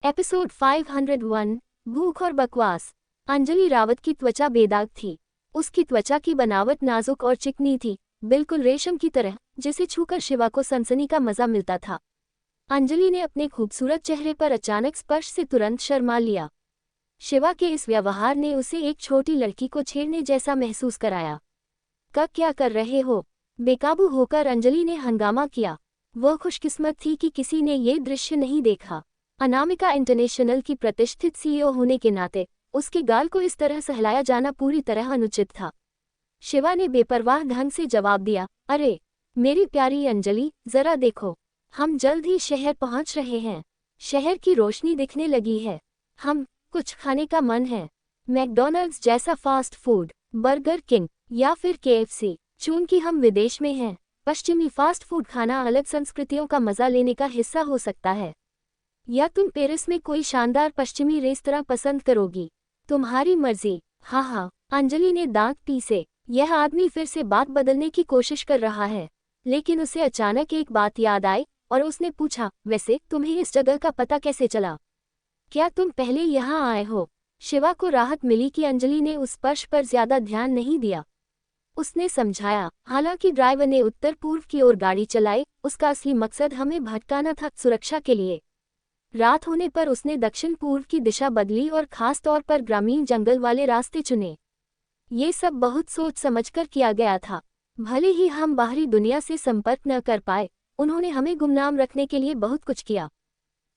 Episode 501 भूख और बकवास। अंजलि रावत की त्वचा बेदाग थी। उसकी त्वचा की बनावट नाजुक और चिकनी थी, बिल्कुल रेशम की तरह, जिसे छूकर शिवा को सनसनी का मजा मिलता था। अंजलि ने अपने खूबसूरत चेहरे पर अचानक स्पर्श से तुरंत शर्मा लिया। शिवा के इस व्यवहार ने उसे एक छोटी लड़की को छेड़ने जैसा महसूस कराया। क्या कर रहे हो? बेकाबू होकर अंजलि ने हंगामा किया। वह खुशकिस्मत थी कि किसी ने ये दृश्य नहीं देखा। अनामिका इंटरनेशनल की प्रतिष्ठित सीईओ होने के नाते उसके गाल को इस तरह सहलाया जाना पूरी तरह अनुचित था। शिवा ने बेपरवाह ढंग से जवाब दिया, अरे मेरी प्यारी अंजलि, जरा देखो, हम जल्द ही शहर पहुंच रहे हैं। शहर की रोशनी दिखने लगी है। हम कुछ खाने का मन है। मैकडॉनल्ड्स जैसा फास्ट फूड, बर्गर किंग या फिर केएफसी। चूंकि हम विदेश में हैं, पश्चिमी फास्ट फूड खाना अलग संस्कृतियों का मजा लेने का हिस्सा हो सकता है। या तुम पेरिस में कोई शानदार पश्चिमी रेस्तरां पसंद करोगी? तुम्हारी मर्जी। हाँ, अंजलि ने दांत पीसे। यह आदमी फिर से बात बदलने की कोशिश कर रहा है, लेकिन उसे अचानक एक बात याद आई और उसने पूछा, वैसे तुम्हें इस जगह का पता कैसे चला? क्या तुम पहले यहाँ आए हो? शिवा को राहत मिली कि अंजलि ने उस स्पर्श पर ज्यादा ध्यान नहीं दिया। उसने समझाया, हालांकि ड्राइवर ने उत्तर पूर्व की ओर गाड़ी चलाई, उसका असली मकसद हमें भटकाना था, सुरक्षा के लिए। रात होने पर उसने दक्षिण पूर्व की दिशा बदली और खास तौर पर ग्रामीण जंगल वाले रास्ते चुने। ये सब बहुत सोच समझकर किया गया था। भले ही हम बाहरी दुनिया से संपर्क न कर पाए, उन्होंने हमें गुमनाम रखने के लिए बहुत कुछ किया।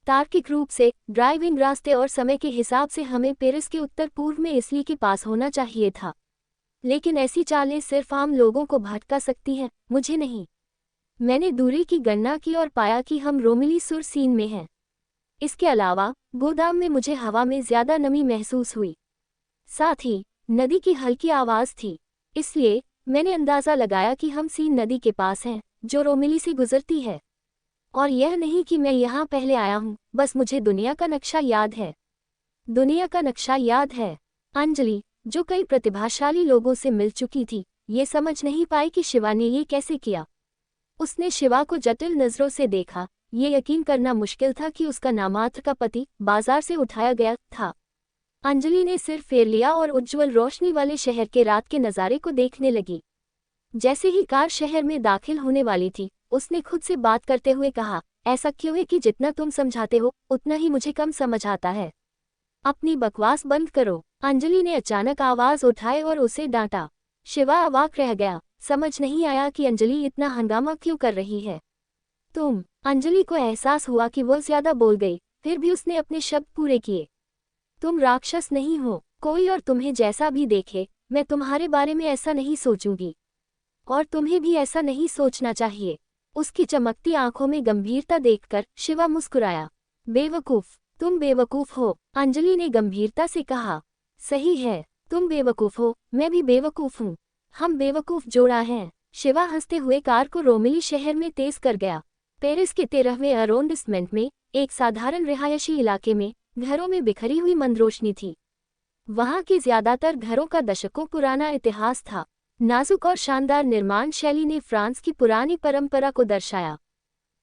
तार्किक रूप से, ड्राइविंग रास्ते और समय के हिसाब से हमें पेरिस के उत्तर पूर्व में इसली के पास होना चाहिए था। लेकिन ऐसी चालें सिर्फ आम लोगों को भटका सकती हैं, मुझे नहीं। मैंने दूरी की गणना की और पाया कि हम रोमिली सुर सीन में हैं। इसके अलावा गोदाम में मुझे हवा में ज्यादा नमी महसूस हुई। साथ ही नदी की हल्की आवाज थी, इसलिए मैंने अंदाजा लगाया कि हम सीन नदी के पास हैं, जो रोमिली से गुजरती है। और यह नहीं कि मैं यहाँ पहले आया हूँ, बस मुझे दुनिया का नक्शा याद है। दुनिया का नक्शा याद है। अंजलि, जो कई प्रतिभाशाली लोगों से मिल चुकी थी, ये समझ नहीं पाई कि शिवा ने ये कैसे किया। उसने शिवा को जटिल नजरों से देखा। ये यकीन करना मुश्किल था कि उसका नामात्र का पति बाजार से उठाया गया था। अंजलि ने सिर फेर लिया और उज्ज्वल रोशनी वाले शहर के रात के नज़ारे को देखने लगी। जैसे ही कार शहर में दाखिल होने वाली थी, उसने खुद से बात करते हुए कहा, ऐसा क्यों है कि जितना तुम समझाते हो उतना ही मुझे कम समझ आता है? अपनी बकवास बंद करो। अंजलि ने अचानक आवाज उठाई और उसे डांटा। शिवा अवाक रह गया, समझ नहीं आया कि अंजलि इतना हंगामा क्यों कर रही है। तुम। अंजलि को एहसास हुआ कि वह ज्यादा बोल गई, फिर भी उसने अपने शब्द पूरे किए। तुम राक्षस नहीं हो। कोई और तुम्हें जैसा भी देखे, मैं तुम्हारे बारे में ऐसा नहीं सोचूंगी। और तुम्हें भी ऐसा नहीं सोचना चाहिए। उसकी चमकती आंखों में गंभीरता देखकर शिवा मुस्कुराया। बेवकूफ, तुम बेवकूफ हो, अंजलि ने गंभीरता से कहा। सही है, तुम बेवकूफ हो, मैं भी बेवकूफ हूँ। हम बेवकूफ जोड़ा हैं। शिवा हंसते हुए कार को रोमिली शहर में तेज कर गया। पेरिस के 13वें अरोंडिसमेंट में एक साधारण रिहायशी इलाके में घरों में बिखरी हुई मंद रोशनी थी। वहां के ज्यादातर घरों का दशकों पुराना इतिहास था। नाजुक और शानदार निर्माण शैली ने फ्रांस की पुरानी परंपरा को दर्शाया।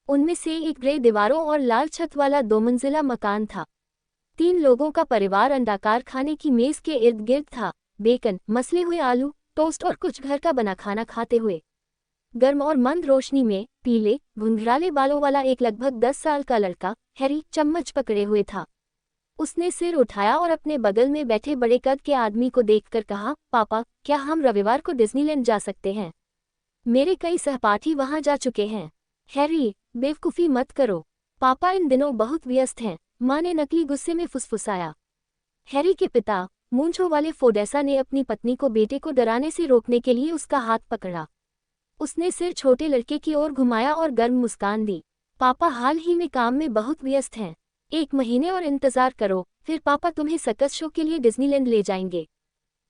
उनमें से एक ग्रे दीवारों और लाल छत वाला 2 मंजिला मकान था। 3 लोगों का परिवार अंडाकार खाने की मेज के इर्द गिर्द था, बेकन, मसले हुए आलू, टोस्ट और कुछ घर का बना खाना खाते हुए। गर्म और मंद रोशनी में पीले घुंघराले बालों वाला एक लगभग 10 साल का लड़का, हैरी, चम्मच पकड़े हुए था। उसने सिर उठाया और अपने बगल में बैठे बड़े कद के आदमी को देखकर कहा, पापा, क्या हम रविवार को डिज्नीलैंड जा सकते हैं? मेरे कई सहपाठी वहां जा चुके हैं। हैरी, बेवकूफ़ी मत करो। पापा इन दिनों बहुत व्यस्त हैं, माँ ने नकली गुस्से में फुसफुसाया। हैरी के पिता, मूंछों वाले फोडेसा ने अपनी पत्नी को बेटे को डराने से रोकने के लिए उसका हाथ पकड़ा। उसने सिर छोटे लड़के की ओर घुमाया और गर्म मुस्कान दी। पापा हाल ही में काम में बहुत व्यस्त हैं। 1 महीने और इंतजार करो, फिर पापा तुम्हें सर्कस शो के लिए डिज्नीलैंड ले जाएंगे।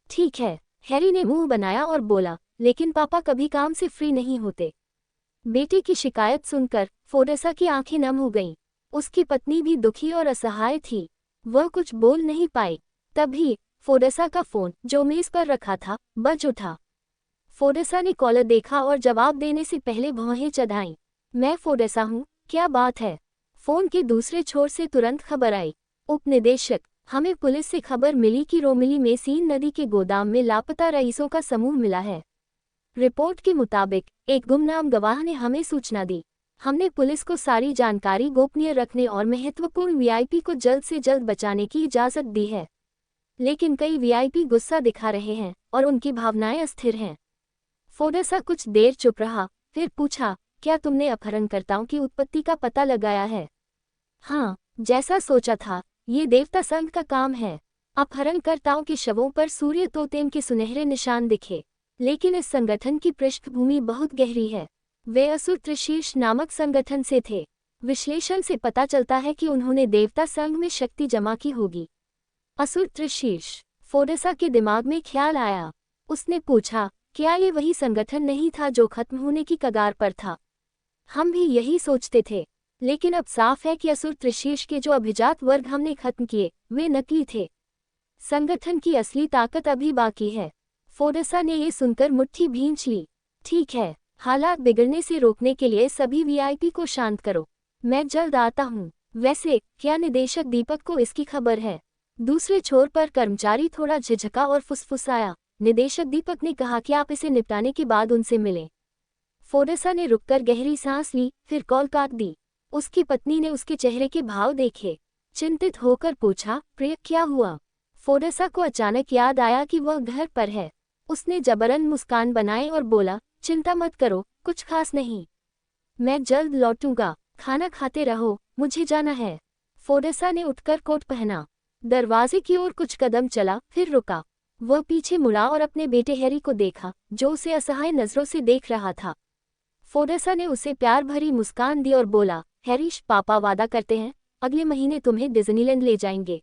ठीक है, हैरी ने मुंह बनाया और बोला, लेकिन पापा कभी काम से फ्री नहीं होते। बेटे की शिकायत सुनकर फोडेसा की आंखें नम हो गईं। उसकी पत्नी भी दुखी और असहाय थी। वह कुछ बोल नहीं पाई। तभी फोडेसा का फोन, जो मेज पर रखा था, बज उठा। फोडेसा ने कॉलर देखा और जवाब देने से पहले भौहें चढ़ाईं। मैं फोडेसा हूँ, क्या बात है? फोन के दूसरे छोर से तुरंत खबर आई। उपनिदेशक, हमें पुलिस से खबर मिली कि रोमिली में सीन नदी के गोदाम में लापता रईसों का समूह मिला है। रिपोर्ट के मुताबिक एक गुमनाम गवाह ने हमें सूचना दी। हमने पुलिस को सारी जानकारी गोपनीय रखने और महत्वपूर्ण वीआईपी को जल्द से जल्द बचाने की इजाज़त दी है। लेकिन कई वीआईपी गुस्सा दिखा रहे हैं और उनकी भावनाएं अस्थिर हैं। फोडसा कुछ देर चुप रहा, फिर पूछा, क्या तुमने अपहरणकर्ताओं की उत्पत्ति का पता लगाया है? हाँ, जैसा सोचा था, ये देवता संघ का काम है। अपहरणकर्ताओं के शवों पर सूर्य तोतेम के सुनहरे निशान दिखे, लेकिन इस संगठन की पृष्ठभूमि बहुत गहरी है। वे असुर त्रिशीर्ष नामक संगठन से थे। विश्लेषण से पता चलता है कि उन्होंने देवता संघ में शक्ति जमा की होगी। असुर त्रिशीर्ष, फोडसा के दिमाग में ख्याल आया। उसने पूछा, क्या ये वही संगठन नहीं था जो खत्म होने की कगार पर था? हम भी यही सोचते थे, लेकिन अब साफ है कि असुर त्रिशीर्ष के जो अभिजात वर्ग हमने खत्म किए, वे नकली थे। संगठन की असली ताकत अभी बाकी है। फोडसा ने ये सुनकर मुट्ठी भींच ली। ठीक है, हालात बिगड़ने से रोकने के लिए सभी वीआईपी को शांत करो। मैं जल्द आता हूँ। वैसे, क्या निदेशक दीपक को इसकी खबर है? दूसरे छोर पर कर्मचारी थोड़ा झिझका और फुसफुसाया। निदेशक दीपक ने कहा कि आप इसे निपटाने के बाद उनसे मिलें। फोडसा ने रुककर गहरी सांस ली, फिर कॉल काट दी। उसकी पत्नी ने उसके चेहरे के भाव देखे। चिंतित होकर पूछा, प्रिय, क्या हुआ? फोडसा को अचानक याद आया कि वह घर पर है। उसने जबरन मुस्कान बनाई और बोला, चिंता मत करो, कुछ खास नहीं। मैं जल्द लौटूंगा, खाना खाते रहो, मुझे जाना है। फोडसा ने उठकर कोट पहना। दरवाजे की ओर कुछ कदम चला, फिर रुका। वह पीछे मुड़ा और अपने बेटे हैरी को देखा, जो उसे असहाय नजरों से देख रहा था। फोडसा ने उसे प्यार भरी मुस्कान दी और बोला, हैरीश, पापा वादा करते हैं, अगले महीने तुम्हें डिज्नीलैंड ले जाएंगे।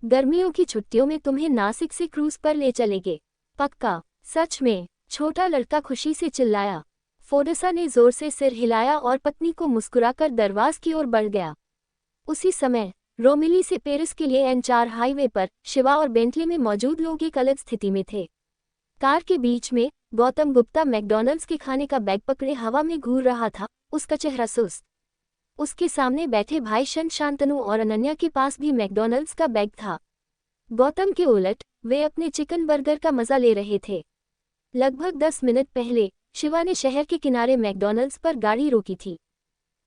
गर्मियों की छुट्टियों में तुम्हें नासिक से क्रूज पर ले चलेंगे। पक्का? सच में? छोटा लड़का खुशी से चिल्लाया। फोडसा ने जोर से सिर हिलाया और पत्नी को मुस्कुराकर दरवाज की ओर बढ़ गया। उसी समय रोमिली से पेरिस के लिए N4 हाईवे पर शिवा और बेंटले में मौजूद लोग एक अलग स्थिति में थे। कार के बीच में गौतम गुप्ता मैकडॉनल्ड्स के खाने का बैग पकड़े हवा में घूर रहा था, उसका चेहरा सुस्त। उसके सामने बैठे भाई शांतनु और अनन्या के पास भी मैकडॉनल्ड्स का बैग था। गौतम के उलट वे अपने चिकन बर्गर का मजा ले रहे थे। लगभग 10 मिनट पहले शिवा ने शहर के किनारे मैकडॉनल्ड्स पर गाड़ी रोकी थी।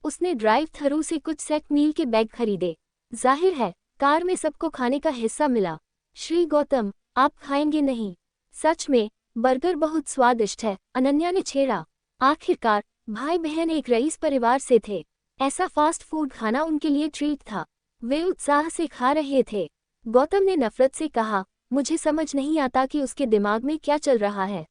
उसने ड्राइव थरू से कुछ सेट मील के बैग खरीदे। जाहिर है, कार में सबको खाने का हिस्सा मिला। श्री गौतम, आप खाएंगे नहीं? सच में, बर्गर बहुत स्वादिष्ट है, अनन्या ने छेड़ा। आखिरकार भाई बहन एक रईस परिवार से थे। ऐसा फास्ट फूड खाना उनके लिए ट्रीट था। वे उत्साह से खा रहे थे। गौतम ने नफरत से कहा, मुझे समझ नहीं आता कि उसके दिमाग में क्या चल रहा है।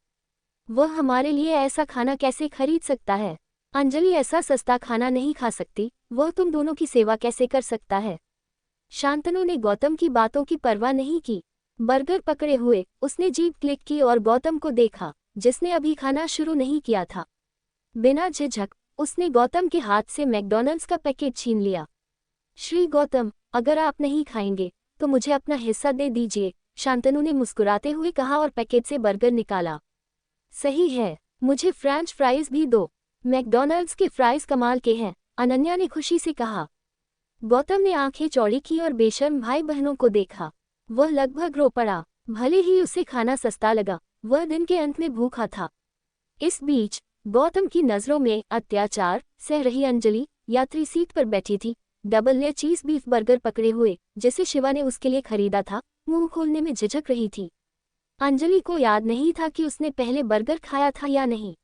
वह हमारे लिए ऐसा खाना कैसे खरीद सकता है? अंजलि ऐसा सस्ता खाना नहीं खा सकती, वह तुम दोनों की सेवा कैसे कर सकता है? शांतनु ने गौतम की बातों की परवाह नहीं की। बर्गर पकड़े हुए उसने जीभ क्लिक की और गौतम को देखा, जिसने अभी खाना शुरू नहीं किया था। बिना झिझक उसने गौतम के हाथ से मैकडॉनल्ड्स का पैकेट छीन लिया। श्री गौतम, अगर आप नहीं खाएंगे तो मुझे अपना हिस्सा दे दीजिए, शांतनु ने मुस्कुराते हुए कहा और पैकेट से बर्गर निकाला। सही है, मुझे फ्रेंच फ्राइज भी दो। मैकडॉनल्ड्स के फ्राइज कमाल के हैं, अनन्या ने खुशी से कहा। गौतम ने आंखें चौड़ी की और बेशर्म भाई बहनों को देखा। वह लगभग रो पड़ा। भले ही उसे खाना सस्ता लगा, वह दिन के अंत में भूखा था। इस बीच गौतम की नज़रों में अत्याचार सह रही अंजलि यात्री सीट पर बैठी थी, डबल लेयर चीज बीफ बर्गर पकड़े हुए, जिसे शिवा ने उसके लिए खरीदा था, मुंह खोलने में झिझक रही थी। अंजलि को याद नहीं था कि उसने पहले बर्गर खाया था या नहीं।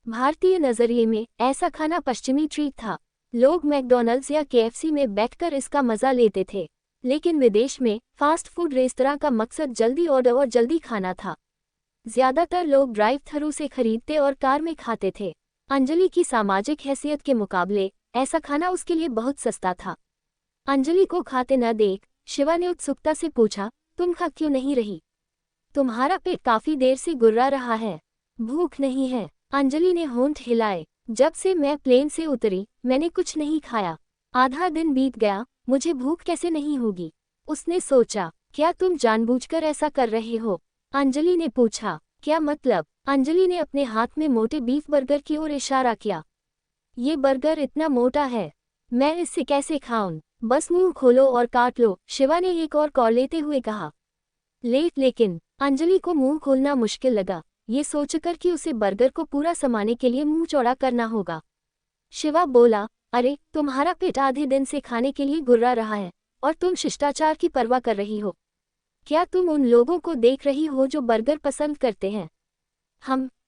भारतीय नजरिए में ऐसा खाना पश्चिमी ट्रीट था। लोग मैकडॉनल्ड्स या KFC में बैठकर इसका मजा लेते थे, लेकिन विदेश में फास्ट फूड रेस्तरां का मकसद जल्दी ऑर्डर और जल्दी खाना था। ज्यादातर लोग ड्राइव थरू से खरीदते और कार में खाते थे। अंजलि की सामाजिक हैसियत के मुकाबले ऐसा खाना उसके लिए बहुत सस्ता था। अंजलि को खाते न देख शिवा ने उत्सुकता से पूछा, तुम खा क्यों नहीं रही? तुम्हारा पेट काफी देर से गुर्रा रहा है। भूख नहीं है, अंजलि ने होंठ हिलाए। जब से मैं प्लेन से उतरी मैंने कुछ नहीं खाया। आधा दिन बीत गया, मुझे भूख कैसे नहीं होगी? उसने सोचा, क्या तुम जानबूझकर ऐसा कर रहे हो? अंजलि ने पूछा। क्या मतलब? अंजलि ने अपने हाथ में मोटे बीफ बर्गर की ओर इशारा किया। ये बर्गर इतना मोटा है, मैं इससे कैसे खाऊं? बस मुंह खोलो और काट लो, शिवा ने एक और कॉल लेते हुए कहा। लेकिन अंजलि को मुंह खोलना मुश्किल लगा, ये सोचकर कि उसे बर्गर को पूरा समाने के लिए मुंह चौड़ा करना होगा। शिवा बोला, अरे तुम्हारा पेट आधे दिन से खाने के लिए गुर्रा रहा है और तुम शिष्टाचार की परवाह कर रही हो। क्या तुम उन लोगों को देख रही हो जो बर्गर पसंद करते हैं?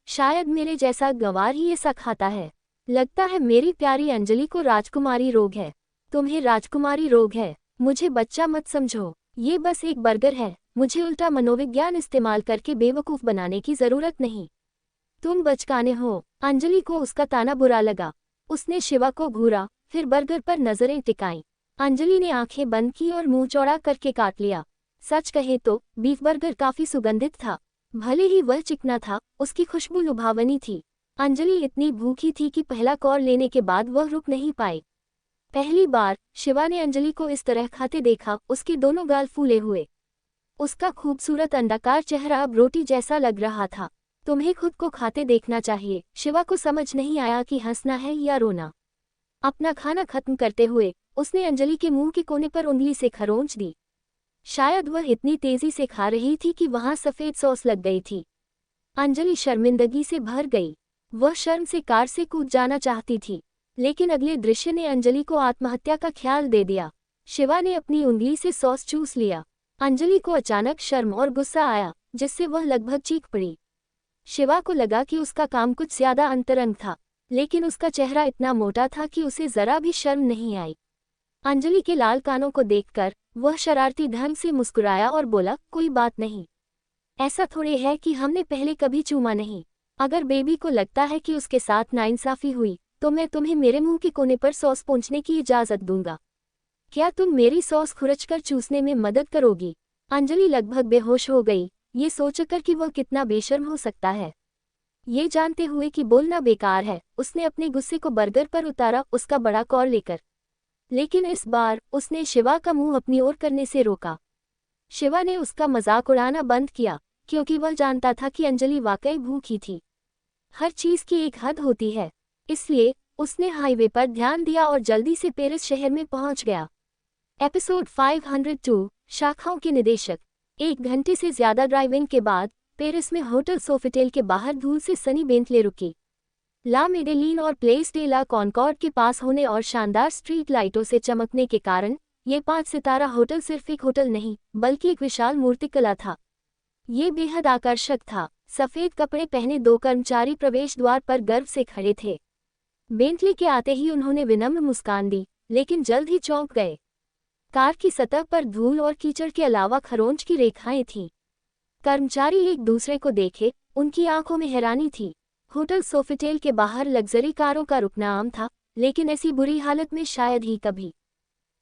शायद मेरे जैसा गंवार ही ऐसा खाता है। लगता है मेरी प्यारी अंजलि को राजकुमारी रोग है। तुम्हें राजकुमारी रोग है? मुझे बच्चा मत समझो, ये बस एक बर्गर है, मुझे उल्टा मनोविज्ञान इस्तेमाल करके बेवकूफ़ बनाने की ज़रूरत नहीं। तुम बचकाने हो। अंजलि को उसका ताना बुरा लगा। उसने शिवा को घूरा, फिर बर्गर पर नजरें टिकाईं। अंजलि ने आंखें बंद की और मुंह चौड़ा करके काट लिया। सच कहे तो बीफ बर्गर काफी सुगंधित था। भले ही वह चिकना था, उसकी खुशबू लुभावनी थी। अंजलि इतनी भूखी थी कि पहला कॉल लेने के बाद वह रुक नहीं पाई। पहली बार शिवा ने अंजलि को इस तरह खाते देखा, उसके दोनों गाल फूले हुए। उसका खूबसूरत अंडाकार चेहरा अब रोटी जैसा लग रहा था। तुम्हें खुद को खाते देखना चाहिए। शिवा को समझ नहीं आया कि हंसना है या रोना। अपना खाना खत्म करते हुए उसने अंजलि के मुंह के कोने पर उंगली से खरोंच दी। शायद वह इतनी तेजी से खा रही थी कि वहां सफेद सॉस लग गई थी। अंजलि शर्मिंदगी से भर गई। वह शर्म से कार से कूद जाना चाहती थी, लेकिन अगले दृश्य ने अंजलि को आत्महत्या का ख्याल दे दिया। शिवा ने अपनी उंगली से सॉस चूस लिया। अंजलि को अचानक शर्म और गुस्सा आया, जिससे वह लगभग चीख पड़ी। शिवा को लगा कि उसका काम कुछ ज्यादा अंतरंग था, लेकिन उसका चेहरा इतना मोटा था कि उसे जरा भी शर्म नहीं आई। अंजलि के लाल कानों को देखकर वह शरारती ढंग से मुस्कुराया और बोला, कोई बात नहीं। ऐसा थोड़े है कि हमने पहले कभी चूमा नहीं। अगर बेबी को लगता है कि उसके साथ नाइंसाफी हुई, तो मैं तुम्हें मेरे मुंह के कोने पर सॉस पोंछने की इजाजत दूंगा। क्या तुम मेरी सॉस खुरचकर चूसने में मदद करोगी? अंजलि लगभग बेहोश हो गई, ये सोचकर कि वह कितना बेशर्म हो सकता है। ये जानते हुए कि बोलना बेकार है, उसने अपने गुस्से को बर्गर पर उतारा, उसका बड़ा कॉल लेकर। लेकिन इस बार उसने शिवा का मुंह अपनी ओर करने से रोका। शिवा ने उसका मजाक उड़ाना बंद किया, क्योंकि वह जानता था कि अंजलि वाकई भूखी थी। हर चीज की एक हद होती है, इसलिए उसने हाईवे पर ध्यान दिया और जल्दी से पेरिस शहर में पहुंच गया। एपिसोड 502, शाखाओं के निदेशक। 1 घंटे से ज्यादा ड्राइविंग के बाद पेरिस में होटल सोफिटेल के बाहर धूल से सनी बेंटले रुकी। ला मेडेलीन और प्लेस डे ला कॉनकॉर्ड के पास होने और शानदार स्ट्रीट लाइटों से चमकने के कारण ये 5 सितारा होटल सिर्फ एक होटल नहीं, बल्कि एक विशाल मूर्तिकला था। ये बेहद आकर्षक था। सफेद कपड़े पहने 2 कर्मचारी प्रवेश द्वार पर गर्व से खड़े थे। बेंटले के आते ही उन्होंने विनम्र मुस्कान दी, लेकिन जल्द ही चौंक गए। कार की सतह पर धूल और कीचड़ के अलावा खरोंच की रेखाएं थीं। कर्मचारी एक दूसरे को देखे, उनकी आंखों में हैरानी थी। होटल सोफिटेल के बाहर लग्जरी कारों का रुकना आम था, लेकिन ऐसी बुरी हालत में शायद ही कभी।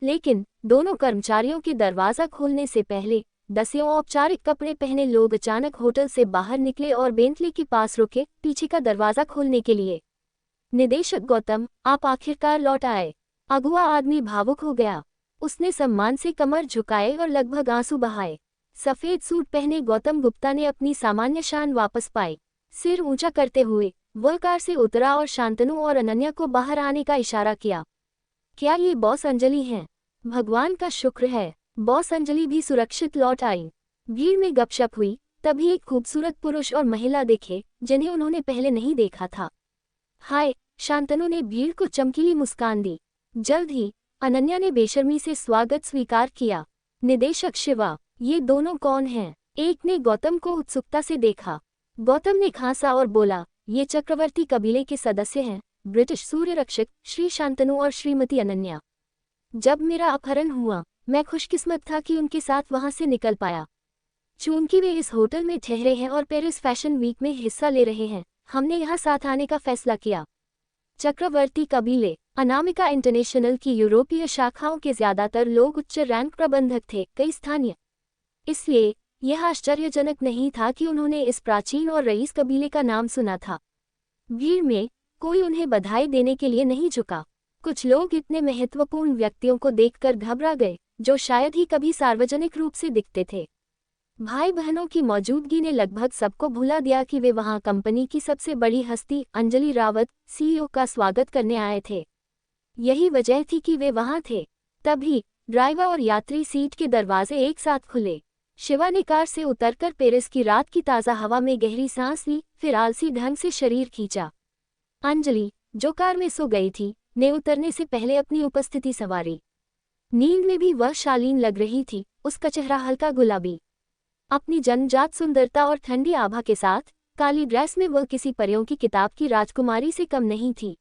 लेकिन दोनों कर्मचारियों के दरवाजा खोलने से पहले 10 औपचारिक कपड़े पहने लोग अचानक होटल से बाहर निकले और बेंटले के पास रुके, पीछे का दरवाजा खोलने के लिए। निदेशक गौतम, आप आखिरकार लौट आए। अगुआ आदमी भावुक हो गया। उसने सम्मान से कमर झुकाए और लगभग आंसू बहाए। सफेद सूट पहने गौतम गुप्ता ने अपनी सामान्य शान वापस पाई। सिर ऊंचा करते हुए वह कार से उतरा और शांतनु और अनन्या को बाहर आने का इशारा किया। क्या ये बॉस अंजलि हैं? भगवान का शुक्र है, बॉस अंजलि भी सुरक्षित लौट आई। भीड़ में गपशप हुई, तभी एक खूबसूरत पुरुष और महिला दिखे, जिन्हें उन्होंने पहले नहीं देखा था। हाय, शांतनु ने भीड़ को चमकीली मुस्कान दी। जल्द ही अनन्या ने बेशर्मी से स्वागत स्वीकार किया। निदेशक शिवा, ये दोनों कौन हैं? एक ने गौतम को उत्सुकता से देखा। गौतम ने खांसा और बोला, ये चक्रवर्ती कबीले के सदस्य हैं, ब्रिटिश सूर्यरक्षक श्री शांतनु और श्रीमती अनन्या। जब मेरा अपहरण हुआ, मैं खुशकिस्मत था कि उनके साथ वहां से निकल पाया। चूंकि वे इस होटल में ठहरे हैं और पेरिस फैशन वीक में हिस्सा ले रहे हैं, हमने यहाँ साथ आने का फैसला किया। चक्रवर्ती कबीले अनामिका इंटरनेशनल की यूरोपीय शाखाओं के ज्यादातर लोग उच्च रैंक प्रबंधक थे, कई स्थानीय। इसलिए यह आश्चर्यजनक नहीं था कि उन्होंने इस प्राचीन और रईस कबीले का नाम सुना था। भीड़ में कोई उन्हें बधाई देने के लिए नहीं झुका। कुछ लोग इतने महत्वपूर्ण व्यक्तियों को देखकर घबरा गए, जो शायद ही कभी सार्वजनिक रूप से दिखते थे। भाई बहनों की मौजूदगी ने लगभग सबको भुला दिया कि वे वहां कंपनी की सबसे बड़ी हस्ती अंजलि रावत, सीईओ का स्वागत करने आए थे। यही वजह थी कि वे वहां थे। तभी ड्राइवर और यात्री सीट के दरवाजे एक साथ खुले। शिवा ने कार से उतरकर पेरिस की रात की ताज़ा हवा में गहरी सांस ली, फिर आलसी ढंग से शरीर खींचा। अंजलि, जो कार में सो गई थी, ने उतरने से पहले अपनी उपस्थिति संवारी। नींद में भी वह शालीन लग रही थी, उसका चेहरा हल्का गुलाबी। अपनी जन्मजात सुंदरता और ठंडी आभा के साथ काली ड्रेस में वह किसी परियों की किताब की राजकुमारी से कम नहीं थी।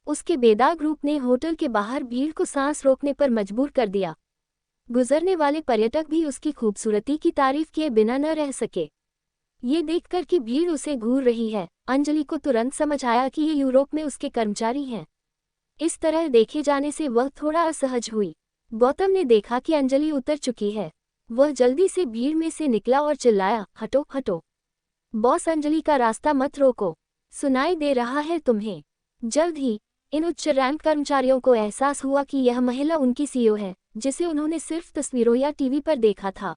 उसके बेदाग रूप ने होटल के बाहर भीड़ को सांस रोकने पर मजबूर कर दिया। गुजरने वाले पर्यटक भी उसकी खूबसूरती की तारीफ किए बिना न रह सके। ये देखकर कि भीड़ उसे घूर रही है, अंजलि को तुरंत समझ आया कि ये यूरोप में उसके कर्मचारी हैं। इस तरह देखे जाने से वह थोड़ा असहज हुई। गौतम ने देखा कि अंजलि उतर चुकी है। वह जल्दी से भीड़ में से निकला और चिल्लाया, हटो हटो, बॉस, अंजलि का रास्ता मत रोको, सुनाई दे रहा है तुम्हें। जल्द ही इन उच्च रैंक कर्मचारियों को एहसास हुआ कि यह महिला उनकी सीईओ है, जिसे उन्होंने सिर्फ तस्वीरों या टीवी पर देखा था।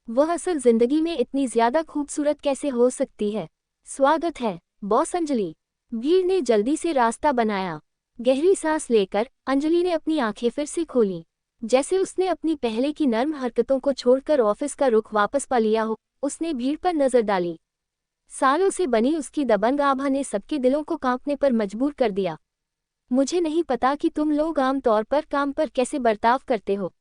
वह असल जिंदगी में इतनी ज्यादा खूबसूरत कैसे हो सकती है। स्वागत है बॉस, अंजलि। भीड़ ने जल्दी से रास्ता बनाया। गहरी सांस लेकर अंजलि ने अपनी आंखें फिर से खोलीं, जैसे उसने अपनी पहले की नर्म हरकतों को छोड़कर ऑफिस का रुख वापस पा लिया हो। उसने भीड़ पर नजर डाली। सालों से बनी उसकी दबंग आभा ने सबके दिलों को कांपने पर मजबूर कर दिया। मुझे नहीं पता कि तुम लोग आम तौर पर काम पर कैसे बर्ताव करते हो,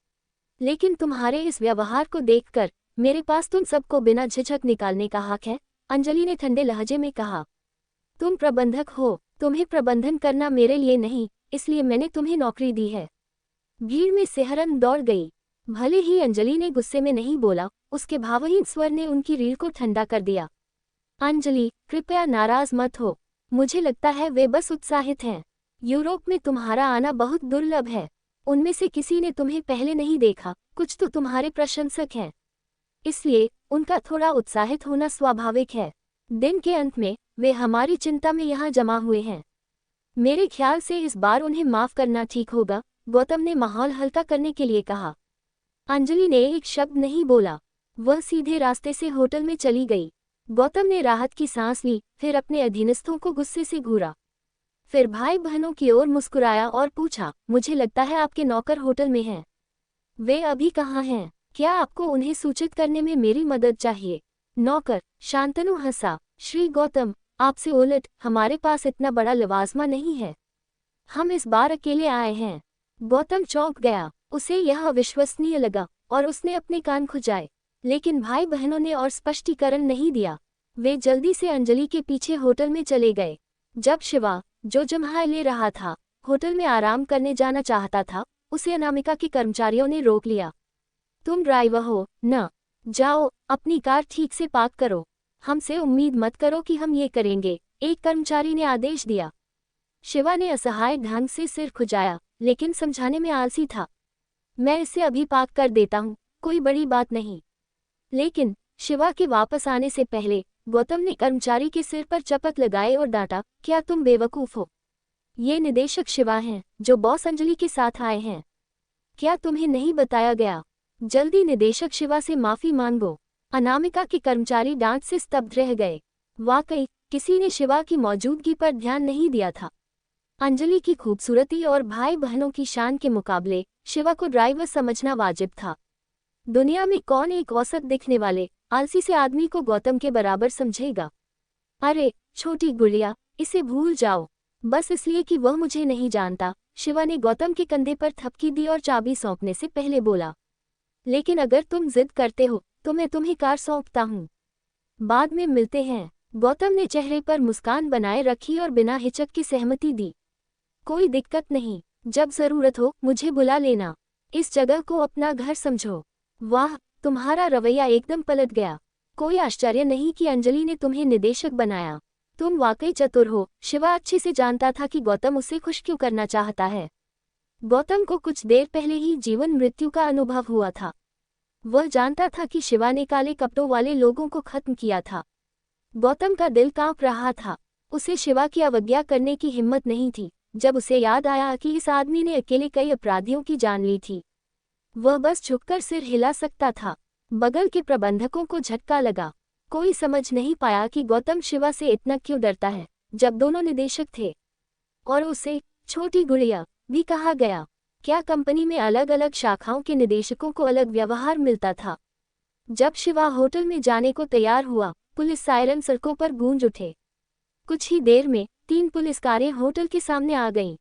लेकिन तुम्हारे इस व्यवहार को देखकर मेरे पास तुम सबको बिना झिझक निकालने का हक है, अंजलि ने ठंडे लहजे में कहा। तुम प्रबंधक हो, तुम्हें प्रबंधन करना मेरे लिए नहीं, इसलिए मैंने तुम्हें नौकरी दी है। भीड़ में सिहरन दौड़ गई। भले ही अंजलि ने गुस्से में नहीं बोला, उसके भावहीन स्वर ने उनकी रीढ़ को ठंडा कर दिया। अंजलि, कृपया नाराज मत हो, मुझे लगता है वे बस उत्साहित हैं। यूरोप में तुम्हारा आना बहुत दुर्लभ है। उनमें से किसी ने तुम्हें पहले नहीं देखा, कुछ तो तुम्हारे प्रशंसक हैं, इसलिए उनका थोड़ा उत्साहित होना स्वाभाविक है। दिन के अंत में वे हमारी चिंता में यहाँ जमा हुए हैं। मेरे ख्याल से इस बार उन्हें माफ करना ठीक होगा, गौतम ने माहौल हल्का करने के लिए कहा। अंजलि ने एक शब्द नहीं बोला। वह सीधे रास्ते से होटल में चली गई। गौतम ने राहत की सांस ली, फिर अपने अधीनस्थों को गुस्से से घूरा। फिर भाई बहनों की ओर मुस्कुराया और पूछा, मुझे लगता है आपके नौकर होटल में हैं। वे अभी कहाँ हैं? क्या आपको उन्हें सूचित करने में मेरी मदद चाहिए? नौकर शांतनु हंसा। श्री गौतम, आपसे उलट हमारे पास इतना बड़ा लवाजमा नहीं है। हम इस बार अकेले आए हैं। गौतम चौंक गया। उसे यह अविश्वसनीय लगा और उसने अपने कान खुजाए, लेकिन भाई बहनों ने और स्पष्टीकरण नहीं दिया। वे जल्दी से अंजलि के पीछे होटल में चले गए। जब शिवा, जो जम्हाई ले रहा था, होटल में आराम करने जाना चाहता था, उसे अनामिका के कर्मचारियों ने रोक लिया। तुम ड्राइवर हो न? जाओ, अपनी कार ठीक से पार्क करो। हमसे उम्मीद मत करो कि हम ये करेंगे, एक कर्मचारी ने आदेश दिया। शिवा ने असहाय ढंग से सिर खुजाया, लेकिन समझाने में आलसी था। मैं इसे अभी पार्क कर देता हूँ, कोई बड़ी बात नहीं। लेकिन शिवा के वापस आने से पहले गौतम ने कर्मचारी के सिर पर चपत लगाए और डांटा, क्या तुम बेवकूफ हो? ये निदेशक शिवा हैं, जो बॉस अंजलि के साथ आए हैं। क्या तुम्हें नहीं बताया गया? जल्दी निदेशक शिवा से माफी मांगो। अनामिका के कर्मचारी डांट से स्तब्ध रह गए। वाकई किसी ने शिवा की मौजूदगी पर ध्यान नहीं दिया था। अंजलि की खूबसूरती और भाई बहनों की शान के मुकाबले शिवा को ड्राइवर समझना वाजिब था। दुनिया में कौन एक औसत दिखने वाले आलसी से आदमी को गौतम के बराबर समझेगा? अरे छोटी गुड़िया, इसे भूल जाओ, बस इसलिए कि वह मुझे नहीं जानता। शिवा ने गौतम के कंधे पर थपकी दी और चाबी सौंपने से पहले बोला, लेकिन अगर तुम जिद करते हो तो मैं तुम्हें कार सौंपता हूँ। बाद में मिलते हैं। गौतम ने चेहरे पर मुस्कान बनाए रखी और बिना हिचक की सहमति दी। कोई दिक्कत नहीं, जब जरूरत हो मुझे बुला लेना। इस जगह को अपना घर समझो। वाह, तुम्हारा रवैया एकदम पलट गया। कोई आश्चर्य नहीं कि अंजलि ने तुम्हें निदेशक बनाया। तुम वाकई चतुर हो। शिवा अच्छे से जानता था कि गौतम उसे खुश क्यों करना चाहता है। गौतम को कुछ देर पहले ही जीवन मृत्यु का अनुभव हुआ था। वह जानता था कि शिवा ने काले कपड़ों वाले लोगों को खत्म किया था। गौतम का दिल कांप रहा था। उसे शिवा की अवज्ञा करने की हिम्मत नहीं थी। जब उसे याद आया कि इस आदमी ने अकेले कई अपराधियों की जान ली थी, वह बस झुककर सिर हिला सकता था। बगल के प्रबंधकों को झटका लगा। कोई समझ नहीं पाया कि गौतम शिवा से इतना क्यों डरता है, जब दोनों निदेशक थे और उसे छोटी गुड़िया भी कहा गया। क्या कंपनी में अलग अलग शाखाओं के निदेशकों को अलग व्यवहार मिलता था? जब शिवा होटल में जाने को तैयार हुआ, पुलिस सायरन सड़कों पर गूंज उठे। कुछ ही देर में 3 पुलिस कारें होटल के सामने आ गईं।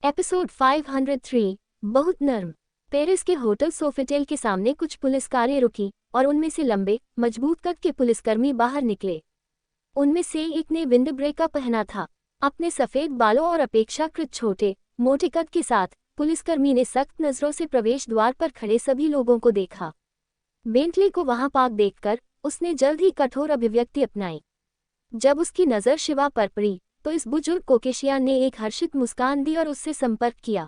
एपिसोड 503 बहुत नर्म। पेरिस के होटल सोफिटेल के सामने कुछ पुलिस कारें रुकी और उनमें से लंबे, मजबूत कद के पुलिसकर्मी बाहर निकले। उनमें से एक ने विंड ब्रेकर पहना था। अपने सफेद बालों और अपेक्षाकृत छोटे, मोटे कद के साथ पुलिसकर्मी ने सख्त नजरों से प्रवेश द्वार पर खड़े सभी लोगों को देखा। बेंटली को वहां पार्क देखकर उसने जल्द ही कठोर अभिव्यक्ति अपनाई। जब उसकी नज़र शिवा पर पड़ी तो इस बुजुर्ग कोकेशियन ने एक हर्षित मुस्कान दी और उससे संपर्क किया।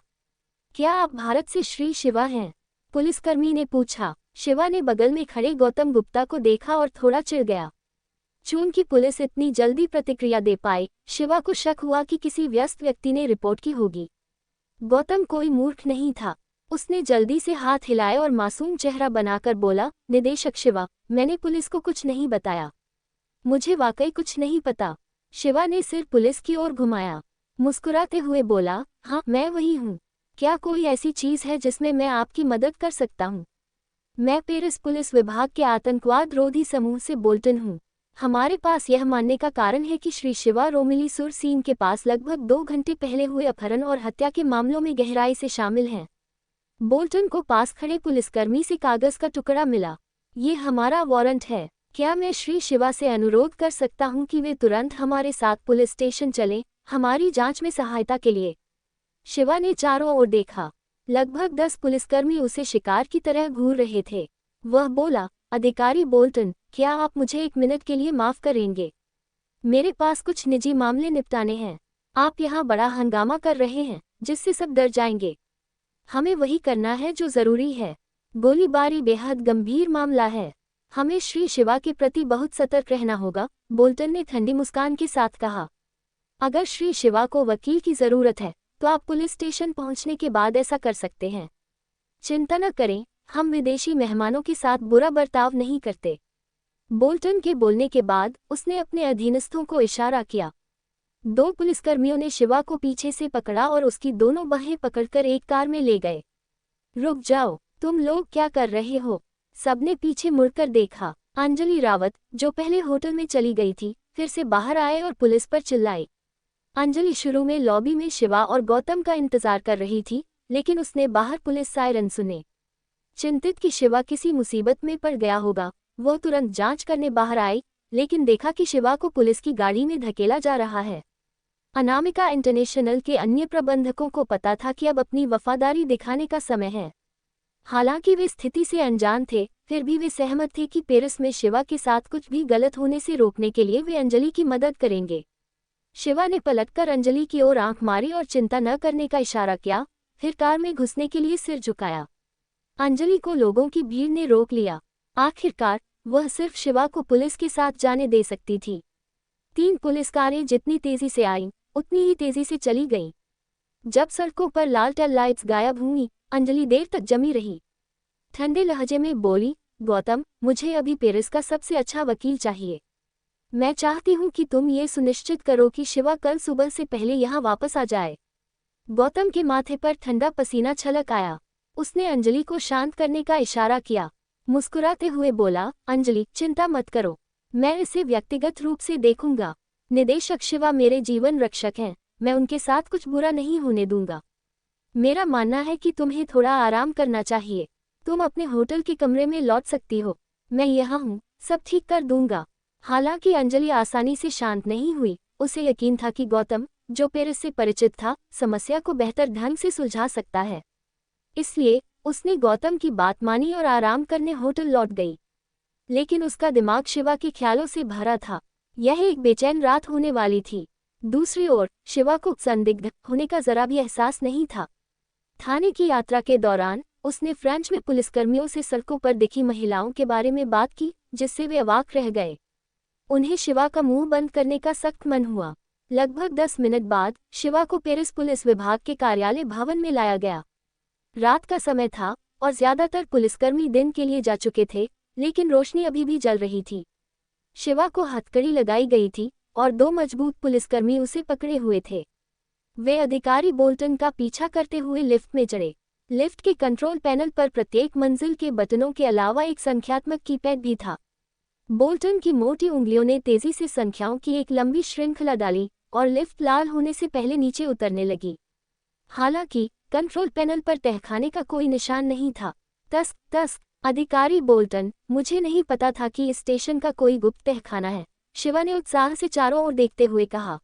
क्या आप भारत से श्री शिवा हैं? पुलिसकर्मी ने पूछा। शिवा ने बगल में खड़े गौतम गुप्ता को देखा और थोड़ा चिढ़ गया। चूंकि पुलिस इतनी जल्दी प्रतिक्रिया दे पाई, शिवा को शक हुआ कि किसी व्यस्त व्यक्ति ने रिपोर्ट की होगी। गौतम कोई मूर्ख नहीं था। उसने जल्दी से हाथ हिलाए और मासूम चेहरा बनाकर बोला, निदेशक शिवा, मैंने पुलिस को कुछ नहीं बताया। मुझे वाकई कुछ नहीं पता। शिवा ने सिर पुलिस की ओर घुमाया। मुस्कुराते हुए बोला, हाँ, मैं वही हूँ। क्या कोई ऐसी चीज़ है जिसमें मैं आपकी मदद कर सकता हूँ? मैं पेरिस पुलिस विभाग के आतंकवाद रोधी समूह से बोल्टन हूँ। हमारे पास यह मानने का कारण है कि श्री शिवा रोमिली सुर सीन के पास लगभग 2 घंटे पहले हुए अपहरण और हत्या के मामलों में गहराई से शामिल हैं। बोल्टन को पास खड़े पुलिसकर्मी से कागज का टुकड़ा मिला। ये हमारा वारंट है। क्या मैं श्री शिवा से अनुरोध कर सकता हूँ कि वे तुरंत हमारे साथ पुलिस स्टेशन चलें, हमारी जांच में सहायता के लिए? शिवा ने चारों ओर देखा। लगभग 10 पुलिसकर्मी उसे शिकार की तरह घूर रहे थे। वह बोला, अधिकारी बोल्टन, क्या आप मुझे 1 मिनट के लिए माफ करेंगे? मेरे पास कुछ निजी मामले निपटाने हैं। आप यहाँ बड़ा हंगामा कर रहे हैं, जिससे सब डर जाएंगे। हमें वही करना है जो जरूरी है। गोलीबारी बेहद गंभीर मामला है। हमें श्री शिवा के प्रति बहुत सतर्क रहना होगा, बोल्टन ने ठंडी मुस्कान के साथ कहा। अगर श्री शिवा को वकील की जरूरत है तो आप पुलिस स्टेशन पहुंचने के बाद ऐसा कर सकते हैं। चिंता न करें, हम विदेशी मेहमानों के साथ बुरा बर्ताव नहीं करते। बोल्टन के बोलने के बाद उसने अपने अधीनस्थों को इशारा किया। 2 पुलिसकर्मियों ने शिवा को पीछे से पकड़ा और उसकी दोनों बाहें पकड़कर एक कार में ले गए। रुक जाओ, तुम लोग क्या कर रहे हो? सबने पीछे मुड़कर देखा। अंजलि रावत, जो पहले होटल में चली गई थी, फिर से बाहर आए और पुलिस पर चिल्लाई। अंजलि शुरू में लॉबी में शिवा और गौतम का इंतजार कर रही थी, लेकिन उसने बाहर पुलिस सायरन सुने। चिंतित कि शिवा किसी मुसीबत में पड़ गया होगा, वह तुरंत जांच करने बाहर आई, लेकिन देखा कि शिवा को पुलिस की गाड़ी में धकेला जा रहा है। अनामिका इंटरनेशनल के अन्य प्रबंधकों को पता था कि अब अपनी वफादारी दिखाने का समय है। हालांकि वे स्थिति से अनजान थे, फिर भी वे सहमत थे कि पेरिस में शिवा के साथ कुछ भी गलत होने से रोकने के लिए वे अंजलि की मदद करेंगे। शिवा ने पलटकर अंजलि की ओर आंख मारी और चिंता न करने का इशारा किया, फिर कार में घुसने के लिए सिर झुकाया। अंजलि को लोगों की भीड़ ने रोक लिया। आखिरकार वह सिर्फ शिवा को पुलिस के साथ जाने दे सकती थी। 3 पुलिस कारें जितनी तेजी से आईं, उतनी ही तेजी से चली गईं। जब सड़कों पर लाल टेल लाइट्स गायब हुईं, अंजलि देर तक जमी रही। ठंडे लहजे में बोली, गौतम, मुझे अभी पेरिस का सबसे अच्छा वकील चाहिए। मैं चाहती हूँ कि तुम ये सुनिश्चित करो कि शिवा कल सुबह से पहले यहाँ वापस आ जाए। गौतम के माथे पर ठंडा पसीना छलक आया। उसने अंजलि को शांत करने का इशारा किया। मुस्कुराते हुए बोला, अंजलि, चिंता मत करो, मैं इसे व्यक्तिगत रूप से देखूंगा। निदेशक शिवा मेरे जीवन रक्षक हैं, मैं उनके साथ कुछ बुरा नहीं होने दूंगा। मेरा मानना है कि तुम्हें थोड़ा आराम करना चाहिए। तुम अपने होटल के कमरे में लौट सकती हो। मैं यहाँ हूँ, सब ठीक कर दूंगा। हालांकि अंजलि आसानी से शांत नहीं हुई। उसे यकीन था कि गौतम, जो पेरिस से परिचित था, समस्या को बेहतर ढंग से सुलझा सकता है। इसलिए उसने गौतम की बात मानी और आराम करने होटल लौट गई। लेकिन उसका दिमाग शिवा के ख्यालों से भरा था। यह एक बेचैन रात होने वाली थी। दूसरी ओर शिवा को संदिग्ध होने का जरा भी एहसास नहीं था। थाने की यात्रा के दौरान उसने फ्रेंच में पुलिसकर्मियों से सड़कों पर दिखी महिलाओं के बारे में बात की, जिससे वे अवाक रह गए। उन्हें शिवा का मुंह बंद करने का सख्त मन हुआ। लगभग 10 मिनट बाद शिवा को पेरिस पुलिस विभाग के कार्यालय भवन में लाया गया। रात का समय था और ज्यादातर पुलिसकर्मी दिन के लिए जा चुके थे, लेकिन रोशनी अभी भी जल रही थी। शिवा को हथकड़ी लगाई गई थी और 2 मजबूत पुलिसकर्मी उसे पकड़े हुए थे। वे अधिकारी बोल्टन का पीछा करते हुए लिफ्ट में चढ़े। लिफ्ट के कंट्रोल पैनल पर प्रत्येक मंजिल के बटनों के अलावा एक संख्यात्मक कीपैड भी था। बोल्टन की मोटी उंगलियों ने तेजी से संख्याओं की एक लंबी श्रृंखला डाली और लिफ्ट लाल होने से पहले नीचे उतरने लगी। हालांकि कंट्रोल पैनल पर तहखाने का कोई निशान नहीं था। तस्क तस्क, अधिकारी बोल्टन, मुझे नहीं पता था कि इस स्टेशन का कोई गुप्त तहखाना है, शिवा ने उत्साह से चारों ओर देखते हुए कहा।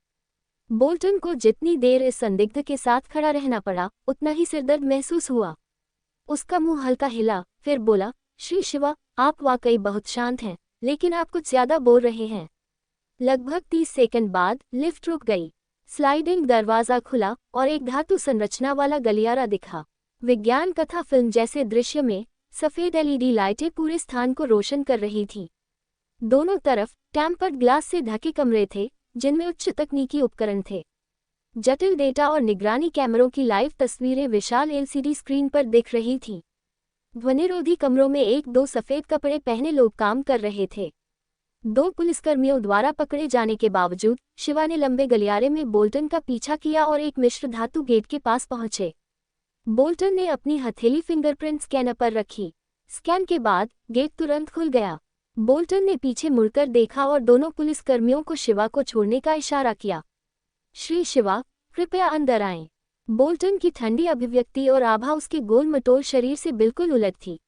बोल्टन को जितनी देर इस संदिग्ध के साथ खड़ा रहना पड़ा, उतना ही सिरदर्द महसूस हुआ। उसका मुंह हल्का हिला, फिर बोला, श्री शिवा, आप वाकई बहुत शांत हैं, लेकिन आप कुछ ज्यादा बोल रहे हैं। लगभग 30 सेकंड बाद लिफ्ट रुक गई। स्लाइडिंग दरवाजा खुला और एक धातु संरचना वाला गलियारा दिखा। विज्ञान कथा फिल्म जैसे दृश्य में सफेद एलईडी लाइटें पूरे स्थान को रोशन कर रही थीं। दोनों तरफ टेम्पर्ड ग्लास से ढके कमरे थे, जिनमें उच्च तकनीकी उपकरण थे। जटिल डेटा और निगरानी कैमरों की लाइव तस्वीरें विशाल एलसीडी स्क्रीन पर दिख रही थीं। ध्वनिरोधी कमरों में एक दो सफेद कपड़े पहने लोग काम कर रहे थे। 2 पुलिसकर्मियों द्वारा पकड़े जाने के बावजूद शिवा ने लंबे गलियारे में बोल्टन का पीछा किया और एक मिश्र धातु गेट के पास पहुंचे। बोल्टन ने अपनी हथेली फिंगरप्रिंट स्कैनर पर रखी। स्कैन के बाद गेट तुरंत खुल गया। बोल्टन ने पीछे मुड़कर देखा और दोनों पुलिसकर्मियों को शिवा को छोड़ने का इशारा किया। श्री शिवा, कृपया अंदर आएं। बोल्टन की ठंडी अभिव्यक्ति और आभा उसके गोल मटोल शरीर से बिल्कुल उलट थी।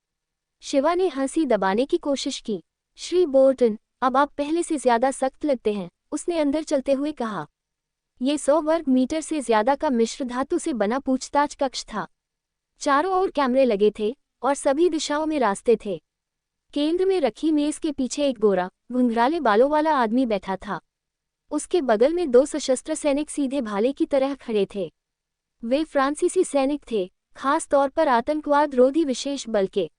शिवा ने हंसी दबाने की कोशिश की। श्री बोल्टन, अब आप पहले से ज्यादा सख्त लगते हैं, उसने अंदर चलते हुए कहा। ये 100 वर्ग मीटर से ज्यादा का मिश्र धातु से बना पूछताछ कक्ष था। चारों ओर कैमरे लगे थे और सभी दिशाओं में रास्ते थे। केंद्र में रखी मेज के पीछे एक गोरा, घुंघराले बालों वाला आदमी बैठा था। उसके बगल में 2 सशस्त्र सैनिक सीधे भाले की तरह खड़े थे। वे फ्रांसीसी सैनिक थे, खास तौर पर आतंकवाद रोधी विशेष बल के।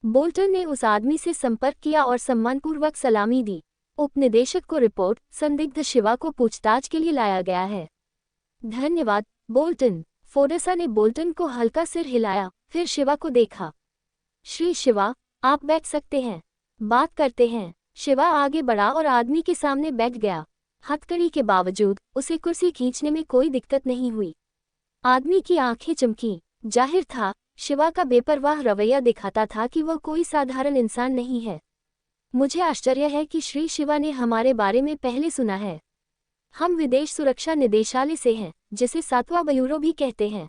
बोल्टन ने उस आदमी से संपर्क किया और सम्मानपूर्वक सलामी दी। उपनिदेशक को रिपोर्ट, संदिग्ध शिवा को पूछताछ के लिए लाया गया है। धन्यवाद, बोल्टन। फोर्डेसा ने बोल्टन को हल्का सिर हिलाया, फिर शिवा को देखा। श्री शिवा, आप बैठ सकते हैं, बात करते हैं। शिवा आगे बढ़ा और आदमी के सामने बैठ गया। हथकड़ी के बावजूद उसे कुर्सी खींचने में कोई दिक्कत नहीं हुई। आदमी की आंखें चमकीं। जाहिर था, शिवा का बेपरवाह रवैया दिखाता था कि वह कोई साधारण इंसान नहीं है। मुझे आश्चर्य है कि श्री शिवा ने हमारे बारे में पहले सुना है। हम विदेश सुरक्षा निदेशालय से हैं, जिसे 7वां ब्यूरो भी कहते हैं।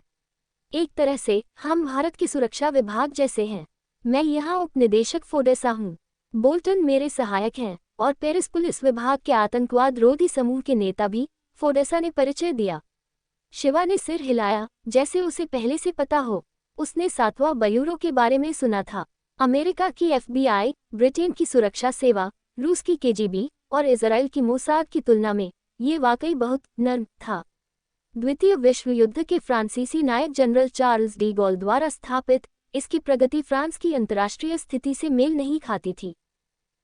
एक तरह से हम भारत के सुरक्षा विभाग जैसे हैं। मैं यहाँ उपनिदेशक फोर्डेसा हूँ। बोल्टन मेरे सहायक हैं और पेरिस पुलिस विभाग के आतंकवाद रोधी समूह के नेता भी, फोर्डेसा ने परिचय दिया। शिवा ने सिर हिलाया, जैसे उसे पहले से पता हो। उसने 7वां ब्यूरो के बारे में सुना था। अमेरिका की FBI, ब्रिटेन की सुरक्षा सेवा, रूस की KGB और इजराइल की मोसाद की तुलना में ये वाकई बहुत नर्म था। द्वितीय विश्व युद्ध के फ्रांसीसी नायक जनरल चार्ल्स डी गॉल द्वारा स्थापित इसकी प्रगति फ्रांस की अंतर्राष्ट्रीय स्थिति से मेल नहीं खाती थी।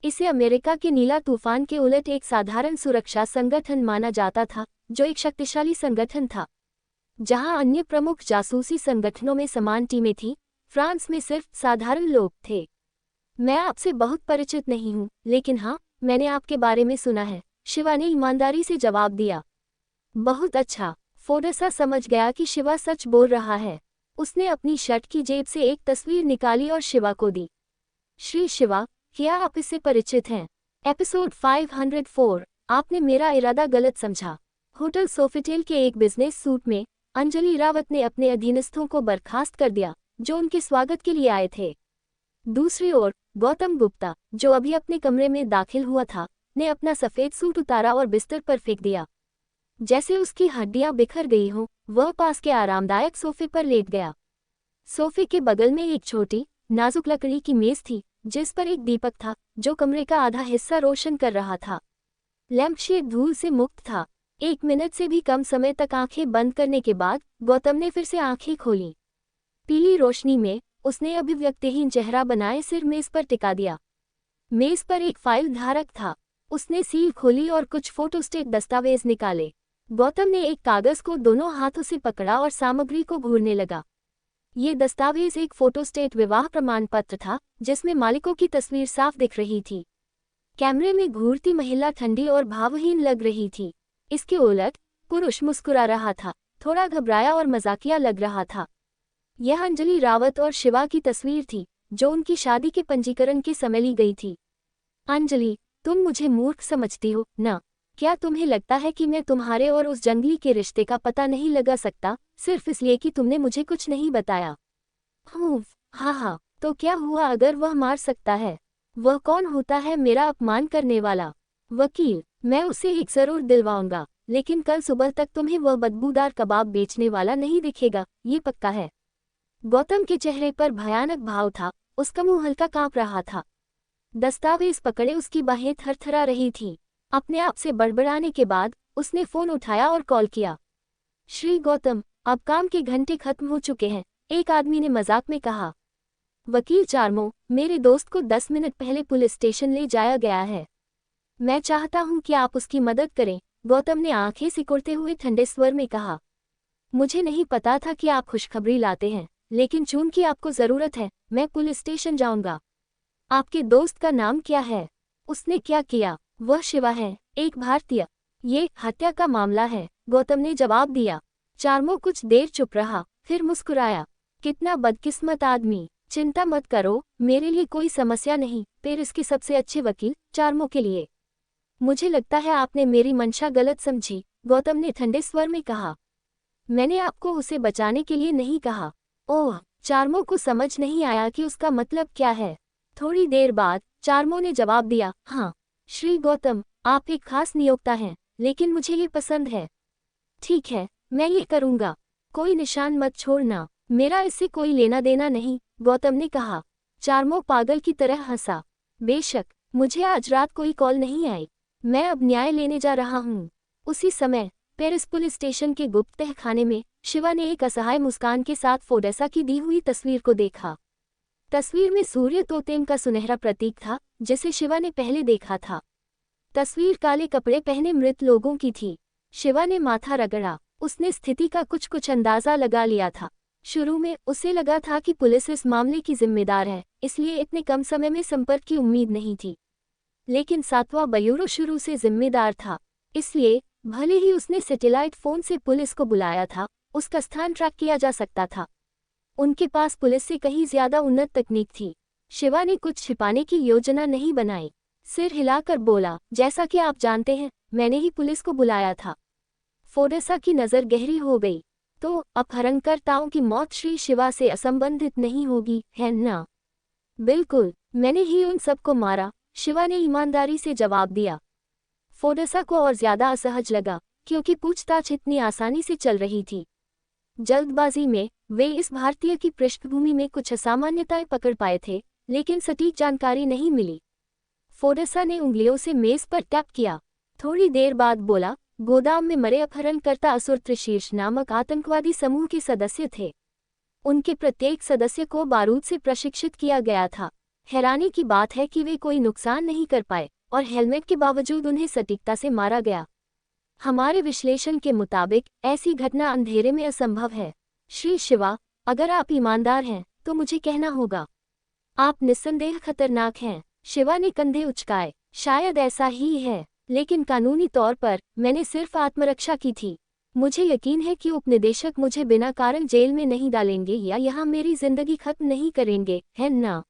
इसे अमेरिका के नीला तूफान के उलट एक साधारण सुरक्षा संगठन माना जाता था, जो एक शक्तिशाली संगठन था। जहां अन्य प्रमुख जासूसी संगठनों में समान टीमें थीं, फ्रांस में सिर्फ साधारण लोग थे। मैं आपसे बहुत परिचित नहीं हूं, लेकिन हाँ, मैंने आपके बारे में सुना है, शिवा ने ईमानदारी से जवाब दिया। बहुत अच्छा। फोर्डेसा समझ गया कि शिवा सच बोल रहा है। उसने अपनी शर्ट की जेब से एक तस्वीर निकाली और शिवा को दी। श्री शिवा, क्या आप इससे परिचित हैं? एपिसोड 504, आपने मेरा इरादा गलत समझा। होटल सोफिटेल के एक बिजनेस सूट में अंजलि रावत ने अपने अधीनस्थों को बर्खास्त कर दिया, जो उनके स्वागत के लिए आए थे। दूसरी ओर गौतम गुप्ता, जो अभी अपने कमरे में दाखिल हुआ था, ने अपना सफेद सूट उतारा और बिस्तर पर फेंक दिया। जैसे उसकी हड्डियां बिखर गई हों, वह पास के आरामदायक सोफे पर लेट गया। सोफे के बगल में एक छोटी, नाजुक लकड़ी की मेज थी, जिस पर एक दीपक था, जो कमरे का आधा हिस्सा रोशन कर रहा था। लैंपशेड धूल से मुक्त था। 1 मिनट से भी कम समय तक आंखें बंद करने के बाद गौतम ने फिर से आंखें खोलीं। पीली रोशनी में उसने अभिव्यक्तिहीन चेहरा बनाए सिर मेज पर टिका दिया। मेज पर एक फाइल धारक था। उसने सील खोली और कुछ फोटोस्टेट दस्तावेज निकाले। गौतम ने एक कागज को दोनों हाथों से पकड़ा और सामग्री को घूरने लगा। ये दस्तावेज एक फोटोस्टेट विवाह प्रमाण पत्र था, जिसमें मालिकों की तस्वीर साफ दिख रही थी। कैमरे में घूरती महिला ठंडी और भावहीन लग रही थी। इसके उलट पुरुष मुस्कुरा रहा था, थोड़ा घबराया और मजाकिया लग रहा था। यह अंजलि रावत और शिवा की तस्वीर थी, जो उनकी शादी के पंजीकरण के समय ली गई थी। अंजलि, तुम मुझे मूर्ख समझती हो ना? क्या तुम्हें लगता है कि मैं तुम्हारे और उस जंगली के रिश्ते का पता नहीं लगा सकता, सिर्फ इसलिए कि तुमने मुझे कुछ नहीं बताया? हाँ, तो क्या हुआ अगर वह मार सकता है? वह कौन होता है मेरा अपमान करने वाला? वकील, मैं उसे एक जरूर दिलवाऊंगा, लेकिन कल सुबह तक तुम्हें वह बदबूदार कबाब बेचने वाला नहीं दिखेगा, ये पक्का है। गौतम के चेहरे पर भयानक भाव था, उसका मुंह हल्का कांप रहा था। दस्तावेज पकड़े उसकी बाहें थरथरा रही थीं। अपने आप से बड़बड़ाने के बाद उसने फोन उठाया और कॉल किया। श्री गौतम, अब काम के घंटे खत्म हो चुके हैं, एक आदमी ने मजाक में कहा। वकील चार्मो, मेरे दोस्त को 10 मिनट पहले पुलिस स्टेशन ले जाया गया है। मैं चाहता हूं कि आप उसकी मदद करें, गौतम ने आंखें सिकुड़ते हुए ठंडे स्वर में कहा। मुझे नहीं पता था कि आप खुशखबरी लाते हैं, लेकिन चूंकि आपको जरूरत है, मैं पुलिस स्टेशन जाऊंगा। आपके दोस्त का नाम क्या है? उसने क्या किया? वह शिवा है, एक भारतीय। ये हत्या का मामला है, गौतम ने जवाब दिया। चार्मो कुछ देर चुप रहा, फिर मुस्कुराया। कितना बदकिस्मत आदमी। चिंता मत करो, मेरे लिए कोई समस्या नहीं, पेरिस के सबसे अच्छे वकील चार्मो के लिए। मुझे लगता है आपने मेरी मंशा गलत समझी, गौतम ने ठंडे स्वर में कहा। मैंने आपको उसे बचाने के लिए नहीं कहा। ओह, चार्मो को समझ नहीं आया कि उसका मतलब क्या है। थोड़ी देर बाद चार्मो ने जवाब दिया, हाँ श्री गौतम, आप एक खास नियोक्ता हैं, लेकिन मुझे ये पसंद है। ठीक है, मैं ये करूँगा। कोई निशान मत छोड़ना, मेरा इससे कोई लेना देना नहीं, गौतम ने कहा। चार्मो पागल की तरह हंसा। बेशक, मुझे आज रात कोई कॉल नहीं आई। मैं अब न्याय लेने जा रहा हूँ। उसी समय पेरिस पुलिस स्टेशन के गुप्त तहखाने में शिवा ने एक असहाय मुस्कान के साथ फोडेसा की दी हुई तस्वीर को देखा। तस्वीर में सूर्य तोतेम का सुनहरा प्रतीक था, जिसे शिवा ने पहले देखा था। तस्वीर काले कपड़े पहने मृत लोगों की थी। शिवा ने माथा रगड़ा। उसने स्थिति का कुछ अंदाजा लगा लिया था। शुरू में उसे लगा था कि पुलिस इस मामले की जिम्मेदार है, इसलिए इतने कम समय में संपर्क की उम्मीद नहीं थी। लेकिन सातवां ब्यूरो शुरू से जिम्मेदार था, इसलिए भले ही उसने सैटेलाइट फोन से पुलिस को बुलाया था, उसका स्थान ट्रैक किया जा सकता था। उनके पास पुलिस से कहीं ज्यादा उन्नत तकनीक थी। शिवा ने कुछ छिपाने की योजना नहीं बनाई। सिर हिलाकर बोला, जैसा कि आप जानते हैं, मैंने ही पुलिस को बुलाया था। फोडेसा की नज़र गहरी हो गई। तो अपहरणकर्ताओं की मौत श्री शिवा से असंबंधित नहीं होगी, है ना? बिल्कुल, मैंने ही उन सबको मारा, शिवा ने ईमानदारी से जवाब दिया। फोडेसा को और ज्यादा असहज लगा, क्योंकि पूछताछ इतनी आसानी से चल रही थी। जल्दबाजी में वे इस भारतीय की पृष्ठभूमि में कुछ असामान्यताएं पकड़ पाए थे, लेकिन सटीक जानकारी नहीं मिली। फोडेसा ने उंगलियों से मेज पर टैप किया। थोड़ी देर बाद बोला, गोदाम में मरे अपहरणकर्ता असुर त्रिशीर्ष नामक आतंकवादी समूह के सदस्य थे। उनके प्रत्येक सदस्य को बारूद से प्रशिक्षित किया गया था। हैरानी की बात है कि वे कोई नुकसान नहीं कर पाए, और हेलमेट के बावजूद उन्हें सटीकता से मारा गया। हमारे विश्लेषण के मुताबिक ऐसी घटना अंधेरे में असंभव है। श्री शिवा, अगर आप ईमानदार हैं, तो मुझे कहना होगा। आप निस्संदेह खतरनाक हैं। शिवा ने कंधे उचकाए। शायद ऐसा ही है, लेकिन कानूनी तौर पर मैंने सिर्फ आत्मरक्षा की थी। मुझे यकीन है कि उपनिदेशक मुझे बिना कारण जेल में नहीं डालेंगे या यहाँ मेरी जिंदगी खत्म नहीं करेंगे, है ना?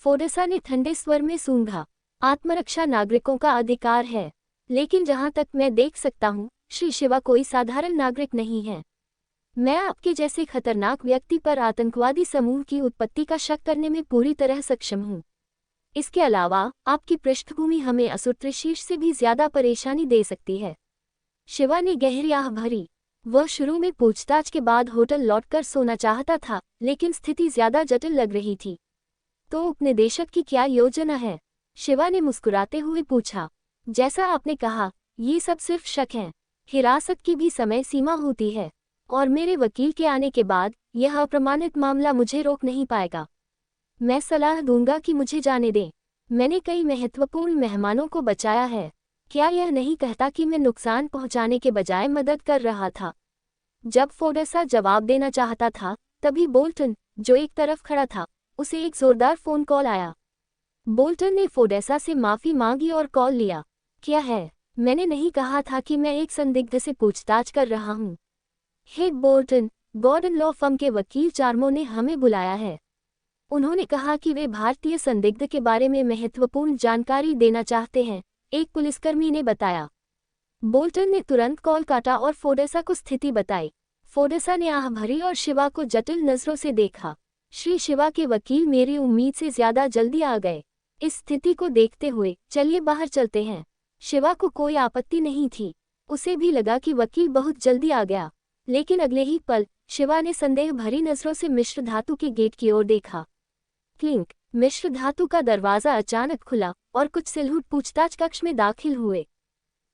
फोडेसा ने ठंडे स्वर में सूंघा। आत्मरक्षा नागरिकों का अधिकार है, लेकिन जहाँ तक मैं देख सकता हूँ, श्री शिवा कोई साधारण नागरिक नहीं है। मैं आपके जैसे खतरनाक व्यक्ति पर आतंकवादी समूह की उत्पत्ति का शक करने में पूरी तरह सक्षम हूँ। इसके अलावा आपकी पृष्ठभूमि हमें असुर त्रिशीर्ष से भी ज्यादा परेशानी दे सकती है। शिवा ने गहरी आह भरी। वह शुरू में पूछताछ के बाद होटल लौटकर सोना चाहता था, लेकिन स्थिति ज्यादा जटिल लग रही थी। तो उपनिदेशक की क्या योजना है? शिवा ने मुस्कुराते हुए पूछा। जैसा आपने कहा, ये सब सिर्फ शक हैं। हिरासत की भी समय सीमा होती है, और मेरे वकील के आने के बाद यह अप्रमाणित मामला मुझे रोक नहीं पाएगा। मैं सलाह दूंगा कि मुझे जाने दें। मैंने कई महत्वपूर्ण मेहमानों को बचाया है। क्या यह नहीं कहता कि मैं नुकसान पहुंचाने के बजाय मदद कर रहा था? जब फोडेसा जवाब देना चाहता था, तभी बोल्टन, जो एक तरफ खड़ा था, उसे एक जोरदार फोन कॉल आया। बोल्टन ने फोडेसा से माफी मांगी और कॉल लिया। क्या है? मैंने नहीं कहा था कि मैं एक संदिग्ध से पूछताछ कर रहा हूँ। हे बोल्टन, गॉर्डन लॉ फर्म के वकील चार्मो ने हमें बुलाया है। उन्होंने कहा कि वे भारतीय संदिग्ध के बारे में महत्वपूर्ण जानकारी देना चाहते हैं, एक पुलिसकर्मी ने बताया। बोल्टन ने तुरंत कॉल काटा और फोडेसा को स्थिति बताई। फोडेसा ने आह भरी और शिवा को जटिल नजरों से देखा। श्री शिवा के वकील मेरी उम्मीद से ज्यादा जल्दी आ गए। इस स्थिति को देखते हुए चलिए बाहर चलते हैं। शिवा को कोई आपत्ति नहीं थी। उसे भी लगा कि वकील बहुत जल्दी आ गया, लेकिन अगले ही पल शिवा ने संदेह भरी नजरों से मिश्र धातु के गेट की ओर देखा। क्लिंक, मिश्र धातु का दरवाजा अचानक खुला और कुछ सिलहुट पूछताछ कक्ष में दाखिल हुए।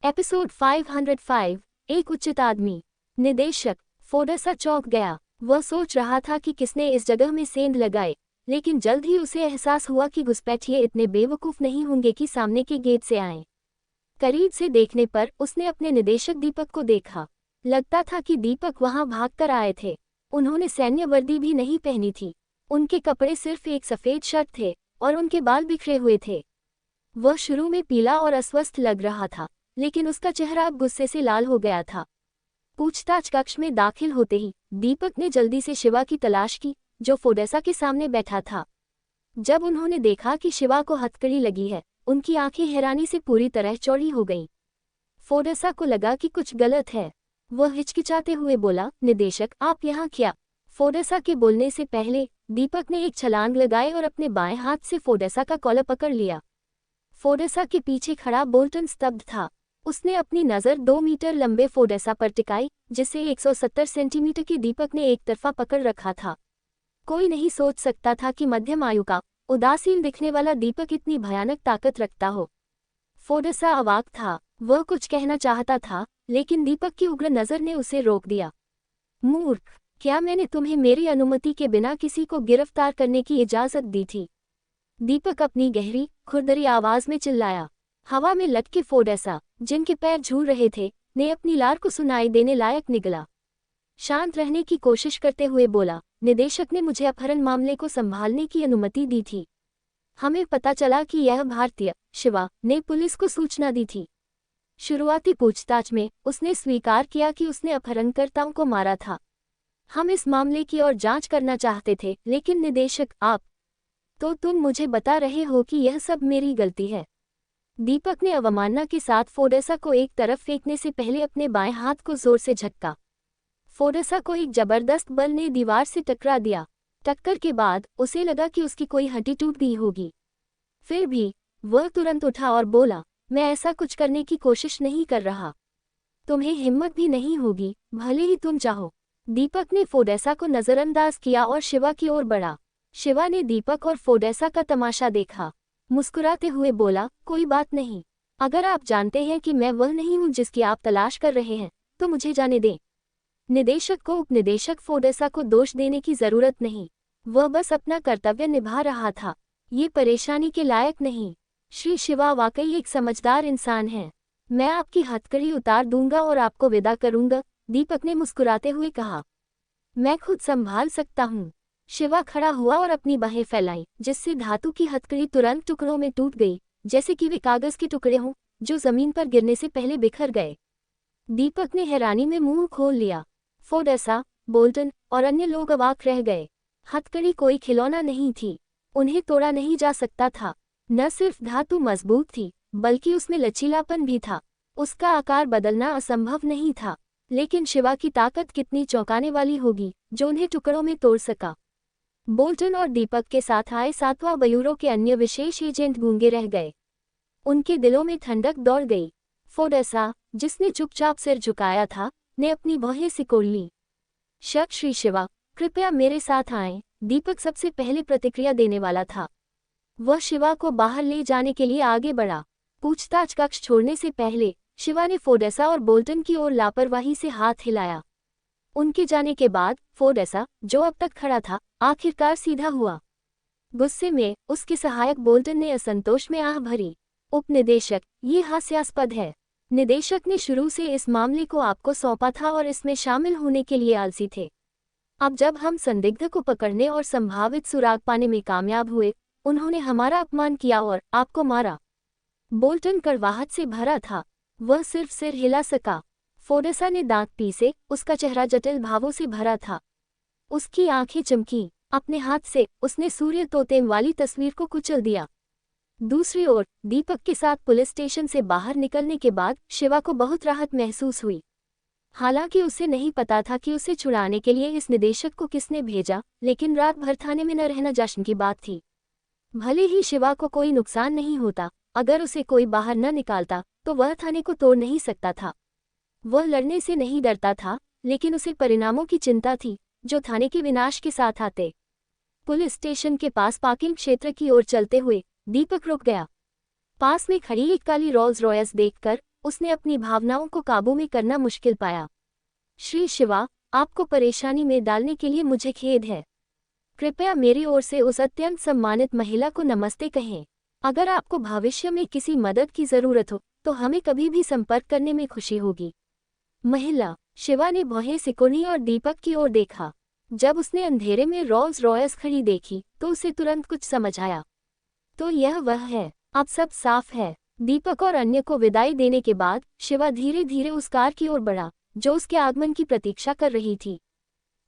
एपिसोड 505, एक उचित आदमी। निदेशक फोडेसा चौंक गया। वह सोच रहा था कि किसने इस जगह में सेंध लगाए, लेकिन जल्द ही उसे एहसास हुआ कि घुसपैठिए इतने बेवकूफ नहीं होंगे कि सामने के गेट से आएं। करीब से देखने पर उसने अपने निदेशक दीपक को देखा। लगता था कि दीपक वहां भागकर आए थे। उन्होंने सैन्य वर्दी भी नहीं पहनी थी। उनके कपड़े सिर्फ एक सफेद शर्ट थे और उनके बाल बिखरे हुए थे। वह शुरू में पीला और अस्वस्थ लग रहा था, लेकिन उसका चेहरा अब गुस्से से लाल हो गया था। पूछताछ कक्ष में दाखिल होते ही दीपक ने जल्दी से शिवा की तलाश की, जो फोडेसा के सामने बैठा था। जब उन्होंने देखा कि शिवा को हथकड़ी लगी है, उनकी आंखें हैरानी से पूरी तरह चौड़ी हो गईं। फोडेसा को लगा कि कुछ गलत है। वह हिचकिचाते हुए बोला, निदेशक आप यहाँ क्या? फोडेसा के बोलने से पहले दीपक ने एक छलांग लगाई और अपने बाएं हाथ से फोडेसा का कॉलर पकड़ लिया। फोडेसा के पीछे खड़ा बोल्टन स्तब्ध था। उसने अपनी नज़र 2 मीटर लंबे फोडेसा पर टिकाई, जिसे 170 सेंटीमीटर के दीपक ने एक तरफा पकड़ रखा था। कोई नहीं सोच सकता था कि मध्यम आयु का, उदासीन दिखने वाला दीपक इतनी भयानक ताकत रखता हो। फोडेसा अवाक था। वह कुछ कहना चाहता था, लेकिन दीपक की उग्र नज़र ने उसे रोक दिया। मूर्ख, क्या मैंने तुम्हें मेरी अनुमति के बिना किसी को गिरफ्तार करने की इजाज़त दी थी? दीपक अपनी गहरी, खुरदरी आवाज में चिल्लाया। हवा में लटके फोडेसा, जिनके पैर झूल रहे थे, ने अपनी लार को सुनाई देने लायक निगला। शांत रहने की कोशिश करते हुए बोला, निदेशक ने मुझे अपहरण मामले को संभालने की अनुमति दी थी। हमें पता चला कि यह भारतीय शिवा ने पुलिस को सूचना दी थी। शुरुआती पूछताछ में उसने स्वीकार किया कि उसने अपहरणकर्ताओं को मारा था। हम इस मामले की और जांच करना चाहते थे, लेकिन निदेशक आप तो तुम मुझे बता रहे हो कि यह सब मेरी गलती है। दीपक ने अवमानना के साथ फोडेसा को एक तरफ फेंकने से पहले अपने बाएं हाथ को जोर से झटका। फोडेसा को एक जबरदस्त बल ने दीवार से टकरा दिया। टक्कर के बाद उसे लगा कि उसकी कोई हड्डी टूट गई होगी। फिर भी वह तुरंत उठा और बोला, मैं ऐसा कुछ करने की कोशिश नहीं कर रहा। तुम्हें हिम्मत भी नहीं होगी, भले ही तुम चाहो। दीपक ने फोडेसा को नजरअंदाज किया और शिवा की ओर बढ़ा। शिवा ने दीपक और फोडेसा का तमाशा देखा। मुस्कुराते हुए बोला, कोई बात नहीं। अगर आप जानते हैं कि मैं वह नहीं हूं जिसकी आप तलाश कर रहे हैं, तो मुझे जाने दें। निदेशक को उपनिदेशक फोडेसा को दोष देने की जरूरत नहीं। वह बस अपना कर्तव्य निभा रहा था। ये परेशानी के लायक नहीं। श्री शिवा वाकई एक समझदार इंसान है। मैं आपकी हथकड़ी उतार दूंगा और आपको विदा करूंगा, दीपक ने मुस्कुराते हुए कहा। मैं खुद संभाल सकता हूँ। शिवा खड़ा हुआ और अपनी बाहें फैलाई, जिससे धातु की हथकड़ी तुरंत टुकड़ों में टूट गई, जैसे कि वे कागज के टुकड़े हों जो जमीन पर गिरने से पहले बिखर गए। दीपक ने हैरानी में मुंह खोल लिया। फोडेसा, बोल्टन और अन्य लोग अवाक रह गए। हथकड़ी कोई खिलौना नहीं थी। उन्हें तोड़ा नहीं जा सकता था। न सिर्फ धातु मजबूत थी, बल्कि उसमें लचीलापन भी था। उसका आकार बदलना असंभव नहीं था। लेकिन शिवा की ताकत कितनी चौंकाने वाली होगी, जो उन्हें टुकड़ों में तोड़ सका। बोल्टन और दीपक के साथ आए 7वां ब्यूरो के अन्य विशेष एजेंट गूंगे रह गए। उनके दिलों में ठंडक दौड़ गई। फोडेसा, जिसने चुपचाप सिर झुकाया था, ने अपनी बाहें सिकोड़ ली। श्री शिवा, कृपया मेरे साथ आएं, दीपक सबसे पहले प्रतिक्रिया देने वाला था। वह शिवा को बाहर ले जाने के लिए आगे बढ़ा। पूछताछ कक्ष छोड़ने से पहले शिवा ने फोडेसा और बोल्टन की ओर लापरवाही से हाथ हिलाया। उनके जाने के बाद फोडेसा, जो अब तक खड़ा था, आखिरकार सीधा हुआ। गुस्से में उसके सहायक बोल्टन ने असंतोष में आह भरी। उपनिदेशक, ये हास्यास्पद है। निदेशक ने शुरू से इस मामले को आपको सौंपा था और इसमें शामिल होने के लिए आलसी थे। अब जब हम संदिग्ध को पकड़ने और संभावित सुराग पाने में कामयाब हुए, उन्होंने हमारा अपमान किया और आपको मारा। बोल्टन कड़वाहट से भरा था। वह सिर्फ सिर हिला सका। फोडसा ने दांत पीसे, उसका चेहरा जटिल भावों से भरा था। उसकी आंखें चमकी। अपने हाथ से उसने सूर्य तोतेम वाली तस्वीर को कुचल दिया। दूसरी ओर दीपक के साथ पुलिस स्टेशन से बाहर निकलने के बाद शिवा को बहुत राहत महसूस हुई। हालांकि उसे नहीं पता था कि उसे छुड़ाने के लिए इस निदेशक को किसने भेजा, लेकिन रात भर थाने में न रहना जश्न की बात थी। भले ही शिवा को कोई नुकसान नहीं होता, अगर उसे कोई बाहर न निकालता तो वह थाने को तोड़ नहीं सकता था। वह लड़ने से नहीं डरता था, लेकिन उसे परिणामों की चिंता थी जो थाने के विनाश के साथ आते। पुलिस स्टेशन के पास पार्किंग क्षेत्र की ओर चलते हुए दीपक रुक गया। पास में खड़ी एक काली रोल्स रॉयस देखकर उसने अपनी भावनाओं को काबू में करना मुश्किल पाया। श्री शिवा, आपको परेशानी में डालने के लिए मुझे खेद है। कृपया मेरी ओर से उस अत्यंत सम्मानित महिला को नमस्ते कहें। अगर आपको भविष्य में किसी मदद की जरूरत हो तो हमें कभी भी संपर्क करने में खुशी होगी। महिला। शिवा ने भौहें सिकुड़ी और दीपक की ओर देखा। जब उसने अंधेरे में रोल्स रॉयस खड़ी देखी तो उसे तुरंत कुछ समझ आया। तो यह वह है। अब सब साफ है। दीपक और अन्य को विदाई देने के बाद शिवा धीरे धीरे उस कार की ओर बढ़ा जो उसके आगमन की प्रतीक्षा कर रही थी।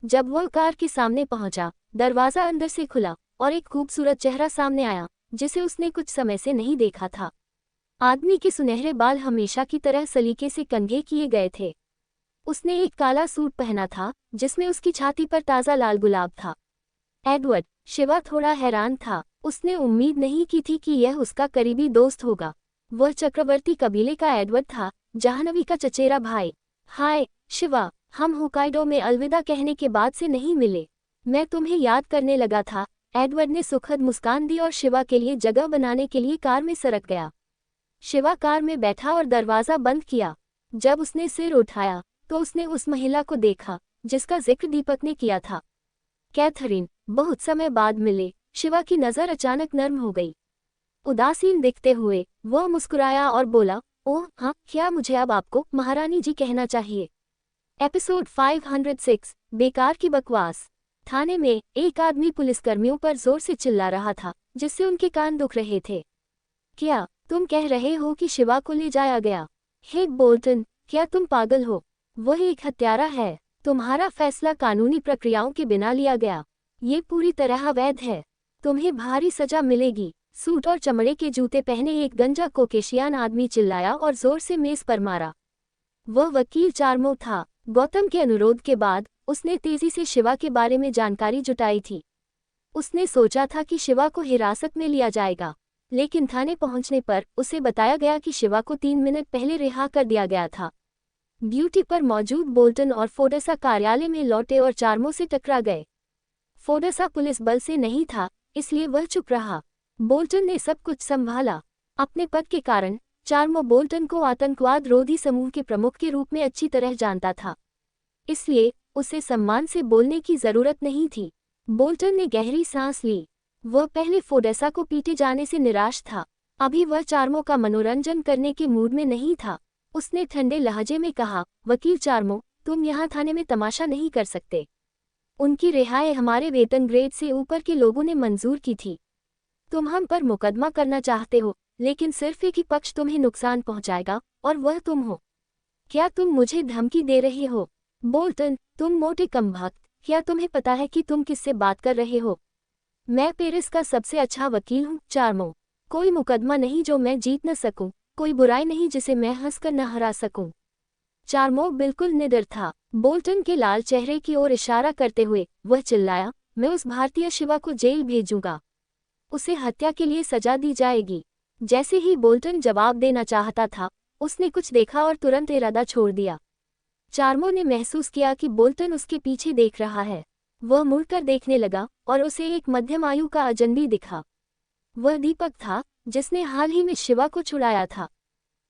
जब वह कार के सामने पहुंचा, दरवाजा अंदर से खुला और एक खूबसूरत चेहरा सामने आया जिसे उसने कुछ समय से नहीं देखा था। आदमी के सुनहरे बाल हमेशा की तरह सलीके से कंघे किए गए थे। उसने एक काला सूट पहना था जिसमें उसकी छाती पर ताज़ा लाल गुलाब था। एडवर्ड। शिवा थोड़ा हैरान था। उसने उम्मीद नहीं की थी कि यह उसका करीबी दोस्त होगा। वह चक्रवर्ती कबीले का एडवर्ड था, जाह्नवी का चचेरा भाई। हाय शिवा, हम होकाइडो में अलविदा कहने के बाद से नहीं मिले। मैं तुम्हें याद करने लगा था। एडवर्ड ने सुखद मुस्कान दी और शिवा के लिए जगह बनाने के लिए कार में सरक गया। शिवा कार में बैठा और दरवाज़ा बंद किया। जब उसने सिर उठाया तो उसने उस महिला को देखा जिसका जिक्र दीपक ने किया था। कैथरीन। बहुत समय बाद मिले। शिवा की नज़र अचानक नर्म हो गई। उदासीन दिखते हुए वह मुस्कुराया और बोला, ओह हाँ, क्या मुझे अब आपको महारानी जी कहना चाहिए। एपिसोड 506 बेकार की बकवास। थाने में एक आदमी पुलिसकर्मियों पर जोर से चिल्ला रहा था जिससे उनके कान दुख रहे थे। क्या तुम कह रहे हो कि शिवा को ले जाया गया? हे बोल्टन, क्या तुम पागल हो? वह एक हत्यारा है। तुम्हारा फैसला कानूनी प्रक्रियाओं के बिना लिया गया। ये पूरी तरह अवैध है। तुम्हें भारी सजा मिलेगी। सूट और चमड़े के जूते पहने एक गंजा कोकेशियान आदमी चिल्लाया और जोर से मेज पर मारा। वह वकील चार्मो था। गौतम के अनुरोध के बाद उसने तेजी से शिवा के बारे में जानकारी जुटाई थी। उसने सोचा था कि शिवा को हिरासत में लिया जाएगा, लेकिन थाने पहुंचने पर उसे बताया गया कि शिवा को 3 मिनट पहले रिहा कर दिया गया था। ड्यूटी पर मौजूद बोल्टन और फोडसा कार्यालय में लौटे और चार्मो से टकरा गए। फोडसा पुलिस बल से नहीं था, इसलिए वह चुप रहा। बोल्टन ने सब कुछ संभाला। अपने पद के कारण चार्मो बोल्टन को आतंकवाद रोधी समूह के प्रमुख के रूप में अच्छी तरह जानता था, इसलिए उसे सम्मान से बोलने की जरूरत नहीं थी। बोल्टन ने गहरी सांस ली। वह पहले फोडसा को पीटे जाने से निराश था। अभी वह चार्मो का मनोरंजन करने के मूड में नहीं था। उसने ठंडे लहजे में कहा, वकील चार्मो, तुम यहाँ थाने में तमाशा नहीं कर सकते। उनकी रिहाई हमारे वेतन ग्रेड से ऊपर के लोगों ने मंजूर की थी। तुम हम पर मुकदमा करना चाहते हो, लेकिन सिर्फ एक ही पक्ष तुम्हें नुकसान पहुंचाएगा और वह तुम हो। क्या तुम मुझे धमकी दे रहे हो? बोल्टन, तुम मोटे कमबख्त, क्या तुम्हें पता है कि तुम किससे बात कर रहे हो? मैं पेरिस का सबसे अच्छा वकील हूँ चार्मो। कोई मुकदमा नहीं जो मैं जीत न सकूं, कोई बुराई नहीं जिसे मैं हंसकर न हरा सकूं। चार्मो बिल्कुल निडर था। बोल्टन के लाल चेहरे की ओर इशारा करते हुए वह चिल्लाया, मैं उस भारतीय शिवा को जेल भेजूंगा। उसे हत्या के लिए सजा दी जाएगी। जैसे ही बोल्टन जवाब देना चाहता था, उसने कुछ देखा और तुरंत इरादा छोड़ दिया। चार्मो ने महसूस किया कि बोल्टन उसके पीछे देख रहा है। वह मुड़कर देखने लगा और उसे एक मध्यम आयु का अजनबी दिखा। वह दीपक था जिसने हाल ही में शिवा को छुड़ाया था।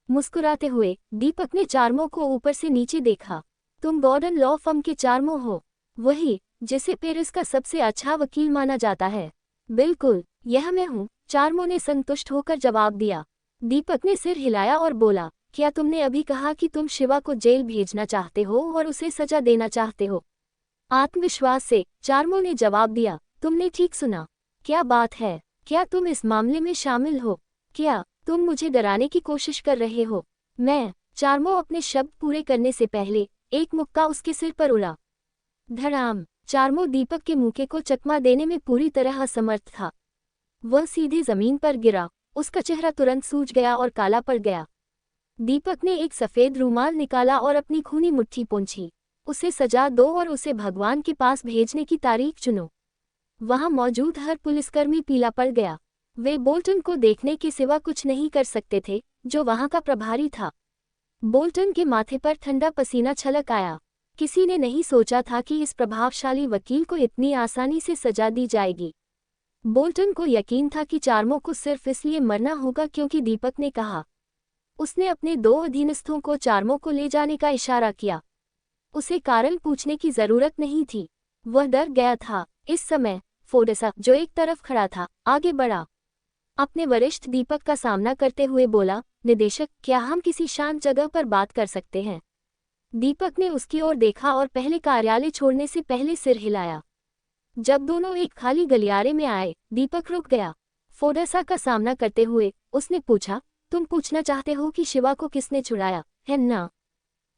मुस्कुराते हुए दीपक ने चार्मो को ऊपर से नीचे देखा। तुम गॉर्डन लॉ फर्म के चार्मो हो? वही जिसे पेरिस का सबसे अच्छा वकील माना जाता है। बिल्कुल, यह मैं हूँ, चार्मो ने संतुष्ट होकर जवाब दिया। दीपक ने सिर हिलाया और बोला, क्या तुमने अभी कहा कि तुम शिवा को जेल भेजना चाहते हो और उसे सजा देना चाहते हो? आत्मविश्वास से चार्मो ने जवाब दिया, तुमने ठीक सुना। क्या बात है? क्या तुम इस मामले में शामिल हो? क्या तुम मुझे डराने की कोशिश कर रहे हो? मैं चार्मो अपने शब्द पूरे करने से पहले एक मुक्का उसके सिर पर उड़ा। धड़ाम। चार्मो दीपक के मुक्के को चकमा देने में पूरी तरह असमर्थ था। वह सीधे जमीन पर गिरा, उसका चेहरा तुरंत सूज गया और काला पड़ गया। दीपक ने एक सफेद रूमाल निकाला और अपनी खूनी मुट्ठी पोंछी। उसे सजा दो और उसे भगवान के पास भेजने की तारीख चुनो। वहां मौजूद हर पुलिसकर्मी पीला पड़ गया। वे बोल्टन को देखने के सिवा कुछ नहीं कर सकते थे, जो वहां का प्रभारी था। बोल्टन के माथे पर ठंडा पसीना छलक आया। किसी ने नहीं सोचा था कि इस प्रभावशाली वकील को इतनी आसानी से सजा दी जाएगी। बोल्टन को यकीन था कि चार्मो को सिर्फ इसलिए मरना होगा क्योंकि दीपक ने कहा। उसने अपने 2 अधीनस्थों को चार्मो को ले जाने का इशारा किया। उसे कारण पूछने की जरूरत नहीं थी, वह डर गया था। इस समय फोडेसा, जो एक तरफ खड़ा था, आगे बढ़ा। अपने वरिष्ठ दीपक का सामना करते हुए बोला, निदेशक, क्या हम किसी शांत जगह पर बात कर सकते हैं? दीपक ने उसकी ओर देखा और पहले कार्यालय छोड़ने से पहले सिर हिलाया। जब दोनों एक खाली गलियारे में आए, दीपक रुक गया। फोडेसा का सामना करते हुए उसने पूछा, तुम पूछना चाहते हो कि शिवा को किसने छुड़ाया, है ना?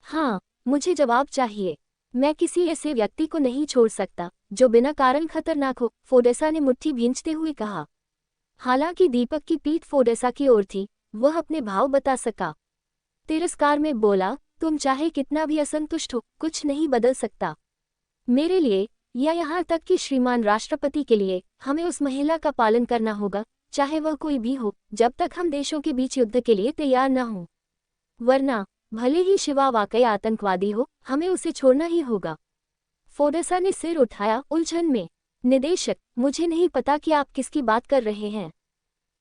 हाँ, मुझे जवाब चाहिए। मैं किसी ऐसे व्यक्ति को नहीं छोड़ सकता जो बिना कारण खतरनाक हो, फोडेसा ने मुट्ठी भींचते हुए कहा। हालांकि दीपक की पीठ फोडेसा की ओर थी, वह अपने भाव बता सका। तिरस्कार में बोला, तुम चाहे कितना भी असंतुष्ट हो, कुछ नहीं बदल सकता। मेरे लिए या यहाँ तक कि श्रीमान राष्ट्रपति के लिए, हमें उस महिला का पालन करना होगा, चाहे वह कोई भी हो, जब तक हम देशों के बीच युद्ध के लिए तैयार न हों। वरना भले ही शिवा वाकई आतंकवादी हो, हमें उसे छोड़ना ही होगा। फोडेसा ने सिर उठाया, उलझन में। निदेशक, मुझे नहीं पता कि आप किसकी बात कर रहे हैं।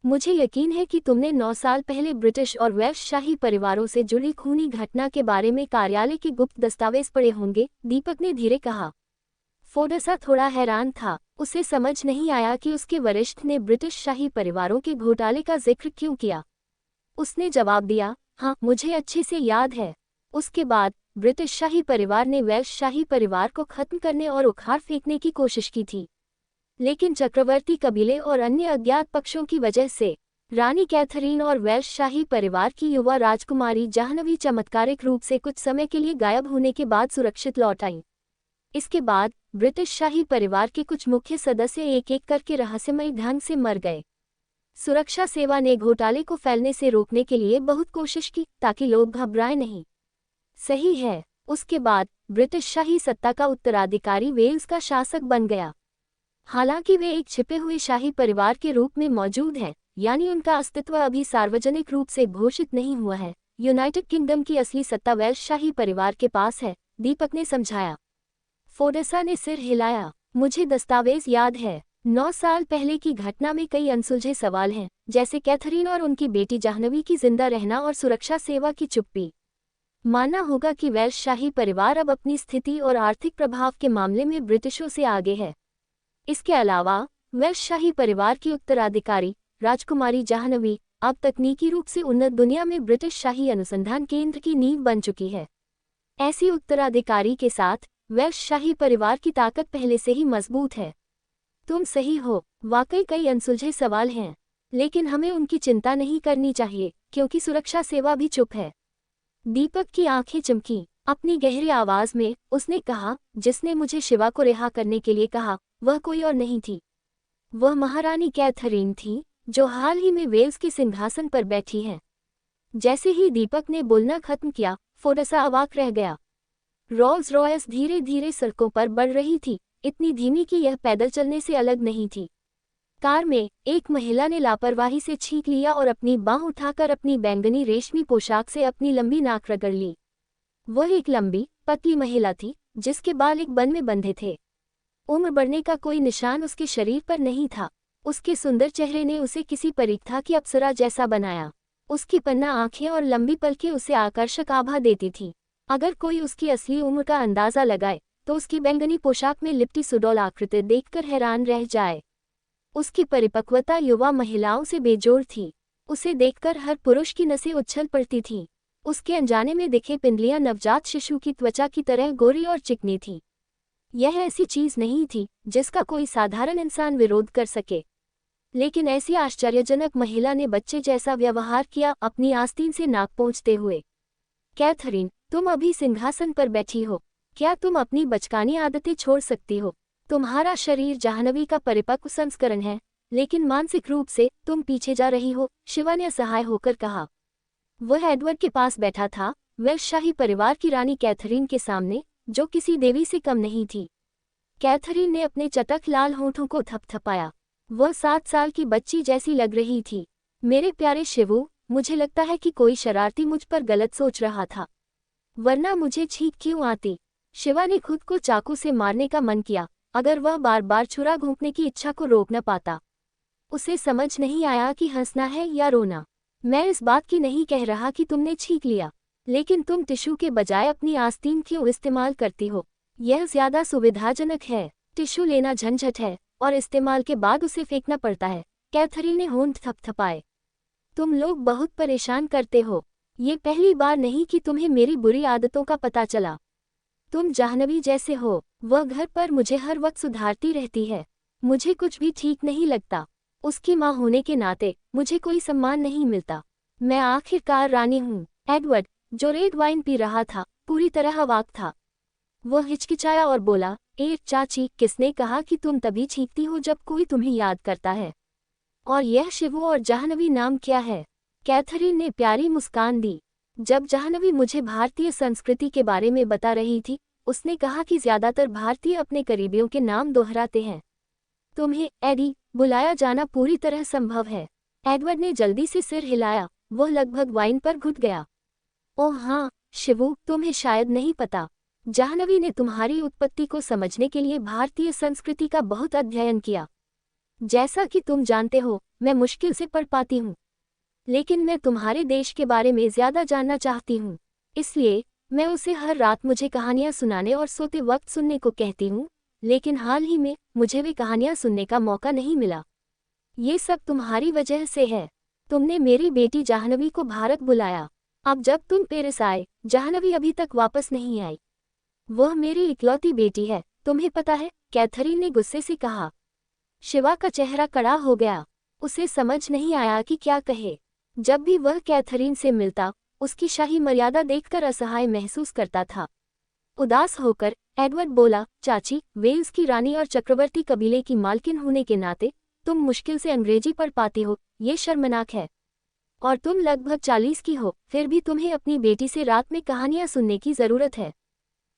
मुझे यकीन है कि तुमने 9 साल पहले ब्रिटिश और वेल्श शाही परिवारों से जुड़ी खूनी घटना के बारे में कार्यालय के गुप्त दस्तावेज पढ़े होंगे, दीपक ने धीरे कहा। फोडेसा थोड़ा हैरान था, उसे समझ नहीं आया कि उसके वरिष्ठ ने ब्रिटिश शाही परिवारों के घोटाले का जिक्र क्यों किया। उसने जवाब दिया, हाँ, मुझे अच्छे से याद है। उसके बाद ब्रिटिश शाही परिवार ने वेल्श शाही परिवार को खत्म करने और उखाड़ फेंकने की कोशिश की थी, लेकिन चक्रवर्ती कबीले और अन्य अज्ञात पक्षों की वजह से रानी कैथरीन और वेल्श शाही परिवार की युवा राजकुमारी जाह्नवी चमत्कारिक रूप से कुछ समय के लिए गायब होने के बाद सुरक्षित लौट आईं। इसके बाद ब्रिटिश शाही परिवार के कुछ मुख्य सदस्य एक एक करके रहस्यमय ढंग से मर गए। सुरक्षा सेवा ने घोटाले को फैलने से रोकने के लिए बहुत कोशिश की ताकि लोग घबराएं नहीं। सही है। उसके बाद ब्रिटिश शाही सत्ता का उत्तराधिकारी वेल्स का शासक बन गया। हालांकि वे एक छिपे हुए शाही परिवार के रूप में मौजूद हैं, यानी उनका अस्तित्व अभी सार्वजनिक रूप से घोषित नहीं हुआ है। यूनाइटेड किंगडम की असली सत्ता वेल्श शाही परिवार के पास है, दीपक ने समझाया। फोडेसा ने सिर हिलाया। मुझे दस्तावेज याद है। 9 साल पहले की घटना में कई अनसुलझे सवाल हैं, जैसे कैथरीन और उनकी बेटी जाह्नवी की जिंदा रहना और सुरक्षा सेवा की चुप्पी। मानना होगा कि वेल्श शाही परिवार अब अपनी स्थिति और आर्थिक प्रभाव के मामले में ब्रिटिशों से आगे है। इसके अलावा वेल्श शाही परिवार की उत्तराधिकारी राजकुमारी जाह्नवी अब तकनीकी रूप से उन्नत दुनिया में ब्रिटिश शाही अनुसंधान केंद्र की नींव बन चुकी है। ऐसी उत्तराधिकारी के साथ वेल्श शाही परिवार की ताकत पहले से ही मजबूत है। तुम सही हो, वाकई कई अनसुलझे सवाल हैं, लेकिन हमें उनकी चिंता नहीं करनी चाहिए क्योंकि सुरक्षा सेवा भी चुप है। दीपक की आंखें चमकीं। अपनी गहरी आवाज में उसने कहा, जिसने मुझे शिवा को रिहा करने के लिए कहा, वह कोई और नहीं थी। वह महारानी कैथरीन थी, जो हाल ही में वेल्स के सिंहासन पर बैठी हैं। जैसे ही दीपक ने बोलना खत्म किया, फोडेसा अवाक रह गया। रोल्स रॉयस धीरे धीरे सड़कों पर बढ़ रही थी, इतनी धीमी कि यह पैदल चलने से अलग नहीं थी। कार में एक महिला ने लापरवाही से छींक लिया और अपनी बांह उठाकर अपनी बैंगनी रेशमी पोशाक से अपनी लंबी नाक रगड़ ली। वह एक लंबी, पतली महिला थी, जिसके बाल एक बन में बंधे थे। उम्र बढ़ने का कोई निशान उसके शरीर पर नहीं था। उसके सुंदर चेहरे ने उसे किसी परीक्षा की अप्सरा जैसा बनाया। उसकी पन्ना आंखें और लंबी पलकें उसे आकर्षक आभा देती थीं। अगर कोई उसकी असली उम्र का अंदाजा लगाए तो उसकी बैंगनी पोशाक में लिपटी सुडौल आकृति देखकर हैरान रह जाए। उसकी परिपक्वता युवा महिलाओं से बेजोड़ थी। उसे देखकर हर पुरुष की नसें उछल पड़ती थीं। उसके अनजाने में दिखे पिंडलियां नवजात शिशु की त्वचा की तरह गोरी और चिकनी थीं। यह ऐसी चीज नहीं थी जिसका कोई साधारण इंसान विरोध कर सके, लेकिन ऐसी आश्चर्यजनक महिला ने बच्चे जैसा व्यवहार किया, अपनी आस्तीन से नाक पोंछते हुए। कैथरीन, तुम अभी सिंहासन पर बैठी हो, क्या तुम अपनी बचकानी आदतें छोड़ सकती हो? तुम्हारा शरीर जाह्नवी का परिपक्व संस्करण है, लेकिन मानसिक रूप से तुम पीछे जा रही हो, शिवा ने असहाय होकर कहा। वह एडवर्ड के पास बैठा था, वेल्श शाही परिवार की रानी कैथरीन के सामने, जो किसी देवी से कम नहीं थी। कैथरीन ने अपने चटक लाल होठों को थपथपाया। वह 7 साल की बच्ची जैसी लग रही थी। मेरे प्यारे शिवू, मुझे लगता है कि कोई शरारती मुझ पर गलत सोच रहा था, वरना मुझे छींक क्यों आती? शिवा ने खुद को चाकू से मारने का मन किया, अगर वह बार बार छुरा घोंपने की इच्छा को रोक न पाता। उसे समझ नहीं आया कि हंसना है या रोना। मैं इस बात की नहीं कह रहा कि तुमने छींक लिया, लेकिन तुम टिश्यू के बजाय अपनी आस्तीन क्यों इस्तेमाल करती हो? यह ज्यादा सुविधाजनक है। टिश्यू लेना झंझट है, और इस्तेमाल के बाद उसे फेंकना पड़ता है। कैथरीन ने होंठ थपथपाए। तुम लोग बहुत परेशान करते हो। ये पहली बार नहीं कि तुम्हें मेरी बुरी आदतों का पता चला। तुम जाह्नवी जैसे हो, वह घर पर मुझे हर वक्त सुधारती रहती है। मुझे कुछ भी ठीक नहीं लगता। उसकी माँ होने के नाते मुझे कोई सम्मान नहीं मिलता। मैं आखिरकार रानी हूँ। एडवर्ड, जो रेड वाइन पी रहा था, पूरी तरह अवाक था। वह हिचकिचाया और बोला, चाची, किसने कहा कि तुम तभी छींकती हो जब कोई तुम्हें याद करता है? और यह शिवू और जाह्नवी नाम क्या है? कैथरीन ने प्यारी मुस्कान दी। जब जाह्नवी मुझे भारतीय संस्कृति के बारे में बता रही थी, उसने कहा कि ज्यादातर भारतीय अपने करीबियों के नाम दोहराते हैं। तुम्हें एडी बुलाया जाना पूरी तरह संभव है। एडवर्ड ने जल्दी से सिर हिलाया। वह लगभग वाइन पर घुट गया। ओह हाँ, शिवू, तुम्हें शायद नहीं पता, जाह्नवी ने तुम्हारी उत्पत्ति को समझने के लिए भारतीय संस्कृति का बहुत अध्ययन किया। जैसा कि तुम जानते हो, मैं मुश्किल से पढ़ पाती हूँ, लेकिन मैं तुम्हारे देश के बारे में ज्यादा जानना चाहती हूँ। इसलिए मैं उसे हर रात मुझे कहानियाँ सुनाने और सोते वक्त सुनने को कहती हूँ, लेकिन हाल ही में मुझे वे कहानियाँ सुनने का मौका नहीं मिला। ये सब तुम्हारी वजह से है। तुमने मेरी बेटी जाह्नवी को भारत बुलाया। अब जब तुम पेरिस आए, जाह्नवी अभी तक वापस नहीं आई। वह मेरी इकलौती बेटी है, तुम्हें पता है, कैथरीन ने गुस्से से कहा। शिवा का चेहरा कड़ा हो गया। उसे समझ नहीं आया कि क्या कहे। जब भी वह कैथरीन से मिलता, उसकी शाही मर्यादा देखकर असहाय महसूस करता था। उदास होकर एडवर्ड बोला, चाची, वेल्स की रानी और चक्रवर्ती कबीले की मालकिन होने के नाते तुम मुश्किल से अंग्रेजी पढ़ पाती हो, ये शर्मनाक है। और तुम लगभग 40 की हो, फिर भी तुम्हें अपनी बेटी से रात में कहानियां सुनने की जरूरत है।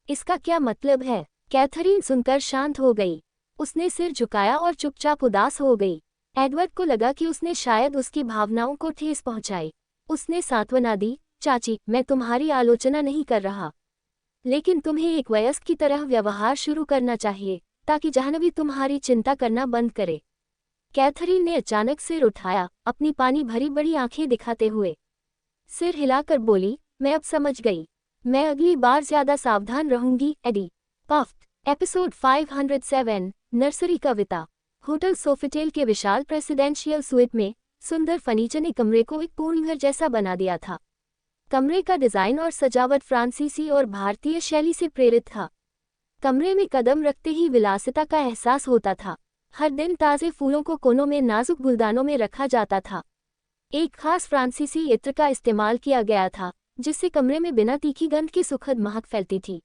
इसका क्या मतलब है? कैथरीन सुनकर शांत हो गई। उसने सिर झुकाया और चुपचाप उदास हो गई। एडवर्ड को लगा कि उसने शायद उसकी भावनाओं को ठेस पहुंचाई। उसने सांत्वना दी, चाची, मैं तुम्हारी आलोचना नहीं कर रहा, लेकिन तुम्हें एक वयस्क की तरह व्यवहार शुरू करना चाहिए, ताकि जाह्नवी तुम्हारी चिंता करना बंद करे। कैथरीन ने अचानक सिर उठाया, अपनी पानी भरी बड़ी आंखें दिखाते हुए सिर हिलाकर बोली, मैं अब समझ गई। मैं अगली बार ज्यादा सावधान रहूंगी, एडी। पफ्ट एपिसोड 507 नर्सरी कविता। होटल सोफिटेल के विशाल प्रेसिडेंशियल स्वीट में सुंदर फर्नीचर ने कमरे को एक पूर्ण घर जैसा बना दिया था। कमरे का डिजाइन और सजावट फ्रांसीसी और भारतीय शैली से प्रेरित था। कमरे में कदम रखते ही विलासिता का एहसास होता था। हर दिन ताज़े फूलों को कोनों में नाजुक गुलदानों में रखा जाता था। एक खास फ्रांसीसी इत्र का इस्तेमाल किया गया था, जिससे कमरे में बिना तीखी गंध की सुखद महक फैलती थी।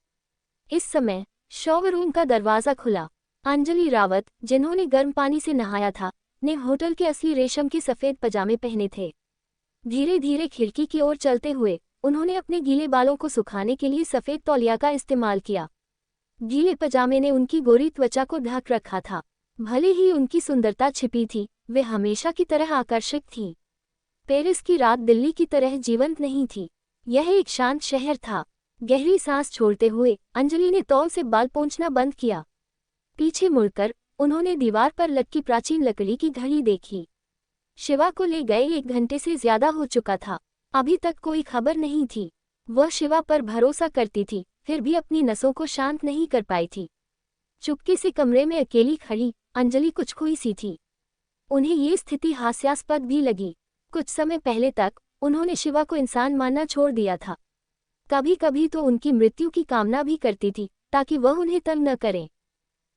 इस समय शॉवर रूम का दरवाज़ा खुला। अंजलि रावत, जिन्होंने गर्म पानी से नहाया था, ने होटल के असली रेशम के सफ़ेद पजामे पहने थे। धीरे धीरे खिड़की की ओर चलते हुए उन्होंने अपने गीले बालों को सुखाने के लिए सफ़ेद तौलिया का इस्तेमाल किया। गीले पजामे ने उनकी गोरी त्वचा को ढक रखा था। भले ही उनकी सुंदरता छिपी थी, वे हमेशा की तरह आकर्षक थीं। पेरिस की रात दिल्ली की तरह जीवंत नहीं थी। यह एक शांत शहर था। गहरी सांस छोड़ते हुए अंजलि ने तौल से बाल पोंछना बंद किया। पीछे मुड़कर उन्होंने दीवार पर लटकी प्राचीन लकड़ी की घड़ी देखी। शिवा को ले गए 1 घंटे से ज्यादा हो चुका था। अभी तक कोई खबर नहीं थी। वह शिवा पर भरोसा करती थी, फिर भी अपनी नसों को शांत नहीं कर पाई थी। चुपके से कमरे में अकेली खड़ी अंजलि कुछ खोई सी थी। उन्हें ये स्थिति हास्यास्पद भी लगी। कुछ समय पहले तक उन्होंने शिवा को इंसान मानना छोड़ दिया था। कभी कभी तो उनकी मृत्यु की कामना भी करती थी, ताकि वह उन्हें तंग न करें।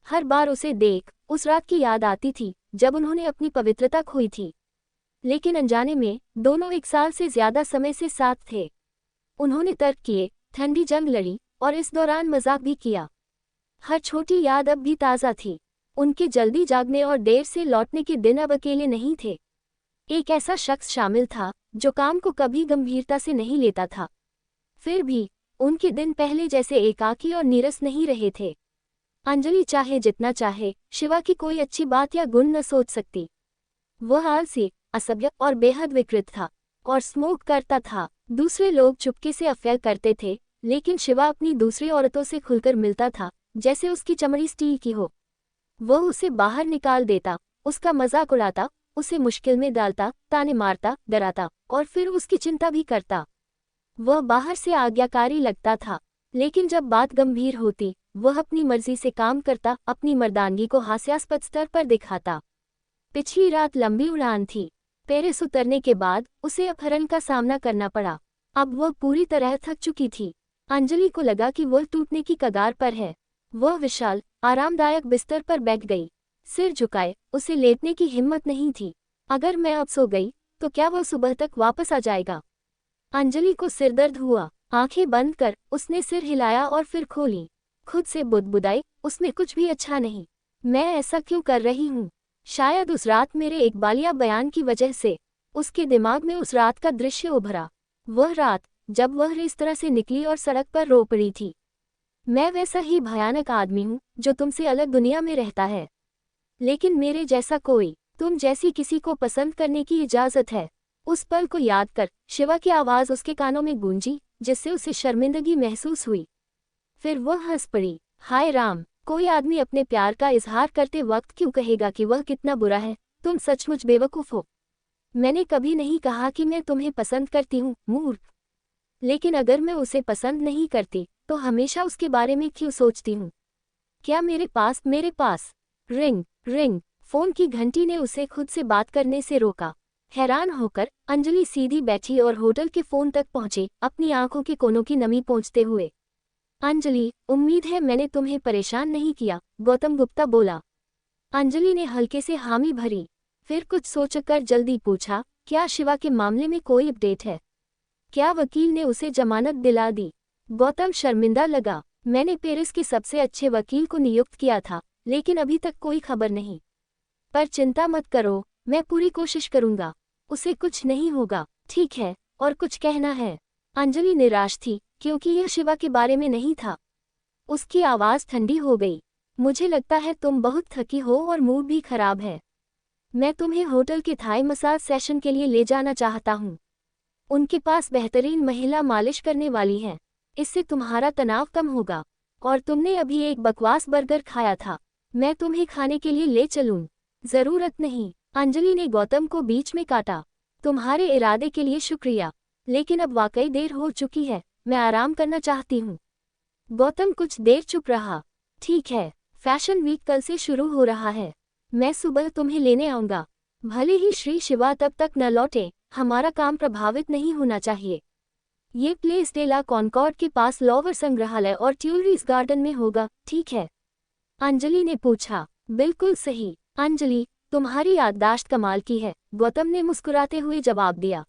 हर बार उसे देख उस रात की याद आती थी जब उन्होंने अपनी पवित्रता खोई थी। लेकिन अनजाने में दोनों 1 साल से ज्यादा समय से साथ थे। उन्होंने तर्क किए, ठंडी जंग लड़ी, और इस दौरान मजाक भी किया। हर छोटी याद अब भी ताज़ा थी। उनके जल्दी जागने और देर से लौटने के दिन अब अकेले नहीं थे। एक ऐसा शख्स शामिल था जो काम को कभी गंभीरता से नहीं लेता था। फिर भी उनके दिन पहले जैसे एकाकी और नीरस नहीं रहे थे। अंजलि चाहे जितना चाहे शिवा की कोई अच्छी बात या गुण न सोच सकती। वह आलसी, असभ्य और बेहद विकृत था, और स्मोक करता था। दूसरे लोग चुपके से अफेयर करते थे, लेकिन शिवा अपनी दूसरी औरतों से खुलकर मिलता था, जैसे उसकी चमड़ी स्टील की हो। वह उसे बाहर निकाल देता, उसका मजाक उड़ाता, उसे मुश्किल में डालता, ताने मारता, डराता, और फिर उसकी चिंता भी करता। वह बाहर से आज्ञाकारी लगता था, लेकिन जब बात गंभीर होती, वह अपनी मर्जी से काम करता, अपनी मर्दानगी को हास्यास्पद स्तर पर दिखाता। पिछली रात लंबी उड़ान थी। पेरिस उतरने के बाद उसे अपहरण का सामना करना पड़ा। अब वह पूरी तरह थक चुकी थी। अंजलि को लगा कि वह टूटने की कगार पर है। वह विशाल, आरामदायक बिस्तर पर बैठ गई, सिर झुकाए। उसे लेटने की हिम्मत नहीं थी। अगर मैं अब सो गई तो क्या वह सुबह तक वापस आ जाएगा? अंजलि को सिरदर्द हुआ। आंखें बंद कर उसने सिर हिलाया और फिर खोली। खुद से बुदबुदाई, उसमें कुछ भी अच्छा नहीं। मैं ऐसा क्यों कर रही हूँ? शायद उस रात मेरे एक बालिया बयान की वजह से। उसके दिमाग में उस रात का दृश्य उभरा। वह रात जब वह इस तरह से निकली और सड़क पर रो पड़ी थी। मैं वैसा ही भयानक आदमी हूँ जो तुमसे अलग दुनिया में रहता है, लेकिन मेरे जैसा कोई, तुम जैसी किसी को पसंद करने की इजाजत है। उस पल को याद कर शिवा की आवाज़ उसके कानों में गूंजी, जिससे उसे शर्मिंदगी महसूस हुई। फिर वह हंस पड़ी। हाय राम, कोई आदमी अपने प्यार का इजहार करते वक्त क्यों कहेगा कि वह कितना बुरा है? तुम सचमुच बेवकूफ़ हो। मैंने कभी नहीं कहा कि मैं तुम्हें पसंद करती हूँ, मूर्ख। लेकिन अगर मैं उसे पसंद नहीं करती तो हमेशा उसके बारे में क्यों सोचती हूँ? क्या मेरे पास रिंग रिंग। फोन की घंटी ने उसे खुद से बात करने से रोका। हैरान होकर अंजलि सीधी बैठी और होटल के फोन तक पहुंची, अपनी आंखों के कोनों की नमी पोंछते हुए। अंजलि, उम्मीद है मैंने तुम्हें परेशान नहीं किया, गौतम गुप्ता बोला। अंजलि ने हल्के से हामी भरी, फिर कुछ सोचकर जल्दी पूछा, क्या शिवा के मामले में कोई अपडेट है? क्या वकील ने उसे जमानत दिला दी? गौतम शर्मिंदा लगा। मैंने पेरिस के सबसे अच्छे वकील को नियुक्त किया था, लेकिन अभी तक कोई खबर नहीं। पर चिंता मत करो, मैं पूरी कोशिश करूंगा। उसे कुछ नहीं होगा। ठीक है, और कुछ कहना है? अंजलि निराश थी, क्योंकि यह शिवा के बारे में नहीं था। उसकी आवाज़ ठंडी हो गई। मुझे लगता है तुम बहुत थकी हो और मूड भी खराब है। मैं तुम्हें होटल के थाई मसाज सेशन के लिए ले जाना चाहता हूँ। उनके पास बेहतरीन महिला मालिश करने वाली है। इससे तुम्हारा तनाव कम होगा। और तुमने अभी एक बकवास बर्गर खाया था, मैं तुम्हें खाने के लिए ले चलूं? जरूरत नहीं। अंजलि ने गौतम को बीच में काटा। तुम्हारे इरादे के लिए शुक्रिया, लेकिन अब वाकई देर हो चुकी है। मैं आराम करना चाहती हूँ। गौतम कुछ देर चुप रहा। ठीक है, फैशन वीक कल से शुरू हो रहा है। मैं सुबह तुम्हें लेने आऊंगा। भले ही श्री शिवा तब तक न लौटे, हमारा काम प्रभावित नहीं होना चाहिए। ये प्लेस डे ला कॉनकॉर्ड के पास लॉवर संग्रहालय और ट्यूलरीज गार्डन में होगा, ठीक है? अंजलि ने पूछा। बिल्कुल सही अंजलि, तुम्हारी याददाश्त कमाल की है, गौतम ने मुस्कुराते हुए जवाब दिया।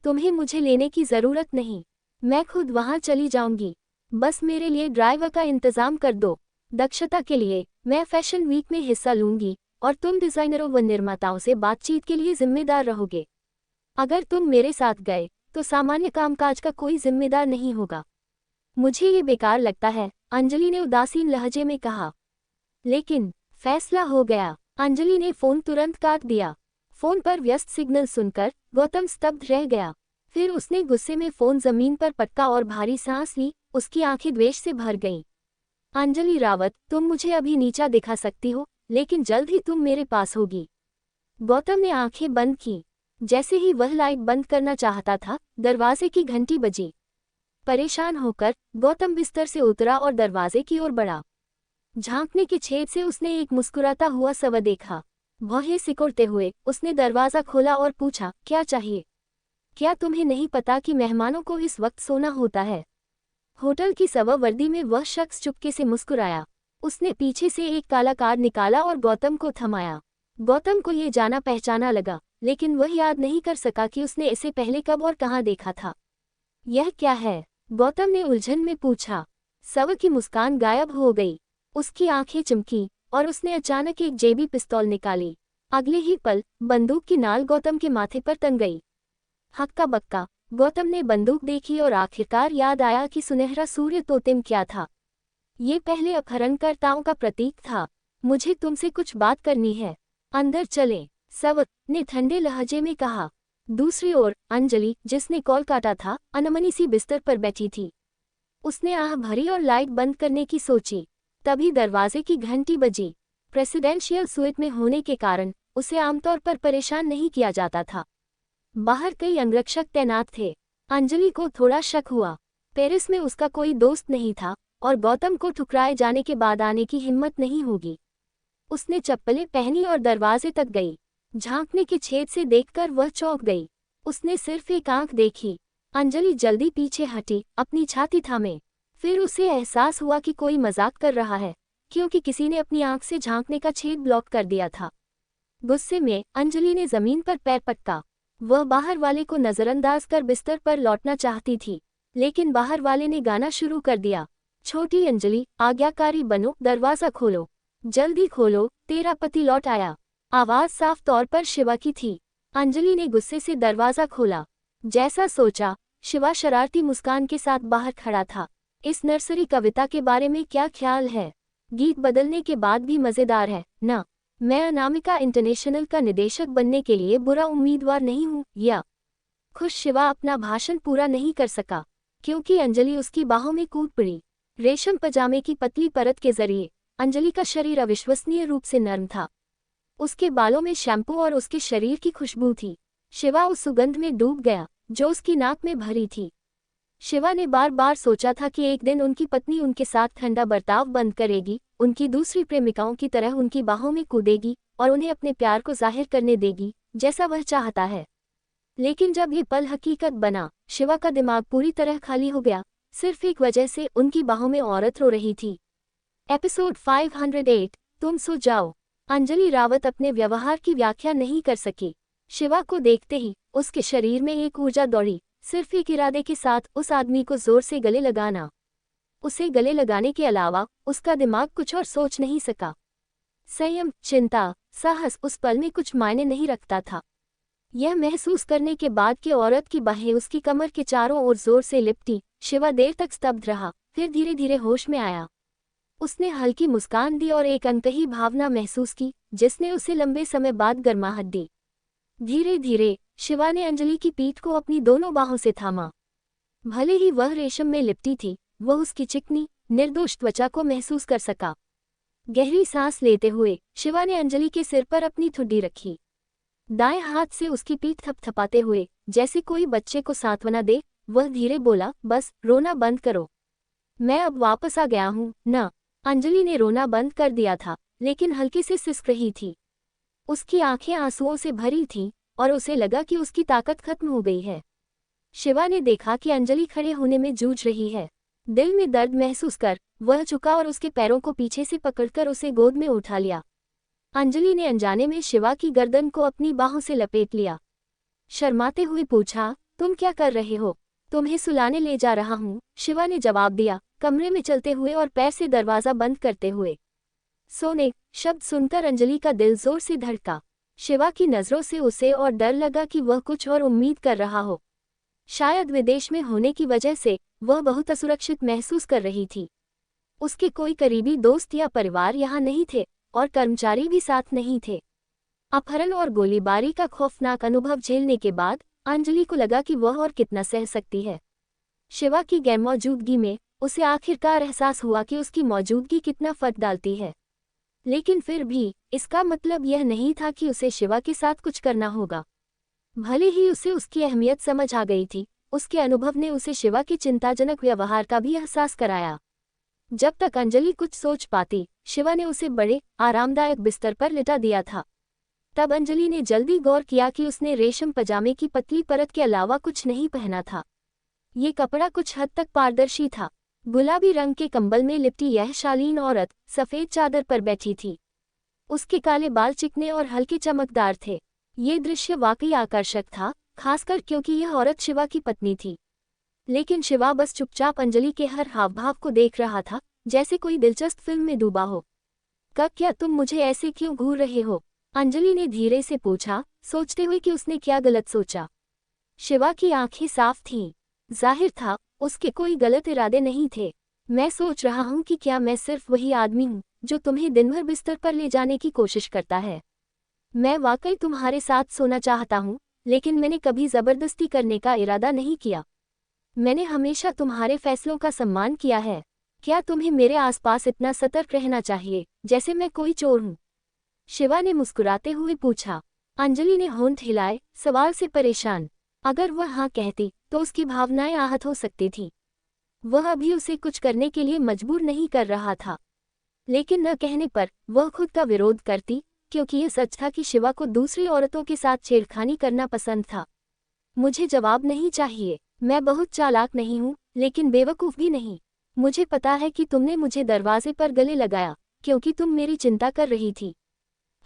तुम्हें मुझे लेने की जरूरत नहीं, मैं खुद वहां चली जाऊंगी। बस मेरे लिए ड्राइवर का इंतजाम कर दो। दक्षता के लिए मैं फैशन वीक में हिस्सा लूंगी, और तुम डिजाइनरों व निर्माताओं से बातचीत के लिए जिम्मेदार रहोगे। अगर तुम मेरे साथ गए तो सामान्य कामकाज का कोई जिम्मेदार नहीं होगा। मुझे ये बेकार लगता है, अंजलि ने उदासीन लहजे में कहा। लेकिन फैसला हो गया। अंजलि ने फोन तुरंत काट दिया। फोन पर व्यस्त सिग्नल सुनकर गौतम स्तब्ध रह गया। फिर उसने गुस्से में फोन जमीन पर पटका और भारी सांस ली। उसकी आंखें द्वेष से भर गईं। अंजलि रावत, तुम मुझे अभी नीचा दिखा सकती हो, लेकिन जल्द ही तुम मेरे पास होगी। गौतम ने आंखें बंद की। जैसे ही वह लाइट बंद करना चाहता था, दरवाजे की घंटी बजी। परेशान होकर गौतम बिस्तर से उतरा और दरवाजे की ओर बढ़ा। झांकने के छेद से उसने एक मुस्कुराता हुआ शव देखा। भौहें सिकुड़ते हुए उसने दरवाजा खोला और पूछा, क्या चाहिए? क्या तुम्हें नहीं पता कि मेहमानों को इस वक्त सोना होता है? होटल की शव वर्दी में वह शख्स चुपके से मुस्कुराया। उसने पीछे से एक काला कार्ड निकाला और गौतम को थमाया। गौतम को ये जाना पहचाना लगा, लेकिन वह याद नहीं कर सका कि उसने इसे पहले कब और कहाँ देखा था। यह क्या है? गौतम ने उलझन में पूछा। सव की मुस्कान गायब हो गई। उसकी आंखें चमकी और उसने अचानक एक जेबी पिस्तौल निकाली। अगले ही पल बंदूक की नाल गौतम के माथे पर तन गई। हक्का बक्का। गौतम ने बंदूक देखी और आखिरकार याद आया कि सुनहरा सूर्य तोतेम क्या था। ये पहले अपहरणकर्ताओं का प्रतीक था। मुझे तुमसे कुछ बात करनी है। अंदर चलें, सव ने ठंडे लहजे में कहा। दूसरी ओर अंजलि, जिसने कॉल काटा था, अनमनी सी बिस्तर पर बैठी थी। उसने आह भरी और लाइट बंद करने की सोची। तभी दरवाजे की घंटी बजी। प्रेसिडेंशियल सुइट में होने के कारण उसे आमतौर पर परेशान नहीं किया जाता था। बाहर कई अंगरक्षक तैनात थे। अंजलि को थोड़ा शक हुआ। पेरिस में उसका कोई दोस्त नहीं था और गौतम को ठुकराए जाने के बाद आने की हिम्मत नहीं होगी। उसने चप्पलें पहनी और दरवाजे तक गई। झांकने के छेद से देखकर वह चौंक गई। उसने सिर्फ एक आंख देखी। अंजलि जल्दी पीछे हटी, अपनी छाती थामे। फिर उसे एहसास हुआ कि कोई मजाक कर रहा है, क्योंकि किसी ने अपनी आंख से झांकने का छेद ब्लॉक कर दिया था। गुस्से में अंजलि ने जमीन पर पैर पटका। वह बाहर वाले को नजरअंदाज कर बिस्तर पर लौटना चाहती थी, लेकिन बाहर वाले ने गाना शुरू कर दिया। छोटी अंजलि, आज्ञाकारी बनो, दरवाजा खोलो, जल्दी खोलो, तेरा पति लौट आया। आवाज साफ तौर पर शिवा की थी। अंजलि ने गुस्से से दरवाजा खोला। जैसा सोचा, शिवा शरारती मुस्कान के साथ बाहर खड़ा था। इस नर्सरी कविता के बारे में क्या ख्याल है? गीत बदलने के बाद भी मजेदार है ना? मैं अनामिका इंटरनेशनल का निदेशक बनने के लिए बुरा उम्मीदवार नहीं हूँ, या? खुश शिवा अपना भाषण पूरा नहीं कर सका, क्योंकि अंजलि उसकी बाहों में कूद पड़ी। रेशम पजामे की पतली परत के जरिए अंजलि का शरीर अविश्वसनीय रूप से नर्म था। उसके बालों में शैम्पू और उसके शरीर की खुशबू थी। शिवा उस सुगंध में डूब गया जो उसकी नाक में भरी थी। शिवा ने बार बार सोचा था कि एक दिन उनकी पत्नी उनके साथ ठंडा बर्ताव बंद करेगी, उनकी दूसरी प्रेमिकाओं की तरह उनकी बाहों में कूदेगी और उन्हें अपने प्यार को जाहिर करने देगी, जैसा वह चाहता है। लेकिन जब ये पल हकीकत बना, शिवा का दिमाग पूरी तरह खाली हो गया, सिर्फ एक वजह से, उनकी बाहों में औरत रो रही थी। एपिसोड 508, तुम सो जाओ। अंजलि रावत अपने व्यवहार की व्याख्या नहीं कर सकी। शिवा को देखते ही उसके शरीर में एक ऊर्जा दौड़ी, सिर्फ एक इरादे के साथ, उस आदमी को जोर से गले लगाना। उसे गले लगाने के अलावा उसका दिमाग कुछ और सोच नहीं सका। संयम, चिंता, साहस उस पल में कुछ मायने नहीं रखता था। यह महसूस करने के बाद कि औरत की बाहें उसकी कमर के चारों ओर जोर से लिपटी, शिवा देर तक स्तब्ध रहा, फिर धीरे धीरे होश में आया। उसने हल्की मुस्कान दी और एक अनकही भावना महसूस की, जिसने उसे लंबे समय बाद गर्माहट दी। धीरे धीरे शिवा ने अंजलि की पीठ को अपनी दोनों बाहों से थामा। भले ही वह रेशम में लिपटी थी, वह उसकी चिकनी, निर्दोष त्वचा को महसूस कर सका। गहरी सांस लेते हुए शिवा ने अंजलि के सिर पर अपनी ठुड्डी रखी। दाएं हाथ से उसकी पीठ थपथपाते हुए, जैसे कोई बच्चे को सांत्वना दे, वह धीरे बोला, बस रोना बंद करो। मैं अब वापस आ गया हूँ न। अंजलि ने रोना बंद कर दिया था, लेकिन हल्की से सिसक रही थी। उसकी आंखें आंसुओं से भरी थीं और उसे लगा कि उसकी ताकत खत्म हो गई है। शिवा ने देखा कि अंजलि खड़े होने में जूझ रही है। दिल में दर्द महसूस कर वह झुका और उसके पैरों को पीछे से पकड़कर उसे गोद में उठा लिया। अंजलि ने अनजाने में शिवा की गर्दन को अपनी बाहों से लपेट लिया। शर्माते हुए पूछा, तुम क्या कर रहे हो? तुम्हें सुलाने ले जा रहा हूँ, शिवा ने जवाब दिया, कमरे में चलते हुए और पैर से दरवाजा बंद करते हुए। सोने शब्द सुनकर अंजलि का दिल जोर से धड़का। शिवा की नजरों से उसे और डर लगा कि वह कुछ और उम्मीद कर रहा हो। शायद विदेश में होने की वजह से वह बहुत असुरक्षित महसूस कर रही थी। उसके कोई करीबी दोस्त या परिवार यहाँ नहीं थे और कर्मचारी भी साथ नहीं थे। अपहरण और गोलीबारी का खौफनाक अनुभव झेलने के बाद अंजलि को लगा कि वह और कितना सह सकती है। शिवा की गैरमौजूदगी में उसे आखिरकार एहसास हुआ कि उसकी मौजूदगी कितना फर्क डालती है। लेकिन फिर भी इसका मतलब यह नहीं था कि उसे शिवा के साथ कुछ करना होगा। भले ही उसे उसकी अहमियत समझ आ गई थी, उसके अनुभव ने उसे शिवा के चिंताजनक व्यवहार का भी एहसास कराया। जब तक अंजलि कुछ सोच पाती, शिवा ने उसे बड़े आरामदायक बिस्तर पर लिटा दिया था। तब अंजलि ने जल्दी गौर किया कि उसने रेशम पजामे की पतली परत के अलावा कुछ नहीं पहना था। ये कपड़ा कुछ हद तक पारदर्शी था। गुलाबी रंग के कंबल में लिपटी यह शालीन औरत सफेद चादर पर बैठी थी। उसके काले बाल चिकने और हल्के चमकदार थे। ये दृश्य वाकई आकर्षक था, खासकर क्योंकि यह औरत शिवा की पत्नी थी। लेकिन शिवा बस चुपचाप अंजलि के हर हाव भाव को देख रहा था, जैसे कोई दिलचस्प फिल्म में डूबा हो। कब क्या तुम मुझे ऐसे क्यों घूर रहे हो? अंजलि ने धीरे से पूछा, सोचते हुए कि उसने क्या गलत सोचा। शिवा की आंखें साफ थीं। जाहिर था उसके कोई गलत इरादे नहीं थे। मैं सोच रहा हूं कि क्या मैं सिर्फ वही आदमी हूं जो तुम्हें दिन भर बिस्तर पर ले जाने की कोशिश करता है। मैं वाकई तुम्हारे साथ सोना चाहता हूं, लेकिन मैंने कभी जबरदस्ती करने का इरादा नहीं किया। मैंने हमेशा तुम्हारे फैसलों का सम्मान किया है। क्या तुम्हें मेरे आसपास इतना सतर्क रहना चाहिए जैसे मैं कोई चोर हूं? शिवा ने मुस्कुराते हुए पूछा। अंजलि ने होंठ हिलाए, सवाल से परेशान। अगर वह हाँ कहती तो उसकी भावनाएं आहत हो सकती थीं। वह अभी उसे कुछ करने के लिए मजबूर नहीं कर रहा था, लेकिन न कहने पर वह खुद का विरोध करती, क्योंकि यह सच था कि शिवा को दूसरी औरतों के साथ छेड़खानी करना पसंद था। मुझे जवाब नहीं चाहिए। मैं बहुत चालाक नहीं हूँ, लेकिन बेवकूफ़ भी नहीं। मुझे पता है कि तुमने मुझे दरवाजे पर गले लगाया क्योंकि तुम मेरी चिंता कर रही थी।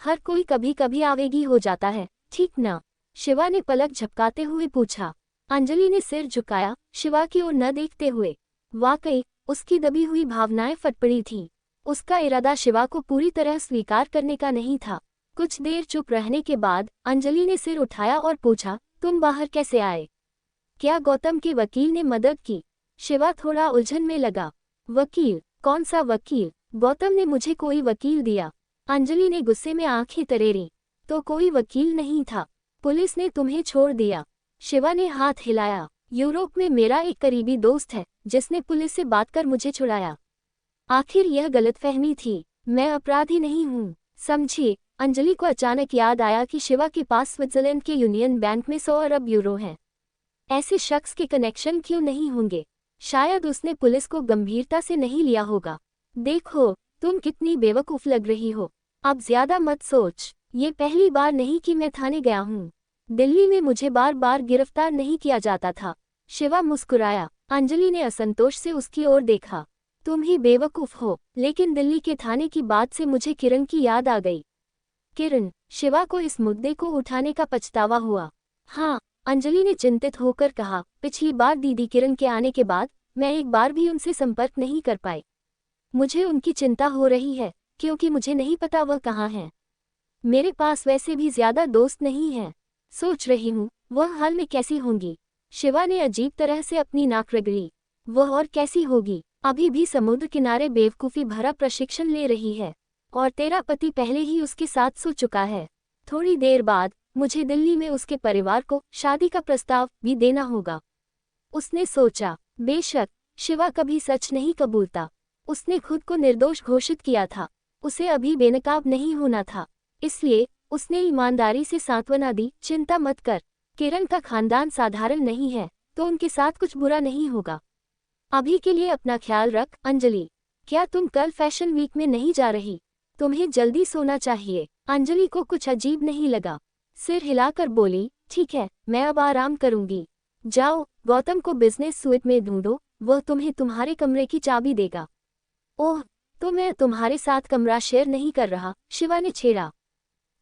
हर कोई कभी कभी आवेगी हो जाता है, ठीक ना? शिवा ने पलक झपकाते हुए पूछा। अंजलि ने सिर झुकाया, शिवा की ओर न देखते हुए। वाकई उसकी दबी हुई भावनाएं फट पड़ी थीं। उसका इरादा शिवा को पूरी तरह स्वीकार करने का नहीं था। कुछ देर चुप रहने के बाद अंजलि ने सिर उठाया और पूछा, तुम बाहर कैसे आए? क्या गौतम के वकील ने मदद की? शिवा थोड़ा उलझन में लगा। वकील? कौन सा वकील? गौतम ने मुझे कोई वकील दिया। अंजलि ने गुस्से में आंखें तरेरी। तो कोई वकील नहीं था? पुलिस ने तुम्हें छोड़ दिया? शिवा ने हाथ हिलाया। यूरोप में मेरा एक करीबी दोस्त है जिसने पुलिस से बात कर मुझे छुड़ाया। आखिर यह गलतफहमी थी। मैं अपराधी नहीं हूँ, समझिए। अंजलि को अचानक याद आया कि शिवा के पास स्विट्जरलैंड के यूनियन बैंक में 100 अरब यूरो हैं। ऐसे शख्स के कनेक्शन क्यों नहीं होंगे? शायद उसने पुलिस को गंभीरता से नहीं लिया होगा। देखो, तुम कितनी बेवकूफ़ लग रही हो। अब ज्यादा मत सोच। ये पहली बार नहीं कि मैं थाने गया हूँ। दिल्ली में मुझे बार बार गिरफ्तार नहीं किया जाता था। शिवा मुस्कुराया। अंजलि ने असंतोष से उसकी ओर देखा। तुम ही बेवकूफ़ हो। लेकिन दिल्ली के थाने की बात से मुझे किरण की याद आ गई। किरण? शिवा को इस मुद्दे को उठाने का पछतावा हुआ। हाँ, अंजलि ने चिंतित होकर कहा, पिछली बार दीदी किरण के आने के बाद मैं एक बार भी उनसे संपर्क नहीं कर पाई। मुझे उनकी चिंता हो रही है, क्योंकि मुझे नहीं पता वह कहाँ हैं। मेरे पास वैसे भी ज्यादा दोस्त नहीं हैं। सोच रही हूँ वह हाल में कैसी होंगी। शिवा ने अजीब तरह से अपनी नाक रगड़ी। वह और कैसी होगी? अभी भी समुद्र किनारे बेवकूफ़ी भरा प्रशिक्षण ले रही है, और तेरा पति पहले ही उसके साथ सो चुका है। थोड़ी देर बाद मुझे दिल्ली में उसके परिवार को शादी का प्रस्ताव भी देना होगा। उसने सोचा। बेशक, शिवा कभी सच नहीं कबूलता। उसने खुद को निर्दोष घोषित किया था। उसे अभी बेनकाब नहीं होना था। इसलिए उसने ईमानदारी से सांत्वना दी, चिंता मत कर। किरण का खानदान साधारण नहीं है, तो उनके साथ कुछ बुरा नहीं होगा। अभी के लिए अपना ख्याल रख। अंजलि, क्या तुम कल फैशन वीक में नहीं जा रही? तुम्हें जल्दी सोना चाहिए। अंजलि को कुछ अजीब नहीं लगा। सिर हिलाकर बोली, ठीक है, मैं अब आराम करूंगी। जाओ, गौतम को बिजनेस सूट में ढूंढो, वह तुम्हें तुम्हारे कमरे की चाबी देगा। ओह, तो मैं तुम्हारे साथ कमरा शेयर नहीं कर रहा, शिवा ने छेड़ा।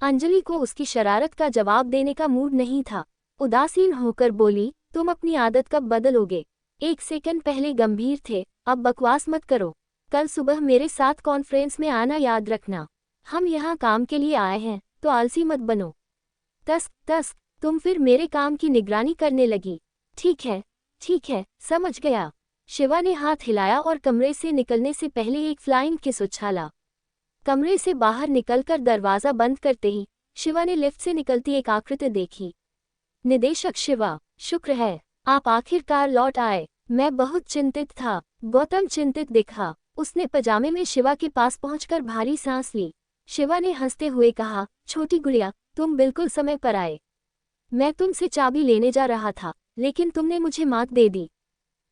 अंजलि को उसकी शरारत का जवाब देने का मूड नहीं था। उदासीन होकर बोली, तुम अपनी आदत कब बदलोगे? एक सेकंड पहले गंभीर थे, अब बकवास मत करो। कल सुबह मेरे साथ कॉन्फ्रेंस में आना याद रखना। हम यहाँ काम के लिए आए हैं, तो आलसी मत बनो। तस्क, तुम फिर मेरे काम की निगरानी करने लगी। ठीक है, समझ गया। शिवा ने हाथ हिलाया और कमरे से निकलने से पहले एक फ्लाइंग किस उछाला। कमरे से बाहर निकलकर दरवाजा बंद करते ही शिवा ने लिफ्ट से निकलती एक आकृति देखी। निदेशक शिवा, शुक्र है आप आखिरकार लौट आए। मैं बहुत चिंतित था। गौतम चिंतित दिखा। उसने पजामे में शिवा के पास पहुंचकर भारी सांस ली। शिवा ने हंसते हुए कहा, छोटी गुड़िया, तुम बिल्कुल समय पर आए। मैं तुमसे चाबी लेने जा रहा था, लेकिन तुमने मुझे मात दे दी।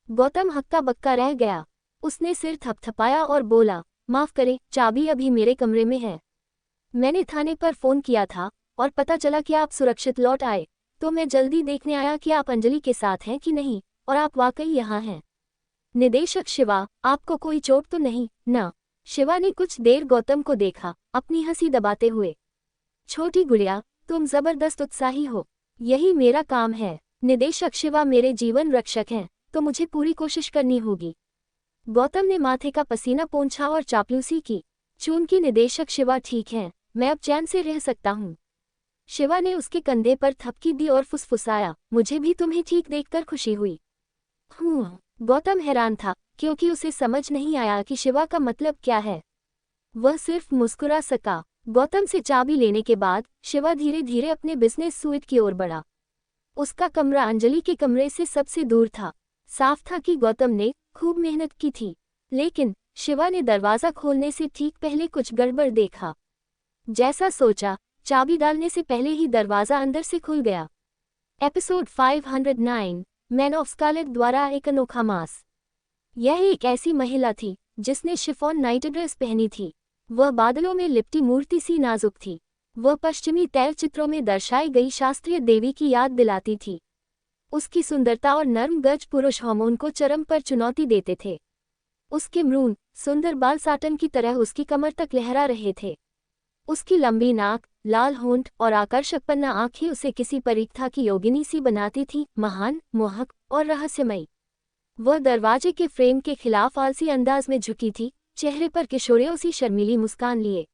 गौतम हक्का बक्का रह गया। उसने सिर थपथपाया और बोला, माफ करें, चाबी अभी मेरे कमरे में है। मैंने थाने पर फोन किया था और पता चला कि आप सुरक्षित लौट आए, तो मैं जल्दी देखने आया कि आप अंजलि के साथ हैं कि नहीं, और आप वाकई यहाँ हैं। निदेशक शिवा, आपको कोई चोट तो नहीं ना? शिवा ने कुछ देर गौतम को देखा, अपनी हंसी दबाते हुए। छोटी गुड़िया, तुम जबरदस्त उत्साही हो। यही मेरा काम है। निदेशक शिवा मेरे जीवन रक्षक हैं, तो मुझे पूरी कोशिश करनी होगी। गौतम ने माथे का पसीना पोंछा और चापलूसी की। चून की निदेशक शिवा ठीक है, मैं अब चैन से रह सकता हूँ। शिवा ने उसके कंधे पर थपकी दी और फुसफुसाया, मुझे भी तुम्हें ठीक देखकर खुशी हुई। गौतम हैरान था, क्योंकि उसे समझ नहीं आया कि शिवा का मतलब क्या है। वह सिर्फ मुस्कुरा सका। गौतम से चाबी लेने के बाद शिवा धीरे धीरे अपने बिजनेस सूट की ओर बढ़ा। उसका कमरा अंजलि के कमरे से सबसे दूर था। साफ था कि गौतम ने खूब मेहनत की थी, लेकिन शिवा ने दरवाज़ा खोलने से ठीक पहले कुछ गड़बड़ देखा। जैसा सोचा, चाबी डालने से पहले ही दरवाज़ा अंदर से खुल गया। एपिसोड 509 मैन ऑफ स्कारलेट द्वारा एक अनोखा मास। यह एक ऐसी महिला थी जिसने शिफॉन नाइट ड्रेस पहनी थी। वह बादलों में लिपटी मूर्ति सी नाजुक थी। वह पश्चिमी तैलचित्रों में दर्शाई गई शास्त्रीय देवी की याद दिलाती थी। उसकी सुंदरता और नर्म गज पुरुष हार्मोन को चरम पर चुनौती देते थे। उसके मृन सुंदर बाल साटन की तरह उसकी कमर तक लहरा रहे थे। उसकी लंबी नाक, लाल होंठ और आकर्षक पन्ना आंखें उसे किसी परीक्षा की योगिनी सी बनाती थी, महान, मोहक और रहस्यमयी। वह दरवाजे के फ्रेम के खिलाफ आलसी अंदाज में झुकी थी, चेहरे पर किशोरियों सी शर्मीली मुस्कान लिए।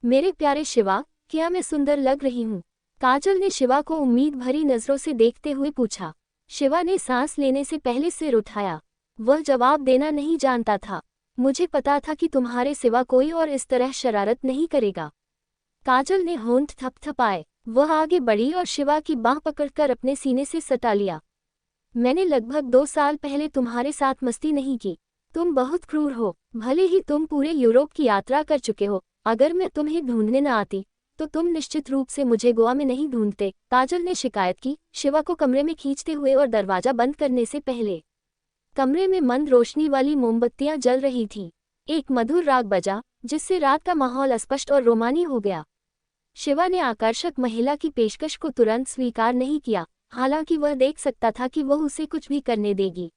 मेरे प्यारे शिवा, क्या मैं सुंदर लग रही हूँ? काजल ने शिवा को उम्मीद भरी नजरों से देखते हुए पूछा। शिवा ने सांस लेने से पहले सिर उठाया। वह जवाब देना नहीं जानता था। मुझे पता था कि तुम्हारे सिवा कोई और इस तरह शरारत नहीं करेगा। काजल ने होंठ थपथपाए। वह आगे बढ़ी और शिवा की बांह पकड़कर अपने सीने से सटा लिया। मैंने लगभग 2 साल पहले तुम्हारे साथ मस्ती नहीं की। तुम बहुत क्रूर हो। भले ही तुम पूरे यूरोप की यात्रा कर चुके हो, अगर मैं तुम्हें ढूंढने न आती तो तुम निश्चित रूप से मुझे गोवा में नहीं ढूंढते। काजल ने शिकायत की, शिवा को कमरे में खींचते हुए और दरवाजा बंद करने से पहले। कमरे में मंद रोशनी वाली मोमबत्तियां जल रही थीं। एक मधुर राग बजा, जिससे रात का माहौल स्पष्ट और रोमानी हो गया। शिवा ने आकर्षक महिला की पेशकश को तुरंत स्वीकार नहीं किया, हालांकि वह देख सकता था कि वह उसे कुछ भी करने देगी।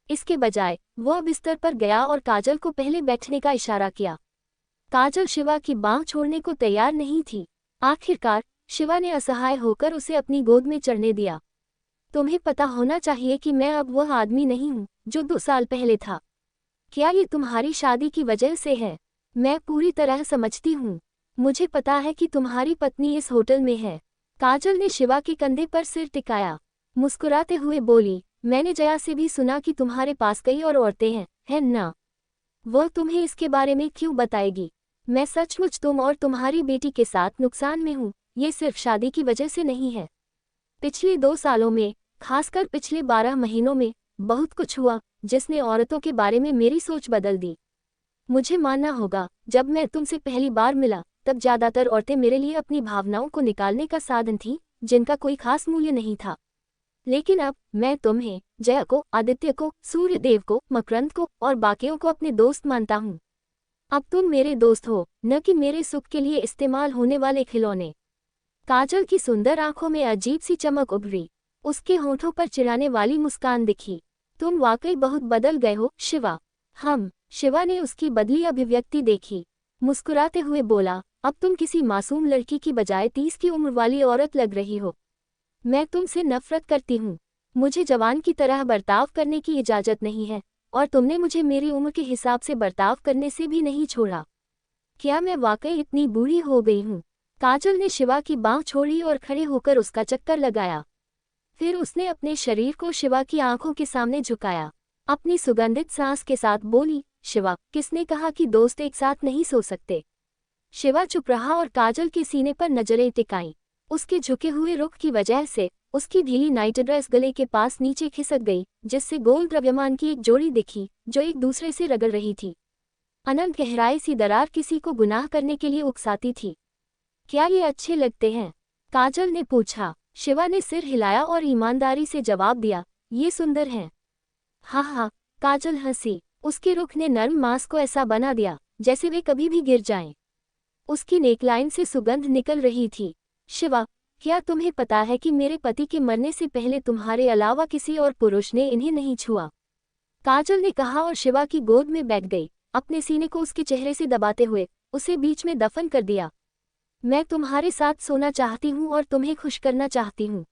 इसके बजाय वह बिस्तर पर गया और काजल को पहले बैठने का इशारा किया। काजल शिवा की बांह छोड़ने को तैयार नहीं थी। आखिरकार शिवा ने असहाय होकर उसे अपनी गोद में चढ़ने दिया। तुम्हें पता होना चाहिए कि मैं अब वह आदमी नहीं हूँ जो 2 साल पहले था। क्या ये तुम्हारी शादी की वजह से है? मैं पूरी तरह समझती हूँ। मुझे पता है कि तुम्हारी पत्नी इस होटल में है। काजल ने शिवा के कंधे पर सिर टिकाया। मुस्कुराते हुए बोली, मैंने जया से भी सुना कि तुम्हारे पास कई और औरतें हैं, है ना? वह तुम्हें इसके बारे में क्यों बताएगी? मैं सचमुच तुम और तुम्हारी बेटी के साथ नुकसान में हूँ। ये सिर्फ शादी की वजह से नहीं है। पिछले 2 सालों में, खासकर पिछले 12 महीनों में, बहुत कुछ हुआ जिसने औरतों के बारे में मेरी सोच बदल दी। मुझे मानना होगा, जब मैं तुमसे पहली बार मिला तब ज्यादातर औरतें मेरे लिए अपनी भावनाओं को निकालने का साधन थीं, जिनका कोई खास मूल्य नहीं था। लेकिन अब मैं तुम्हें, जया को, आदित्य को, सूर्यदेव को, मकरंद को और बाकियों को अपने दोस्त मानता हूँ। अब तुम मेरे दोस्त हो, न कि मेरे सुख के लिए इस्तेमाल होने वाले खिलौने। काजल की सुंदर आंखों में अजीब सी चमक उभरी। उसके होठों पर चिढ़ाने वाली मुस्कान दिखी। तुम वाकई बहुत बदल गए हो, शिवा। शिवा ने उसकी बदली अभिव्यक्ति देखी। मुस्कुराते हुए बोला, अब तुम किसी मासूम लड़की की बजाय 30 की उम्र वाली औरत लग रही हो। मैं तुमसे नफरत करती हूँ। मुझे जवान की तरह बर्ताव करने की इजाज़त नहीं है, और तुमने मुझे मेरी उम्र के हिसाब से बर्ताव करने से भी नहीं छोड़ा। क्या मैं वाकई इतनी बूढ़ी हो गई हूँ? काजल ने शिवा की बांह छोड़ी और खड़े होकर उसका चक्कर लगाया। फिर उसने अपने शरीर को शिवा की आंखों के सामने झुकाया। अपनी सुगंधित सांस के साथ बोली, शिवा, किसने कहा कि दोस्त एक साथ नहीं सो सकते? शिवा चुप रहा और काजल के सीने पर नजरें टिकाईं। उसके झुके हुए रुख की वजह से उसकी ढीली नाइट ड्रेस गले के पास नीचे खिसक गई, जिससे गोल द्रव्यमान की एक जोड़ी दिखी जो एक दूसरे से रगड़ रही थी। अनंत गहराई सी दरार किसी को गुनाह करने के लिए उकसाती थी। क्या ये अच्छे लगते हैं? काजल ने पूछा। शिवा ने सिर हिलाया और ईमानदारी से जवाब दिया, ये सुंदर हैं। हाँ, काजल हंसी। उसके रुख ने नर्म मांस को ऐसा बना दिया जैसे वे कभी भी गिर जाएं। उसकी नेकलाइन से सुगंध निकल रही थी। शिवा, क्या तुम्हें पता है कि मेरे पति के मरने से पहले तुम्हारे अलावा किसी और पुरुष ने इन्हें नहीं छुआ? काजल ने कहा और शिवा की गोद में बैठ गई, अपने सीने को उसके चेहरे से दबाते हुए उसे बीच में दफन कर दिया। मैं तुम्हारे साथ सोना चाहती हूँ और तुम्हें खुश करना चाहती हूँ।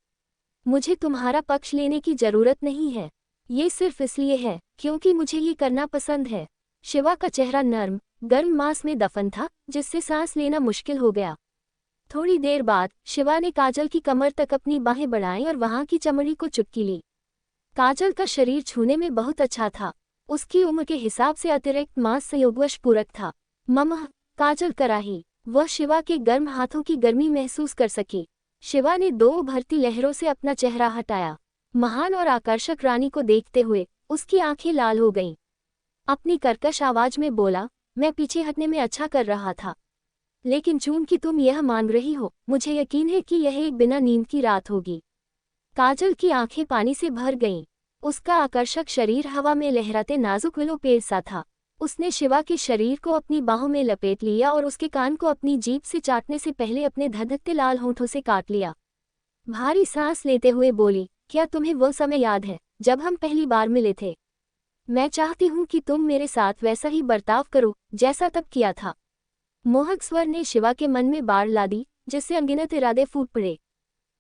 मुझे तुम्हारा पक्ष लेने की जरूरत नहीं है। ये सिर्फ इसलिए है क्योंकि मुझे ये करना पसंद है। शिवा का चेहरा नर्म गर्म मांस में दफन था, जिससे सांस लेना मुश्किल हो गया। थोड़ी देर बाद शिवा ने काजल की कमर तक अपनी बाहें बढ़ाईं और वहां की चमड़ी को चुटकी ली। काजल का शरीर छूने में बहुत अच्छा था। उसकी उम्र के हिसाब से अतिरिक्त मांस संयोगवश पूरक था। मम्मा, काजल कराही। वह शिवा के गर्म हाथों की गर्मी महसूस कर सकी। शिवा ने दो उभरती लहरों से अपना चेहरा हटाया। महान और आकर्षक रानी को देखते हुए उसकी आंखें लाल हो गईं। अपनी कर्कश आवाज में बोला, मैं पीछे हटने में अच्छा कर रहा था, लेकिन चूंकि तुम यह मांग रही हो, मुझे यकीन है कि यह एक बिना नींद की रात होगी। काजल की आंखें पानी से भर गईं। उसका आकर्षक शरीर हवा में लहराते नाजुक विलो पेड़ सा था। उसने शिवा के शरीर को अपनी बाहों में लपेट लिया और उसके कान को अपनी जीभ से चाटने से पहले अपने धधकते लाल होंठों से काट लिया। भारी सांस लेते हुए बोली, क्या तुम्हें वो समय याद है जब हम पहली बार मिले थे? मैं चाहती हूँ कि तुम मेरे साथ वैसा ही बर्ताव करो जैसा तब किया था। मोहक स्वर ने शिवा के मन में बाढ़ ला दी, जिससे अनगिनत इरादे फूट पड़े।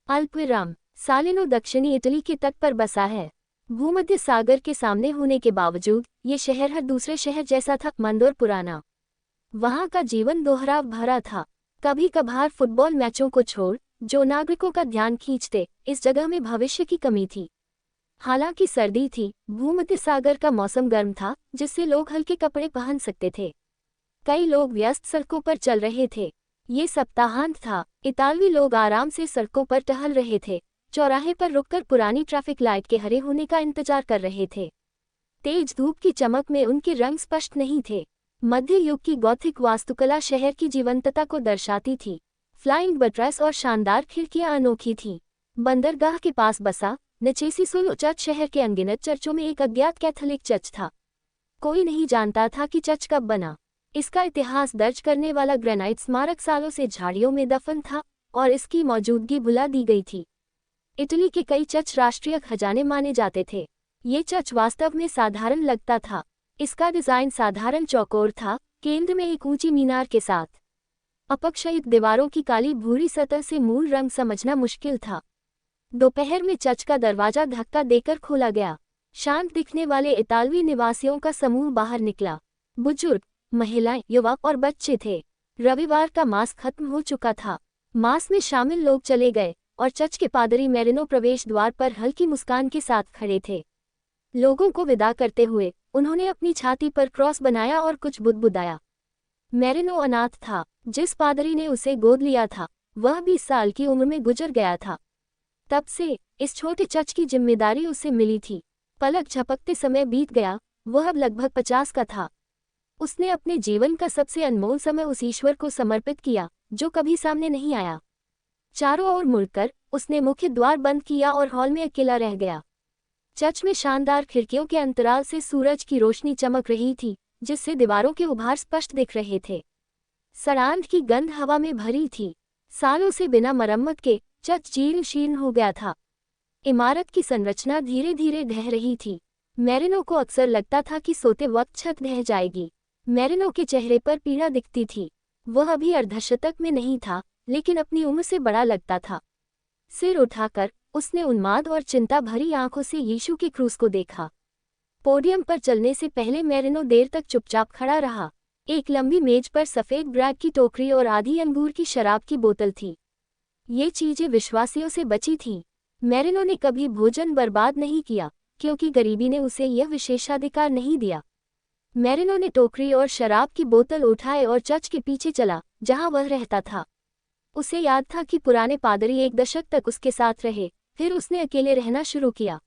अल्पविराम। सालिनो दक्षिणी इटली के तट पर बसा है। भूमध्य सागर के सामने होने के बावजूद ये शहर हर दूसरे शहर जैसा था, मंद और पुराना। वहां का जीवन दोहराव भरा था। कभी कभार फुटबॉल मैचों को छोड़ जो नागरिकों का ध्यान खींचते, इस जगह में भविष्य की कमी थी। हालांकि सर्दी थी, भूमध्य सागर का मौसम गर्म था, जिससे लोग हल्के कपड़े पहन सकते थे। कई लोग व्यस्त सड़कों पर चल रहे थे। ये सप्ताहांत था। इतालवी लोग आराम से सड़कों पर टहल रहे थे, चौराहे पर रुककर पुरानी ट्रैफिक लाइट के हरे होने का इंतजार कर रहे थे। तेज धूप की चमक में उनके रंग स्पष्ट नहीं थे। मध्य युग की गॉथिक वास्तुकला शहर की जीवंतता को दर्शाती थी। फ्लाइंग बट्रेस और शानदार खिड़कियां अनोखी थीं। बंदरगाह के पास बसा नचेसिसुलो चर्च शहर के अनगिनत चर्चों में एक अज्ञात कैथोलिक चर्च था। कोई नहीं जानता था कि चर्च कब बना। इसका इतिहास दर्ज करने वाला ग्रेनाइट स्मारक सालों से झाड़ियों में दफन था और इसकी मौजूदगी भुला दी गई थी। इटली के कई चर्च राष्ट्रीय खजाने माने जाते थे। ये चर्च वास्तव में साधारण लगता था। इसका डिजाइन साधारण चौकोर था, केंद्र में एक ऊंची मीनार के साथ। अपक्षयित दीवारों की काली भूरी सतह से मूल रंग समझना मुश्किल था। दोपहर में चर्च का दरवाजा धक्का देकर खोला गया। शांत दिखने वाले इतालवी निवासियों का समूह बाहर निकला। बुजुर्ग, महिलाएं, युवा और बच्चे थे। रविवार का मास खत्म हो चुका था। मास में शामिल लोग चले गए और चर्च के पादरी मैरिनो प्रवेश द्वार पर हल्की मुस्कान के साथ खड़े थे। लोगों को विदा करते हुए उन्होंने अपनी छाती पर क्रॉस बनाया और कुछ बुदबुदाया। मैरिनो अनाथ था। जिस पादरी ने उसे गोद लिया था, वह 20 साल की उम्र में गुजर गया था। तब से इस छोटे चर्च की जिम्मेदारी उसे मिली थी। पलक झपकते समय बीत गया। वह अब लगभग 50 का था। उसने अपने जीवन का सबसे अनमोल समय उस ईश्वर को समर्पित किया जो कभी सामने नहीं आया। चारों ओर मुड़कर उसने मुख्य द्वार बंद किया और हॉल में अकेला रह गया। चर्च में शानदार खिड़कियों के अंतराल से सूरज की रोशनी चमक रही थी, जिससे दीवारों के उभार स्पष्ट दिख रहे थे। सरांध की गंध हवा में भरी थी। सालों से बिना मरम्मत के चर्च जीर्ण शीर्ण हो गया था। इमारत की संरचना धीरे धीरे ढह रही थी। मैरिनो को अक्सर लगता था कि सोते वक्त छत ढह जाएगी। मैरिनो के चेहरे पर पीड़ा दिखती थी। वह अभी अर्धशतक में नहीं था, लेकिन अपनी उम्र से बड़ा लगता था। सिर उठाकर उसने उन्माद और चिंता भरी आंखों से यीशु के क्रूस को देखा। पोडियम पर चलने से पहले मैरिनो देर तक चुपचाप खड़ा रहा। एक लंबी मेज पर सफेद ब्रेड की टोकरी और आधी अंगूर की शराब की बोतल थी। ये चीजें विश्वासियों से बची थीं। मैरिनो ने कभी भोजन बर्बाद नहीं किया, क्योंकि गरीबी ने उसे यह विशेषाधिकार नहीं दिया। मैरिनो ने टोकरी और शराब की बोतल उठाए और चर्च के पीछे चला, जहां वह रहता था। उसे याद था कि पुराने पादरी 1 दशक तक उसके साथ रहे, फिर उसने अकेले रहना शुरू किया।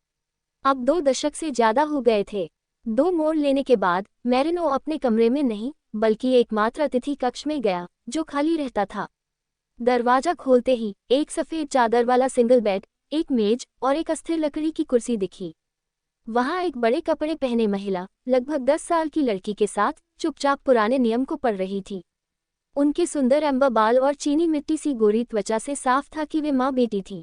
अब 2 दशक से ज्यादा हो गए थे। 2 मोड़ लेने के बाद मैरिनो अपने कमरे में नहीं, बल्कि एकमात्र अतिथि कक्ष में गया, जो खाली रहता था। दरवाजा खोलते ही एक सफेद चादर वाला सिंगल बेड, एक मेज और एक अस्थिर लकड़ी की कुर्सी दिखी। वहां एक बड़े कपड़े पहने महिला, लगभग 10 साल की लड़की के साथ, चुपचाप पुराने नियम को पढ़ रही थी। उनके सुंदर एम्बर बाल और चीनी मिट्टी सी गोरी त्वचा से साफ था कि वे माँ बेटी थीं।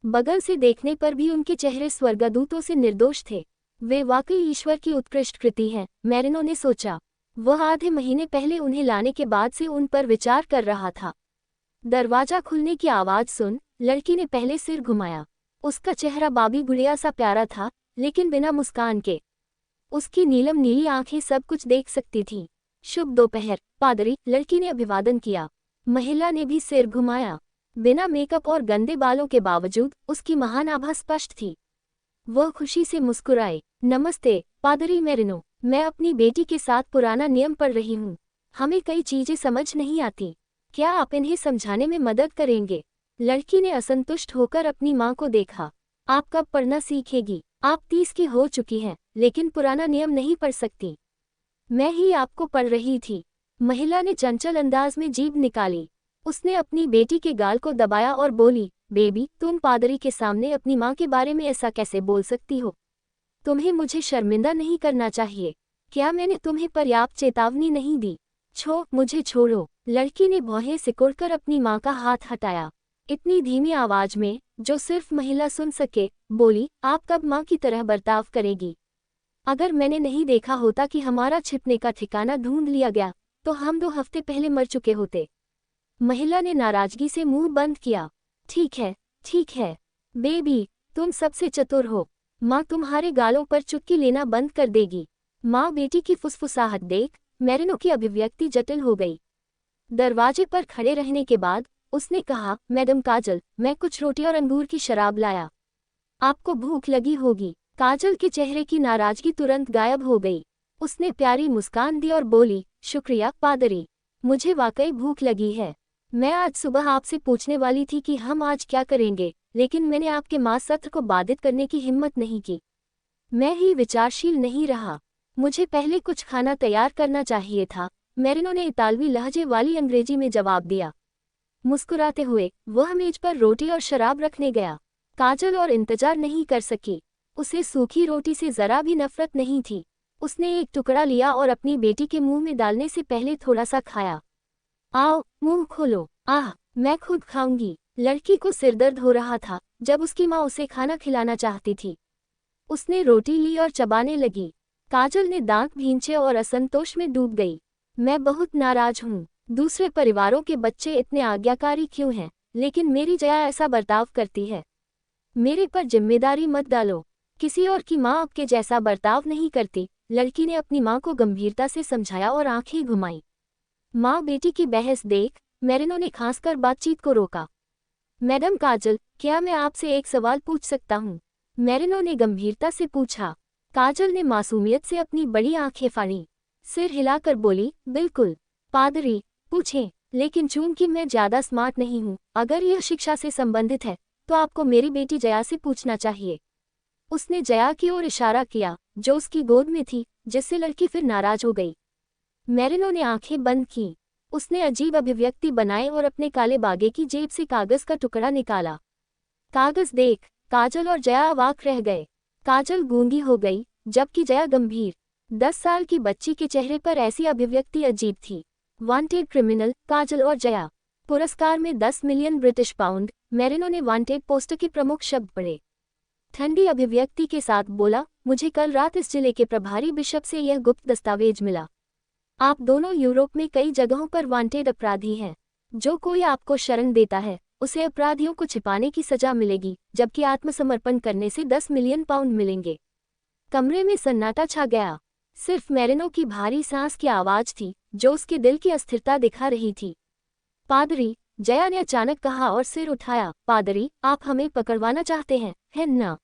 बगल से देखने पर भी उनके चेहरे स्वर्गदूतों से निर्दोष थे। वे वाकई ईश्वर की उत्कृष्ट कृति हैं, मैरिनो ने सोचा। वह आधे महीने पहले उन्हें लाने के बाद से उन पर विचार कर रहा था। दरवाजा खुलने की आवाज सुन लड़की ने पहले सिर घुमाया। उसका चेहरा बाबी गुड़िया सा प्यारा था, लेकिन बिना मुस्कान के। उसकी नीलम नीली आंखें सब कुछ देख सकती थीं। शुभ दोपहर, पादरी, लड़की ने अभिवादन किया। महिला ने भी सिर घुमाया। बिना मेकअप और गंदे बालों के बावजूद उसकी महान आभा स्पष्ट थी। वह खुशी से मुस्कुराए। नमस्ते, पादरी मेरिनो। मैं अपनी बेटी के साथ पुराना नियम पढ़ रही हूँ। हमें कई चीजें समझ नहीं आती। क्या आप इन्हें समझाने में मदद करेंगे? लड़की ने असंतुष्ट होकर अपनी माँ को देखा। आप कब पढ़ना सीखेगी? आप 30 की हो चुकी हैं, लेकिन पुराना नियम नहीं पढ़ सकती। मैं ही आपको पढ़ रही थी। महिला ने चंचल अंदाज में जीभ निकाली। उसने अपनी बेटी के गाल को दबाया और बोली, बेबी, तुम पादरी के सामने अपनी माँ के बारे में ऐसा कैसे बोल सकती हो? तुम्हें मुझे शर्मिंदा नहीं करना चाहिए। क्या मैंने तुम्हें पर्याप्त चेतावनी नहीं दी? मुझे छोड़ो। लड़की ने भौहें सिकुड़कर अपनी माँ का हाथ हटाया। इतनी धीमी आवाज में, जो सिर्फ महिला सुन सके, बोली, आप कब माँ की तरह बर्ताव करेगी? अगर मैंने नहीं देखा होता कि हमारा छिपने का ठिकाना ढूंढ लिया गया, तो हम 2 हफ्ते पहले मर चुके होते। महिला ने नाराजगी से मुंह बंद किया। ठीक है, बेबी, तुम सबसे चतुर हो। माँ तुम्हारे गालों पर चुटकी लेना बंद कर देगी। माँ बेटी की फुसफुसाहट देख मेरिनो की अभिव्यक्ति जटिल हो गई। दरवाजे पर खड़े रहने के बाद उसने कहा, मैडम काजल, मैं कुछ रोटी और अंगूर की शराब लाया। आपको भूख लगी होगी। काजल के चेहरे की नाराजगी तुरंत गायब हो गई। उसने प्यारी मुस्कान दी और बोली, शुक्रिया पादरी, मुझे वाकई भूख लगी है। मैं आज सुबह आपसे पूछने वाली थी कि हम आज क्या करेंगे, लेकिन मैंने आपके मास सत्र को बाधित करने की हिम्मत नहीं की। मैं ही विचारशील नहीं रहा। मुझे पहले कुछ खाना तैयार करना चाहिए था। मेरिनो ने इतालवी लहजे वाली अंग्रेजी में जवाब दिया। मुस्कुराते हुए वह मेज पर रोटी और शराब रखने गया। काजल और इंतजार नहीं कर सकी। उसे सूखी रोटी से जरा भी नफरत नहीं थी। उसने एक टुकड़ा लिया और अपनी बेटी के मुंह में डालने से पहले थोड़ा सा खाया। आओ, मुंह खोलो। मैं खुद खाऊंगी। लड़की को सिरदर्द हो रहा था जब उसकी माँ उसे खाना खिलाना चाहती थी। उसने रोटी ली और चबाने लगी। काजल ने दांत भींचे और असंतोष में डूब गई। मैं बहुत नाराज हूँ। दूसरे परिवारों के बच्चे इतने आज्ञाकारी क्यों हैं, लेकिन मेरी जया ऐसा बर्ताव करती है। मेरे पर जिम्मेदारी मत डालो। किसी और की माँ आपके जैसा बर्ताव नहीं करती। लड़की ने अपनी माँ को गंभीरता से समझाया और आंखें घुमाई। माँ बेटी की बहस देख मेरिनो ने खांसकर बातचीत को रोका। मैडम काजल, क्या मैं आपसे एक सवाल पूछ सकता हूँ? मेरिनो ने गंभीरता से पूछा। काजल ने मासूमियत से अपनी बड़ी आंखें फाड़ी। सिर हिलाकर बोली, बिल्कुल पादरी, पूछें। लेकिन चूंकि मैं ज्यादा स्मार्ट नहीं हूँ, अगर यह शिक्षा से संबंधित है तो आपको मेरी बेटी जया से पूछना चाहिए। उसने जया की ओर इशारा किया, जो उसकी गोद में थी, जिससे लड़की फिर नाराज हो गई। मेरिनो ने आंखें बंद की। उसने अजीब अभिव्यक्ति बनाए और अपने काले बागे की जेब से कागज का टुकड़ा निकाला। कागज देख काजल और जया अवाक रह गए। काजल गूंगी हो गई, जबकि जया गंभीर। 10 साल की बच्ची के चेहरे पर ऐसी अभिव्यक्ति अजीब थी। वांटेड क्रिमिनल, काजल और जया। पुरस्कार में 10 मिलियन ब्रिटिश पाउंड। मेरिनो ने वांटेड पोस्टर के प्रमुख शब्द पढ़े। ठंडी अभिव्यक्ति के साथ बोला, मुझे कल रात इस जिले के प्रभारी बिशप से यह गुप्त दस्तावेज मिला। आप दोनों यूरोप में कई जगहों पर वांटेड अपराधी हैं। जो कोई आपको शरण देता है, उसे अपराधियों को छिपाने की सजा मिलेगी, जबकि आत्मसमर्पण करने से 10 मिलियन पाउंड मिलेंगे। कमरे में सन्नाटा छा गया। सिर्फ मेरिनो की भारी सांस की आवाज थी, जो उसके दिल की अस्थिरता दिखा रही थी। पादरी, जया ने अचानक कहा और सिर उठाया। पादरी, आप हमें पकड़वाना चाहते हैं, है ना?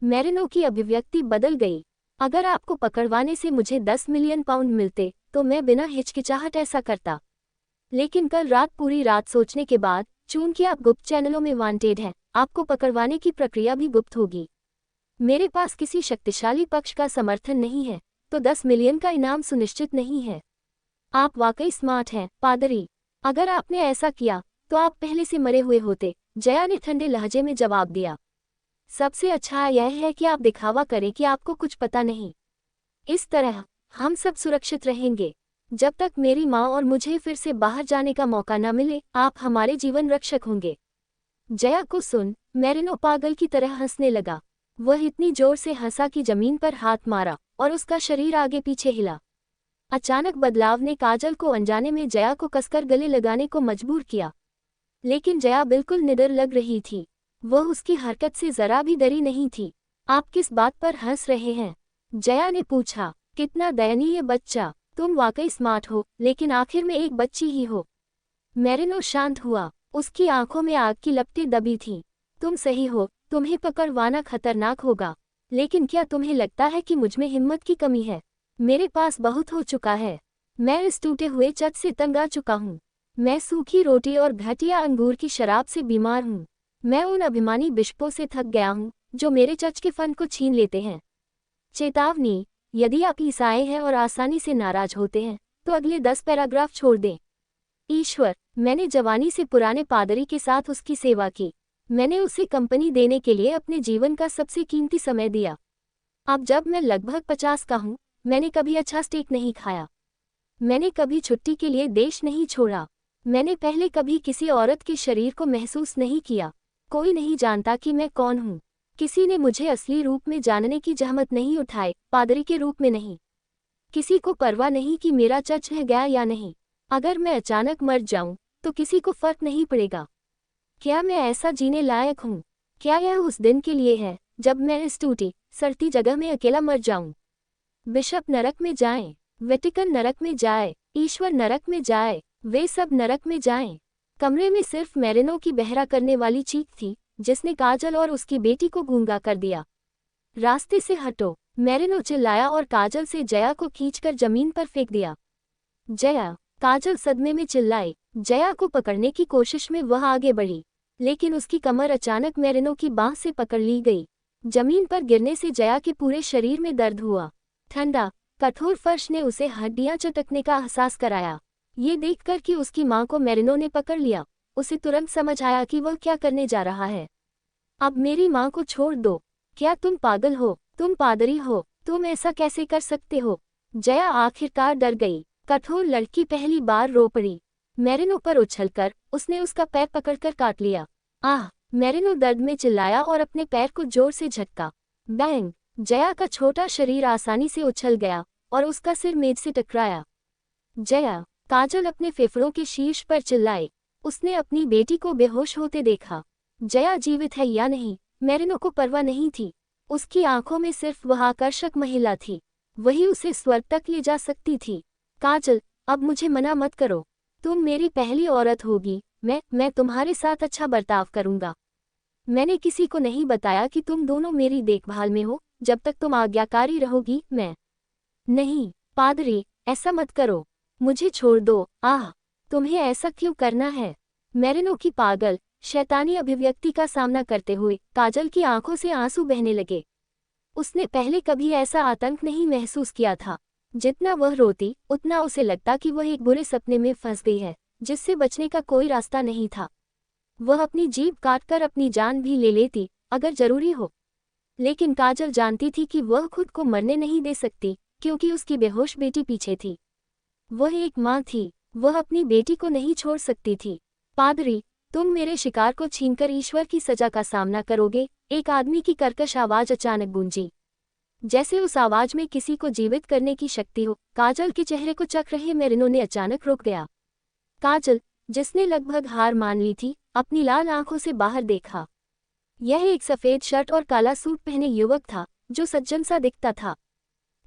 मेरिनो की अभिव्यक्ति बदल गई। अगर आपको पकड़वाने से मुझे 10 मिलियन पाउंड मिलते तो मैं बिना हिचकिचाहट ऐसा करता। लेकिन कल रात पूरी रात सोचने के बाद, चूंकि आप गुप्त चैनलों में वांटेड हैं, आपको पकड़वाने की प्रक्रिया भी गुप्त होगी। मेरे पास किसी शक्तिशाली पक्ष का समर्थन नहीं है, तो 10 मिलियन का इनाम सुनिश्चित नहीं है। आप वाकई स्मार्ट हैं, पादरी। अगर आपने ऐसा किया तो आप पहले से मरे हुए होते, जया ने ठंडे लहजे में जवाब दिया। सबसे अच्छा यह है कि आप दिखावा करें कि आपको कुछ पता नहीं। इस तरह हम सब सुरक्षित रहेंगे। जब तक मेरी माँ और मुझे फिर से बाहर जाने का मौका न मिले, आप हमारे जीवन रक्षक होंगे। जया को सुन मेरिनो पागल की तरह हंसने लगा। वह इतनी जोर से हंसा कि जमीन पर हाथ मारा और उसका शरीर आगे पीछे हिला। अचानक बदलाव ने काजल को अनजाने में जया को कसकर गले लगाने को मजबूर किया। लेकिन जया बिल्कुल निडर लग रही थी। वह उसकी हरकत से जरा भी डरी नहीं थी। आप किस बात पर हंस रहे हैं? जया ने पूछा। कितना दयनीय बच्चा, तुम वाकई स्मार्ट हो, लेकिन आखिर में एक बच्ची ही हो। मैरिनो शांत हुआ, उसकी आंखों में आग की लपटें दबी थीं। तुम सही हो, तुम्हें पकड़वाना खतरनाक होगा, लेकिन क्या तुम्हें लगता है कि मुझमें हिम्मत की कमी है? मेरे पास बहुत हो चुका है। मैं इस टूटे हुए चट से तंग आ चुका हूँ। मैं सूखी रोटी और घटिया अंगूर की शराब से बीमार हूँ। मैं उन अभिमानी बिशपों से थक गया हूँ जो मेरे चच के फन को छीन लेते हैं। चेतावनी, यदि आप ईसाई हैं और आसानी से नाराज होते हैं तो अगले 10 पैराग्राफ छोड़ दें। ईश्वर, मैंने जवानी से पुराने पादरी के साथ उसकी सेवा की। मैंने उसे कंपनी देने के लिए अपने जीवन का सबसे कीमती समय दिया। अब जब मैं लगभग 50 का हूँ, मैंने कभी अच्छा स्टेक नहीं खाया। मैंने कभी छुट्टी के लिए देश नहीं छोड़ा। मैंने पहले कभी किसी औरत के शरीर को महसूस नहीं किया। कोई नहीं जानता कि मैं कौन हूँ। किसी ने मुझे असली रूप में जानने की जहमत नहीं उठाई, पादरी के रूप में नहीं। किसी को परवाह नहीं कि मेरा चच है गया या नहीं। अगर मैं अचानक मर जाऊं तो किसी को फर्क नहीं पड़ेगा। क्या मैं ऐसा जीने लायक हूँ? क्या यह उस दिन के लिए है जब मैं इस टूटी सड़ती जगह में अकेला मर जाऊं? बिशप नरक में जाएं, वेटिकन नरक में जाए, ईश्वर नरक में जाए, वे सब नरक में जाएं। कमरे में सिर्फ मैरिनो की बहरा करने वाली चीख थी जिसने काजल और उसकी बेटी को गूंगा कर दिया। रास्ते से हटो, मैरिनो चिल्लाया और काजल से जया को खींचकर जमीन पर फेंक दिया। जया, काजल सदमे में चिल्लाई। जया को पकड़ने की कोशिश में वह आगे बढ़ी, लेकिन उसकी कमर अचानक मैरिनो की बांह से पकड़ ली गई। जमीन पर गिरने से जया के पूरे शरीर में दर्द हुआ। ठंडा, कठोर फर्श ने उसे हड्डियां चटकने का एहसास कराया। ये देखकर कि उसकी मां को मैरिनो ने पकड़ लिया, उसे तुरंत समझ आया कि वह क्या करने जा रहा है। अब मेरी मां को छोड़ दो। क्या तुम पागल हो? तुम पादरी हो, तुम ऐसा कैसे कर सकते हो? जया आखिरकार डर गई। कठोर लड़की पहली बार रो पड़ी। मैरिनो पर उछलकर उसने उसका पैर पकड़कर काट लिया। आह! मैरिनो दर्द में चिल्लाया और अपने पैर को जोर से झटका। बैंग! जया का छोटा शरीर आसानी से उछल गया और उसका सिर मेज से टकराया। जया! काजल अपने फेफड़ों के शीर्ष पर चिल्लाई। उसने अपनी बेटी को बेहोश होते देखा। जया जीवित है या नहीं, मैरिनो को परवाह नहीं थी। उसकी आंखों में सिर्फ वह आकर्षक महिला थी, वही उसे स्वर्ग तक ले जा सकती थी। काजल, अब मुझे मना मत करो। तुम मेरी पहली औरत होगी। मैं तुम्हारे साथ अच्छा बर्ताव करूंगा। मैंने किसी को नहीं बताया कि तुम दोनों मेरी देखभाल में हो। जब तक तुम आज्ञाकारी रहोगी, मैं नहीं। पादरी, ऐसा मत करो, मुझे छोड़ दो। आह! तुम्हें ऐसा क्यों करना है? मैरिनो की पागल, शैतानी अभिव्यक्ति का सामना करते हुए काजल की आंखों से आंसू बहने लगे। उसने पहले कभी ऐसा आतंक नहीं महसूस किया था। जितना वह रोती, उतना उसे लगता कि वह एक बुरे सपने में फंस गई है, जिससे बचने का कोई रास्ता नहीं था। वह अपनी जीभ काटकर अपनी जान भी ले लेती, अगर जरूरी हो। लेकिन काजल जानती थी कि वह खुद को मरने नहीं दे सकती, क्योंकि उसकी बेहोश बेटी पीछे थी। वह एक माँ थी, वह अपनी बेटी को नहीं छोड़ सकती थी। पादरी, तुम मेरे शिकार को छीनकर ईश्वर की सजा का सामना करोगे। एक आदमी की कर्कश आवाज अचानक गूंजी, जैसे उस आवाज में किसी को जीवित करने की शक्ति हो। काजल के चेहरे को चख रहे मैरिनो ने अचानक रुक गया। काजल, जिसने लगभग हार मान ली थी, अपनी लाल आंखों से बाहर देखा। यह एक सफेद शर्ट और काला सूट पहने युवक था, जो सज्जन सा दिखता था।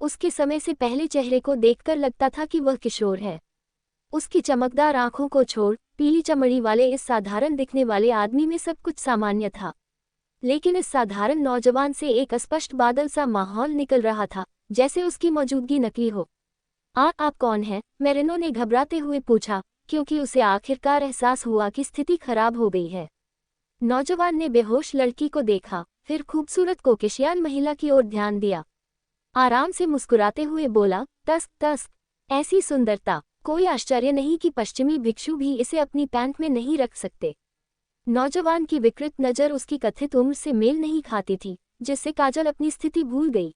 उसके समय से पहले चेहरे को देखकर लगता था कि वह किशोर है। उसकी चमकदार आंखों को छोड़ पीली चमड़ी वाले इस साधारण दिखने वाले आदमी में सब कुछ सामान्य था, लेकिन इस साधारण नौजवान से एक अस्पष्ट बादल सा माहौल निकल रहा था, जैसे उसकी मौजूदगी नकली हो। आप कौन हैं? मैरिनो ने घबराते हुए पूछा, क्योंकि उसे आखिरकार एहसास हुआ कि स्थिति खराब हो गई है। नौजवान ने बेहोश लड़की को देखा, फिर खूबसूरत कोकेशियान महिला की ओर ध्यान दिया। आराम से मुस्कुराते हुए बोला, तस्क तस्क, ऐसी सुंदरता, कोई आश्चर्य नहीं कि पश्चिमी भिक्षु भी इसे अपनी पैंट में नहीं रख सकते। नौजवान की विकृत नज़र उसकी कथित उम्र से मेल नहीं खाती थी, जिससे काजल अपनी स्थिति भूल गई।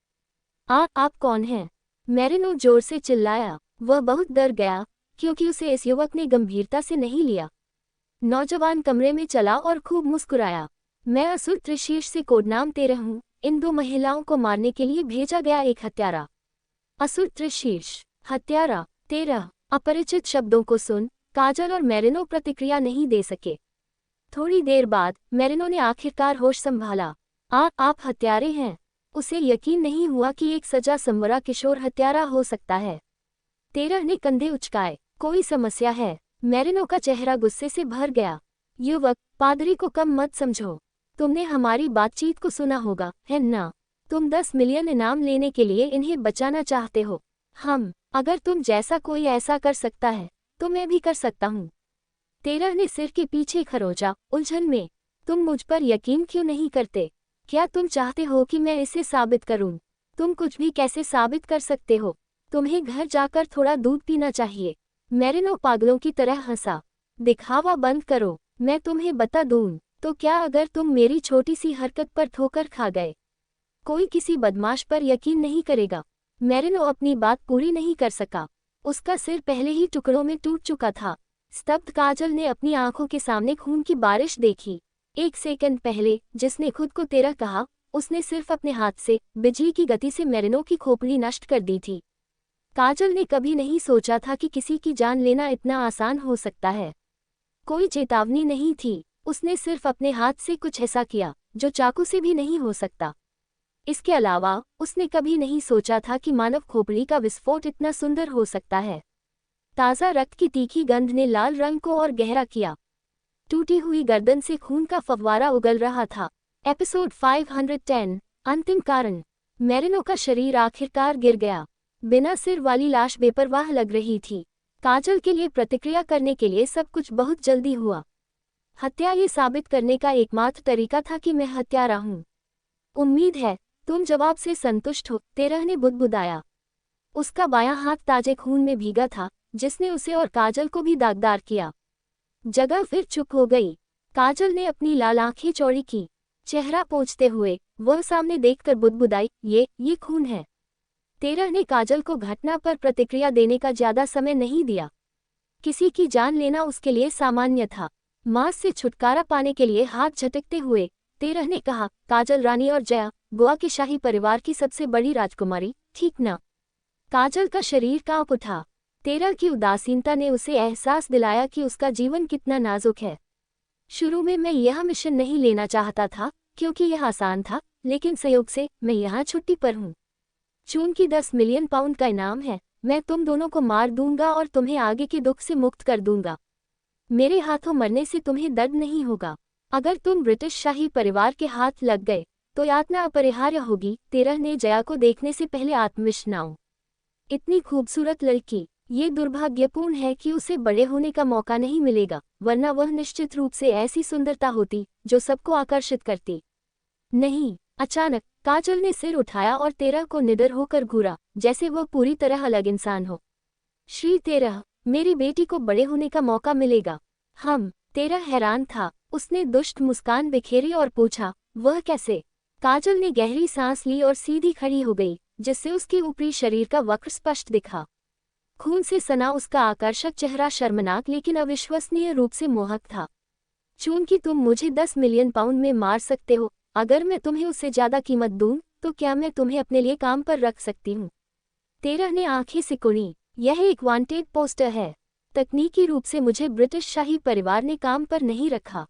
आप कौन हैं? मैरिनो जोर से चिल्लाया। वह बहुत डर गया, क्योंकि उसे इस युवक ने गंभीरता से नहीं लिया। नौजवान कमरे में चला और खूब मुस्कुराया। मैं असुर त्रिशीर्ष से कोडनाम 13 हूँ, इन दो महिलाओं को मारने के लिए भेजा गया एक हत्यारा। असुर त्रिशीर्ष, हत्यारा, 13। अपरिचित शब्दों को सुन काजल और मैरिनो प्रतिक्रिया नहीं दे सके। थोड़ी देर बाद मैरिनो ने आखिरकार होश संभाला। आप हत्यारे हैं? उसे यकीन नहीं हुआ कि एक सजा संवरा किशोर हत्यारा हो सकता है। 13 ने कंधे उचकाए। कोई समस्या है? मैरिनो का चेहरा गुस्से से भर गया। युवक, पादरी को कम मत समझो। तुमने हमारी बातचीत को सुना होगा, है ना? तुम 10 मिलियन इनाम लेने के लिए इन्हें बचाना चाहते हो। अगर तुम जैसा कोई ऐसा कर सकता है तो मैं भी कर सकता हूँ। 13 ने सिर के पीछे खरोंचा, उलझन में। तुम मुझ पर यकीन क्यों नहीं करते? क्या तुम चाहते हो कि मैं इसे साबित करूं? तुम कुछ भी कैसे साबित कर सकते हो? तुम्हें घर जाकर थोड़ा दूध पीना चाहिए। मैरिनो पागलों की तरह हंसा। दिखावा बंद करो, मैं तुम्हें बता दूं तो क्या अगर तुम मेरी छोटी सी हरकत पर ठोकर खा गए? कोई किसी बदमाश पर यकीन नहीं करेगा। मैरिनो अपनी बात पूरी नहीं कर सका। उसका सिर पहले ही टुकड़ों में टूट चुका था। स्तब्ध काजल ने अपनी आंखों के सामने खून की बारिश देखी। एक सेकंड पहले जिसने खुद को 13 कहा, उसने सिर्फ अपने हाथ से बिजली की गति से मैरिनो की खोपड़ी नष्ट कर दी थी। काजल ने कभी नहीं सोचा था कि किसी की जान लेना इतना आसान हो सकता है। कोई चेतावनी नहीं थी। उसने सिर्फ अपने हाथ से कुछ ऐसा किया जो चाकू से भी नहीं हो सकता। इसके अलावा उसने कभी नहीं सोचा था कि मानव खोपड़ी का विस्फोट इतना सुंदर हो सकता है। ताज़ा रक्त की तीखी गंध ने लाल रंग को और गहरा किया। टूटी हुई गर्दन से खून का फव्वारा उगल रहा था। एपिसोड 510, अंतिम कारण। मैरिनो का शरीर आखिरकार गिर गया। बिना सिर वाली लाश बेपरवाह लग रही थी। काजल के लिए प्रतिक्रिया करने के लिए सब कुछ बहुत जल्दी हुआ। हत्या ये साबित करने का एकमात्र तरीका था कि मैं हत्यारा हूँ। उम्मीद है तुम जवाब से संतुष्ट हो, 13 ने बुदबुदाया। उसका बायां हाथ ताजे खून में भीगा था, जिसने उसे और काजल को भी दागदार किया। जगह फिर चुप हो गई। काजल ने अपनी लाल आंखें चौड़ी की। चेहरा पोंछते हुए वह सामने देखकर बुदबुदाई, ये खून है। 13 ने काजल को घटना पर प्रतिक्रिया देने का ज्यादा समय नहीं दिया। किसी की जान लेना उसके लिए सामान्य था। मांस से छुटकारा पाने के लिए हाथ झटकते हुए 13 ने कहा, काजल रानी और जया, गोवा के शाही परिवार की सबसे बड़ी राजकुमारी, ठीक ना? काजल का शरीर कांप उठा। 13 की उदासीनता ने उसे एहसास दिलाया कि उसका जीवन कितना नाजुक है। शुरू में मैं यह मिशन नहीं लेना चाहता था क्योंकि यह आसान था, लेकिन संयोग से मैं यहाँ छुट्टी पर हूँ। चूंकि 10 मिलियन पाउंड का इनाम है, मैं तुम दोनों को मार दूंगा और तुम्हें आगे के दुख से मुक्त कर दूंगा। मेरे हाथों मरने से तुम्हें दर्द नहीं होगा। अगर तुम ब्रिटिश शाही परिवार के हाथ लग गए तो यातना अपरिहार्य होगी। 13 ने जया को देखने से पहले आत्मविश्वास। इतनी खूबसूरत लड़की, ये दुर्भाग्यपूर्ण है कि उसे बड़े होने का मौका नहीं मिलेगा, वरना वह निश्चित रूप से ऐसी सुंदरता होती जो सबको आकर्षित करती। नहीं। अचानक काजल ने सिर उठाया और 13 को निडर होकर घूरा, जैसे वह पूरी तरह अलग इंसान हो। श्री 13, मेरी बेटी को बड़े होने का मौका मिलेगा। 13 हैरान था। उसने दुष्ट मुस्कान बिखेरी और पूछा, वह कैसे? काजल ने गहरी सांस ली और सीधी खड़ी हो गई, जिससे उसके ऊपरी शरीर का वक्र स्पष्ट दिखा। खून से सना उसका आकर्षक चेहरा शर्मनाक लेकिन अविश्वसनीय रूप से मोहक था। चूंकि तुम मुझे 10 मिलियन पाउंड में मार सकते हो, अगर मैं तुम्हें उससे ज्यादा कीमत दूं, तो क्या मैं तुम्हें अपने लिए काम पर रख सकती हूँ? 13 ने आंखें सिकुड़ी। यह एक वांटेड पोस्टर है। तकनीकी रूप से मुझे ब्रिटिश शाही परिवार ने काम पर नहीं रखा।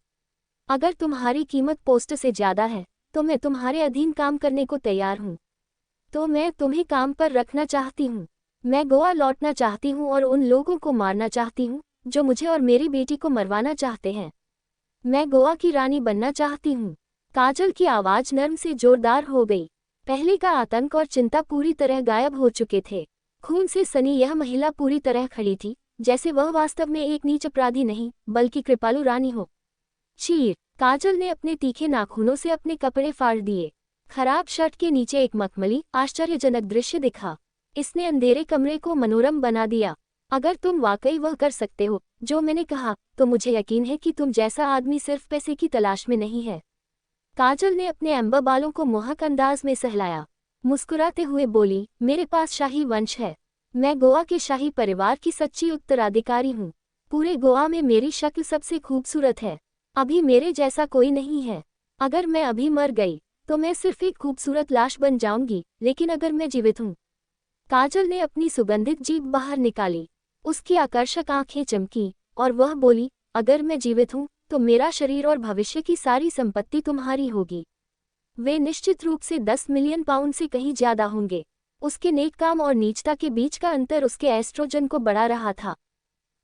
अगर तुम्हारी कीमत पोस्टर से ज्यादा है तो मैं तुम्हारे अधीन काम करने को तैयार हूँ। तो मैं तुम्हें काम पर रखना चाहती हूँ। मैं गोवा लौटना चाहती हूँ और उन लोगों को मारना चाहती हूँ जो मुझे और मेरी बेटी को मरवाना चाहते हैं। मैं गोवा की रानी बनना चाहती हूँ। काजल की आवाज नर्म से जोरदार हो गई। पहले का आतंक और चिंता पूरी तरह गायब हो चुके थे। खून से सनी यह महिला पूरी तरह खड़ी थी, जैसे वह वास्तव में एक नीच अपराधी नहीं बल्कि कृपालु रानी हो। चीर। काजल ने अपने तीखे नाखूनों से अपने कपड़े फाड़ दिए। खराब शर्ट के नीचे एक मखमली, आश्चर्यजनक दृश्य दिखा। इसने अंधेरे कमरे को मनोरम बना दिया। अगर तुम वाकई वह कर सकते हो जो मैंने कहा, तो मुझे यकीन है कि तुम जैसा आदमी सिर्फ पैसे की तलाश में नहीं है। काजल ने अपने एम्बर बालों को मोहक अंदाज में सहलाया। मुस्कुराते हुए बोली, मेरे पास शाही वंश है। मैं गोवा के शाही परिवार की सच्ची उत्तराधिकारी हूँ। पूरे गोवा में मेरी शक्ल सबसे खूबसूरत है। अभी मेरे जैसा कोई नहीं है। अगर मैं अभी मर गई तो मैं सिर्फ एक खूबसूरत लाश बन जाऊंगी, लेकिन अगर मैं जीवित हूँ। काजल ने अपनी सुगंधित जीभ बाहर निकाली। उसकी आकर्षक आंखें चमकी और वह बोली, अगर मैं जीवित हूँ तो मेरा शरीर और भविष्य की सारी संपत्ति तुम्हारी होगी। वे निश्चित रूप से 10 मिलियन पाउंड से कहीं ज्यादा होंगे। उसके नेक काम और नीचता के बीच का अंतर उसके एस्ट्रोजन को बढ़ा रहा था।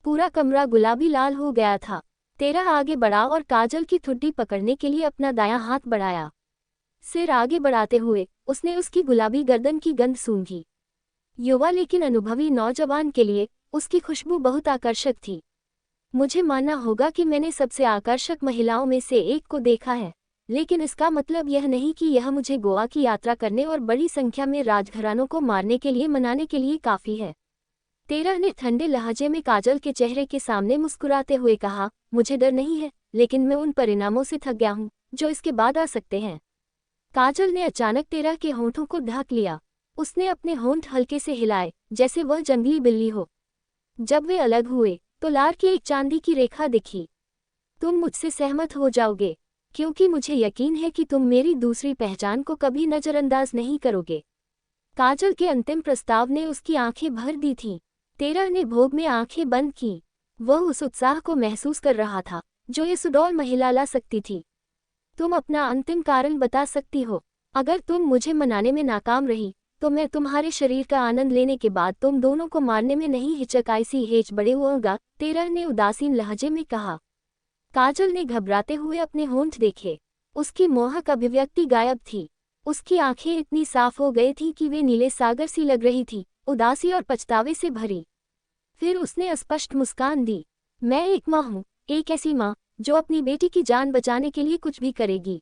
पूरा कमरा गुलाबी लाल हो गया था। तेरा आगे बढ़ा और काजल की ठुड्डी पकड़ने के लिए अपना दायां हाथ बढ़ाया। सिर आगे बढ़ाते हुए उसने उसकी गुलाबी गर्दन की गंध सूंघी। युवा लेकिन अनुभवी नौजवान के लिए उसकी खुशबू बहुत आकर्षक थी। मुझे मानना होगा कि मैंने सबसे आकर्षक महिलाओं में से एक को देखा है, लेकिन इसका मतलब यह नहीं कि यह मुझे गोवा की यात्रा करने और बड़ी संख्या में राजघरानों को मारने के लिए मनाने के लिए काफ़ी है। तेरह ने ठंडे लहजे में काजल के चेहरे के सामने मुस्कुराते हुए कहा, मुझे डर नहीं है, लेकिन मैं उन परिणामों से थक गया हूँ जो इसके बाद आ सकते हैं। काजल ने अचानक तेरह के होंठों को ढक लिया। उसने अपने होंठ हल्के से हिलाए जैसे वह जंगली बिल्ली हो। जब वे अलग हुए तो लार की एक चांदी की रेखा दिखी। तुम मुझसे सहमत हो जाओगे, क्योंकि मुझे यकीन है कि तुम मेरी दूसरी पहचान को कभी नज़रअंदाज नहीं करोगे। काजल के अंतिम प्रस्ताव ने उसकी आंखें भर दी थीं। तेरह ने भोग में आंखें बंद की। वह उस उत्साह को महसूस कर रहा था जो ये सुडौल महिला ला सकती थी। तुम अपना अंतिम कारण बता सकती हो। अगर तुम मुझे मनाने में नाकाम रही तो मैं तुम्हारे शरीर का आनंद लेने के बाद तुम दोनों को मारने में नहीं हिचकाई सी हेच बड़े होगा, तेरह ने उदासीन लहजे में कहा। काजल ने घबराते हुए अपने होंठ देखे। उसकी मोहक अभिव्यक्ति गायब थी। उसकी आंखें इतनी साफ हो गई थीं कि वे नीले सागर सी लग रही थी, उदासी और पछतावे से भरी। फिर उसने स्पष्ट मुस्कान दी। मैं एक माँ हूँ, एक ऐसी माँ जो अपनी बेटी की जान बचाने के लिए कुछ भी करेगी।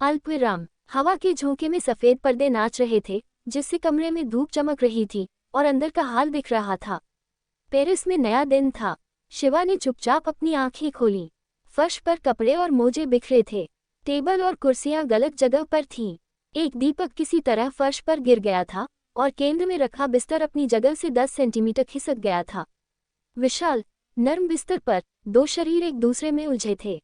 अल्पविराम। हवा के झोंके में सफ़ेद पर्दे नाच रहे थे, जिससे कमरे में धूप चमक रही थी और अंदर का हाल दिख रहा था। पेरिस में नया दिन था। शिवा ने चुपचाप अपनी आंखें खोलीं। फर्श पर कपड़े और मोजे बिखरे थे। टेबल और कुर्सियां गलत जगह पर थीं। एक दीपक किसी तरह फर्श पर गिर गया था और केंद्र में रखा बिस्तर अपनी जगह से 10 सेंटीमीटर खिसक गया था। विशाल, नर्म बिस्तर पर दो शरीर एक दूसरे में उलझे थे।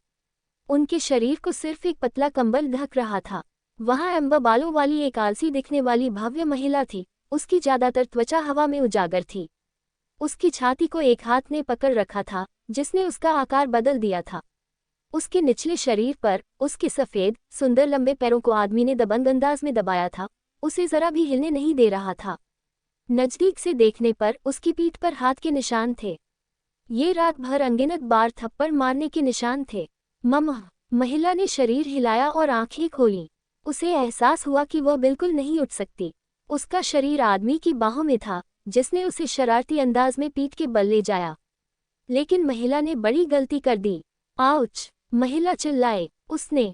उनके शरीर को सिर्फ एक पतला कंबल ढक रहा था। वहां एम्बर बालों वाली एक आलसी दिखने वाली भव्य महिला थी। उसकी ज्यादातर त्वचा हवा में उजागर थी। उसकी छाती को एक हाथ ने पकड़ रखा था, जिसने उसका आकार बदल दिया था। उसके निचले शरीर पर उसके सफ़ेद, सुंदर लंबे पैरों को आदमी ने दबंग अंदाज में दबाया था। उसे जरा भी हिलने नहीं दे रहा था। नज़दीक से देखने पर उसकी पीठ पर हाथ के निशान थे। ये रात भर अनगिनत बार थप्पड़ मारने के निशान थे। मम्मा, महिला ने शरीर हिलाया और आंखें खोलीं। उसे एहसास हुआ कि वह बिल्कुल नहीं उठ सकती। उसका शरीर आदमी की बाहों में था, जिसने उसे शरारती अंदाज में पीठ के बल ले जाया। लेकिन महिला ने बड़ी गलती कर दी। आउच! महिला चिल्लाए। उसने